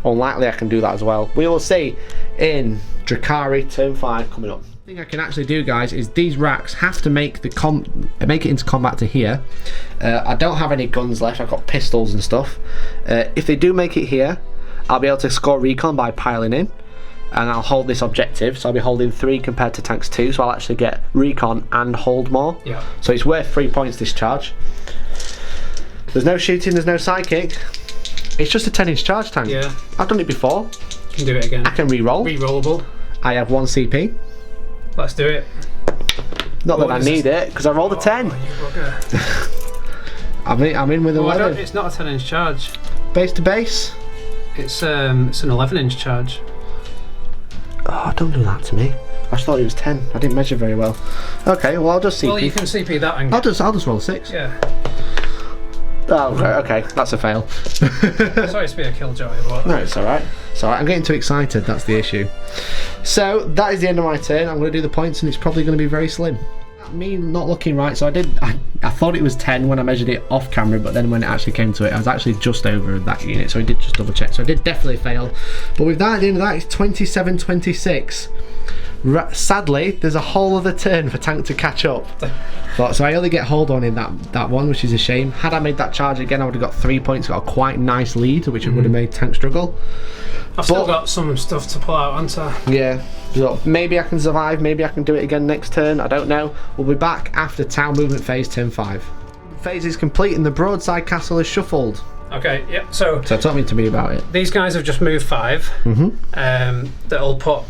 Unlikely I can do that as well. We will see in Drukhari turn 5 coming up. The thing I can actually do, guys, is these racks have to make it into combat to here. I don't have any guns left. I've got pistols and stuff. If they do make it here, I'll be able to score recon by piling in, and I'll hold this objective. So I'll be holding 3 compared to tanks 2. So I'll actually get recon and hold more. Yeah. So it's worth 3 points this charge. There's no shooting. There's no sidekick. It's just a 10-inch charge tank. Yeah. I've done it before. You can do it again. I can re-roll. Re-rollable. I have 1 CP. Let's do it. Not that I need it, because I rolled a 10. You bugger. I'm in with 11. It's not a 10-inch charge. Base to base? It's an 11-inch charge. Oh, don't do that to me. I just thought it was 10. I didn't measure very well. Okay, well I'll just CP. Well, you can CP that and I'll just roll 6. yeah. Oh, okay, that's a fail. Sorry to be a killjoy, but No, it's alright. It's alright. I'm getting too excited, that's the issue. So, that is the end of my turn. I'm going to do the points and it's probably going to be very slim. Me not looking right, so I thought it was 10 when I measured it off camera, but then when it actually came to it, I was actually just over that unit, so I did just double check. So I did definitely fail. But with that, at the end of that, it's 27-26. Sadly, there's a whole other turn for Tank to catch up. But, so I only get hold on in that one, which is a shame. Had I made that charge again, I would have got 3 points, got a quite nice lead, which would have made Tank struggle. I've still got some stuff to pull out, haven't I? Yeah, so maybe I can survive, maybe I can do it again next turn, I don't know. We'll be back after Town Movement Phase, turn 5. Phase is complete and the Broadside Castle is shuffled. Okay, yep, so talk to me about it. These guys have just moved 5. That'll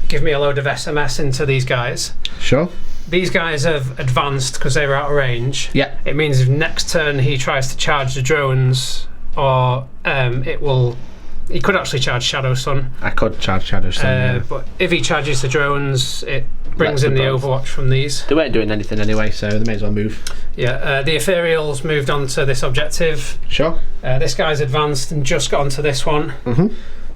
give me a load of SMS into these guys. Sure. These guys have advanced because they were out of range. Yeah. It means if next turn he tries to charge the drones, or he could actually charge Shadow Sun. I could charge Shadow Sun. Yeah. But if he charges the drones, it brings in the Overwatch from these. They weren't doing anything anyway, so they may as well move. Yeah. The Ethereals moved on to this objective. Sure. This guy's advanced and just got onto this one.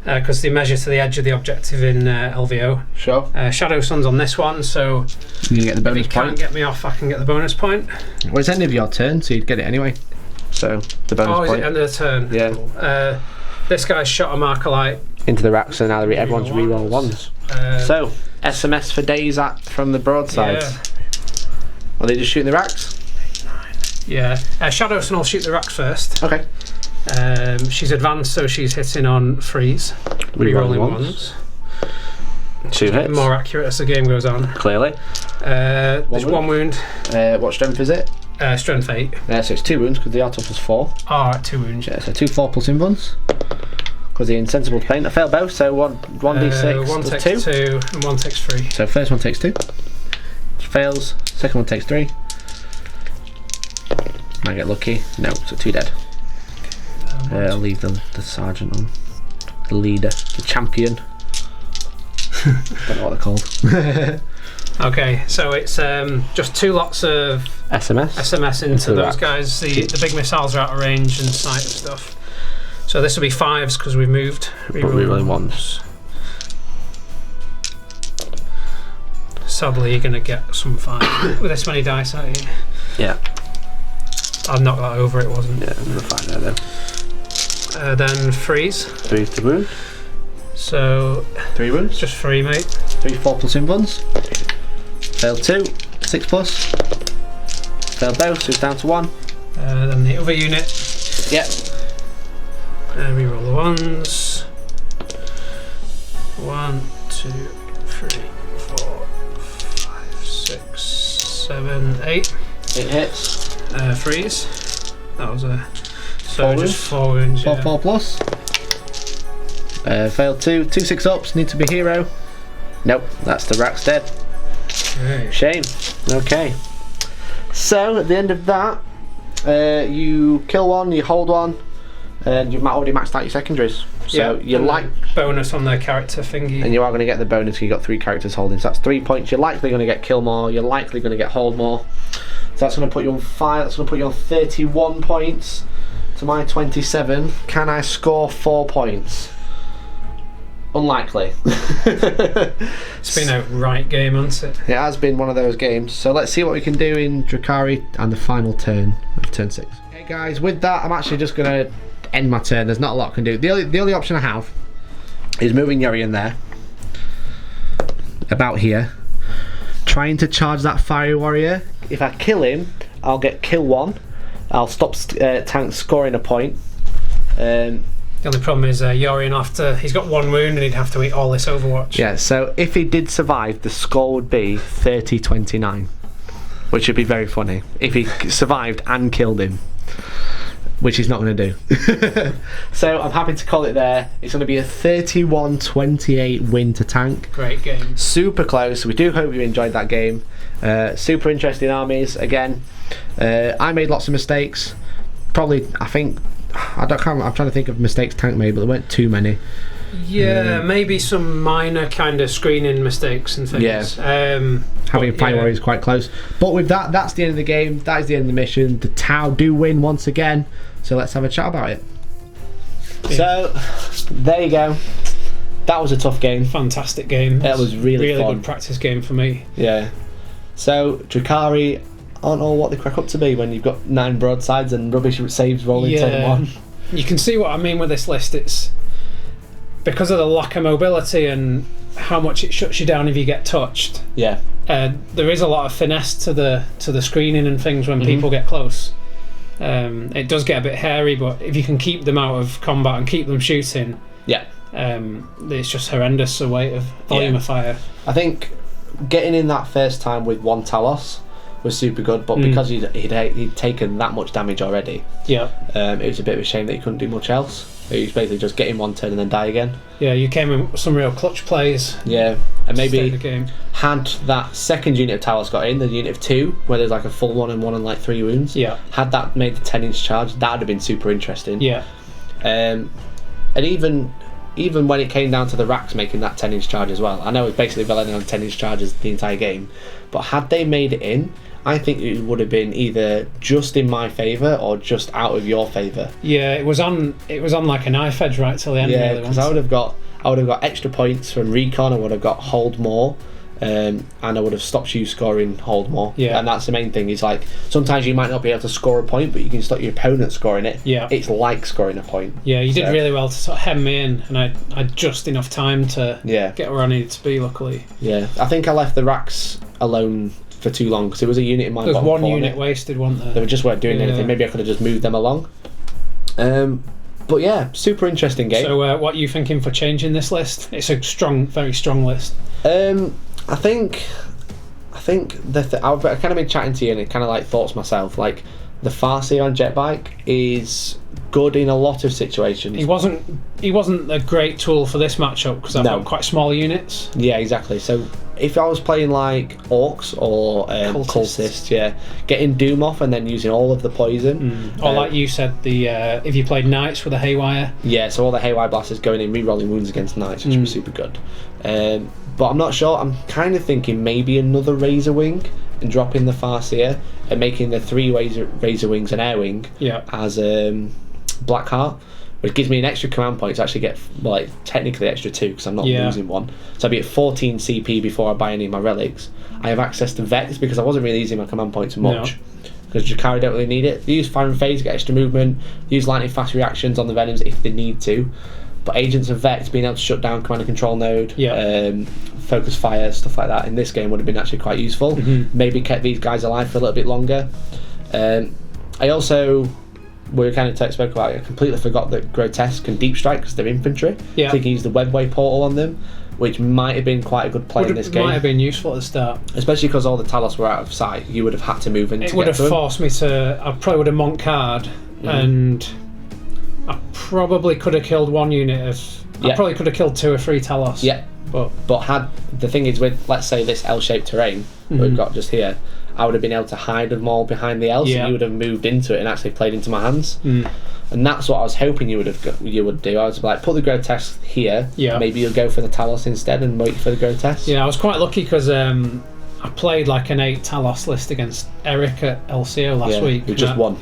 Because they measure to the edge of the objective in LVO. Sure. Shadow Sun's on this one, so you get the bonus point. If he can't get me off, I can get the bonus point. Well, it's end of your turn, so you'd get it anyway. So the bonus point. Oh, is it end of the turn? Yeah. Cool. This guy's shot a Markerlight into the racks, so now everyone's reroll ones. So SMS for days from the Broadside. Yeah. Are they just shooting the racks? 8, 9. Yeah. Shadow Sun will shoot the racks first. Okay. She's advanced, so she's hitting on freeze. Rerolling ones. 2 hits. More accurate as the game goes on. Clearly. There's 1 wound. What strength is it? Strength 8. Yeah, so it's 2 wounds because the auto plus 4. Alright, 2 wounds. Yeah, so 2 4 plus invulns. Because the insensible pain. I failed both, so 1d6. One takes 2 and 1 takes 3. So first one takes 2. Fails. Second one takes 3. Might get lucky. No, so 2 dead. I'll leave the sergeant on. The leader, the champion. Don't know what they're called. Okay, so it's just 2 lots of SMS into those guys. The big missiles are out of range and sight and stuff. So this will be 5s because we've moved. Rerolling ones. Sadly, you're going to get some 5 with this many dice, aren't you? Yeah. I'd knock that over, it wasn't. Yeah, I'm going to find out though. Then freeze. 3 to wound. So 3 wounds. Just 3, mate. 3 4 plus invulns. Failed 2. 6 plus. Failed both, so it's down to 1. Then the other unit. Yep. Reroll the ones. 1, 2, 3, 4, 5, 6, 7, 8. 8 hits. Freeze. That was a. So just 4 wounds. 4 plus. Failed 2. 2 6 ups. Need to be hero. Nope, that's the rack's dead. Okay. Shame. Okay. So at the end of that, you kill 1, you hold 1, and you've already maxed out your secondaries. So you like bonus on their character thingy, and you are going to get the bonus. You got 3 characters holding. So that's 3 points. You're likely going to get kill more. You're likely going to get hold more. So that's going to put you on 5. That's going to put you on 31 points. To my 27, can I score 4 points? Unlikely. It's been a right game, hasn't it? It has been one of those games. So let's see what we can do in Drukhari and the final turn of turn 6. Okay guys, with that I'm actually just going to end my turn. There's not a lot I can do. The only option I have is moving Yuri in there. About here. Trying to charge that fiery warrior. If I kill him, I'll get kill 1. I'll stop Tank scoring a point. The only problem is Yorian he's got 1 wound and he'd have to eat all this Overwatch. Yeah, so if he did survive, the score would be 30-29, which would be very funny if he survived and killed him, which he's not going to do. So I'm happy to call it there. It's going to be a 31-28 win to Tank. Great game. Super close. We do hope you enjoyed that game. Super interesting armies again. I made lots of mistakes. Probably, I think, I'm trying to think of mistakes Tank made, but there weren't too many. Yeah, maybe some minor kind of screening mistakes and things. Yeah. Having Fire Warriors quite close. But with that, that's the end of the game. That is the end of the mission. The Tau do win once again. So let's have a chat about it. Yeah. So, there you go. That was a tough game. Fantastic game. That was really fun. Good practice game for me. Yeah. So, Drukhari aren't all what they crack up to be when you've got 9 broadsides and rubbish saves rolling turn 1. You can see what I mean with this list. It's because of the lack of mobility and how much it shuts you down if you get touched. Yeah. There is a lot of finesse to the screening and things when people get close. It does get a bit hairy, but if you can keep them out of combat and keep them shooting, it's just horrendous the weight of volume of fire. I think getting in that first time with 1 Talos was super good, but because he'd taken that much damage already, it was a bit of a shame that he couldn't do much else. He was basically just get in 1 turn and then die again. Yeah, you came in with some real clutch plays. Yeah, and maybe had that second unit of Talos got in, the unit of 2, where there's like a full 1 and 1 and like 3 wounds. Yeah. Had that made the 10-inch charge, that would have been super interesting. Yeah. And even when it came down to the racks making that 10-inch charge as well, I know it's basically relying on 10-inch charges the entire game, but had they made it in, I think it would have been either just in my favour or just out of your favour. Yeah, it was on like a knife edge right till the end. Yeah, because I would have got extra points from recon. I would have got hold more, and I would have stopped you scoring hold more. Yeah, and that's the main thing. Is like sometimes you might not be able to score a point, but you can stop your opponent scoring it. Yeah, it's like scoring a point. Yeah, you did really well to sort of hem me in, and I had just enough time to get where I needed to be. Luckily. Yeah, I think I left the racks alone for too long because there was a unit in my bottom corner. There's one unit wasted, wasn't there? They just weren't doing anything. Maybe I could have just moved them along. But yeah, super interesting game. So what are you thinking for changing this list? It's a very strong list. I think I've kind of been chatting to you and it kind of like thoughts myself. Like the Farseer on Jetbike is good in a lot of situations. He wasn't a great tool for this matchup because I've got quite small units. Yeah, exactly. So if I was playing like Orcs or Cultists, getting Doom off and then using all of the poison. Or like you said, if you played Knights with a Haywire. Yeah, so all the Haywire blasters going in, re-rolling wounds against Knights, which would be super good. But I'm not sure. I'm kind of thinking maybe another Razor Wing and dropping the Farseer and making the 3 Razor Wings an Air Wing as Blackheart, which gives me an extra command point to actually get, technically extra 2 because I'm not losing 1. So I'll be at 14 CP before I buy any of my relics. I have access to Vex because I wasn't really using my command points much. Because Drukhari don't really need it. They use Fire and Phase, get extra movement. They use lightning fast reactions on the Venoms if they need to. But Agents of Vex being able to shut down command and control node, focus fire, stuff like that in this game would have been actually quite useful. Maybe kept these guys alive for a little bit longer. I also, we kind of spoke about it, I completely forgot that Grotesque can deep strike because they're infantry. So you can use the webway portal on them, which might have been quite a good play in this game. Might have been useful at the start. Especially because all the Talos were out of sight, you would have had to move in. It would have forced me to, I probably would have Monk card and I probably could have killed 1 unit I probably could have killed 2 or 3 Talos. Yeah. But had the thing is with, let's say, this L-shaped terrain that we've got just here, I would have been able to hide them all behind the L, so you would have moved into it and actually played into my hands. And that's what I was hoping you would do. I was like, put the Grotesque here. Maybe you'll go for the Talos instead and wait for the Grotesque. Yeah, I was quite lucky because I played like an 8 Talos list against Eric at LCO last week. Who just won.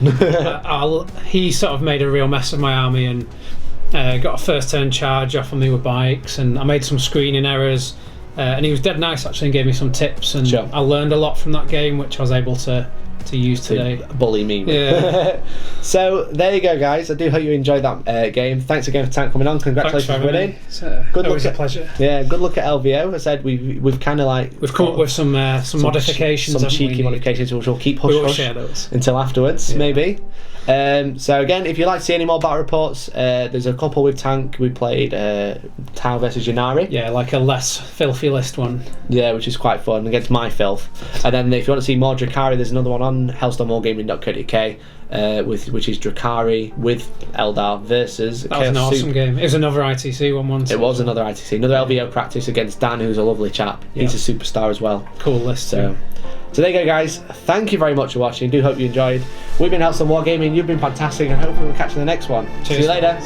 He sort of made a real mess of my army and got a first turn charge off on me with bikes, and I made some screening errors. And he was dead nice actually and gave me some tips, and I learned a lot from that game, which I was able to use today. Bully me. Yeah. So there you go, guys. I do hope you enjoyed that game. Thanks again for Tank coming on. Congratulations for winning. Good luck. A pleasure. Yeah, good luck at LVO. I said we've kind of like we've come up with some modifications, some cheeky modifications, which we'll keep hush until afterwards, maybe. So again, if you'd like to see any more battle reports, there's a couple with Tank. We played Tau versus Ynnari. Yeah, like a less filthy list one. Yeah, which is quite fun against my filth. And then if you want to see more Drukhari, there's another one on Hellstorm Wargaming.co.uk, which is Drukhari with Eldar versus. That was an awesome game. It was another ITC one. It was another ITC, another LVO practice against Dan, who's a lovely chap. He's a superstar as well. Cool list. So. So there you go, guys. Thank you very much for watching. Do hope you enjoyed. We've been Hellstorm Wargaming. You've been fantastic, and hopefully we'll catch you in the next one. Cheers. See you later.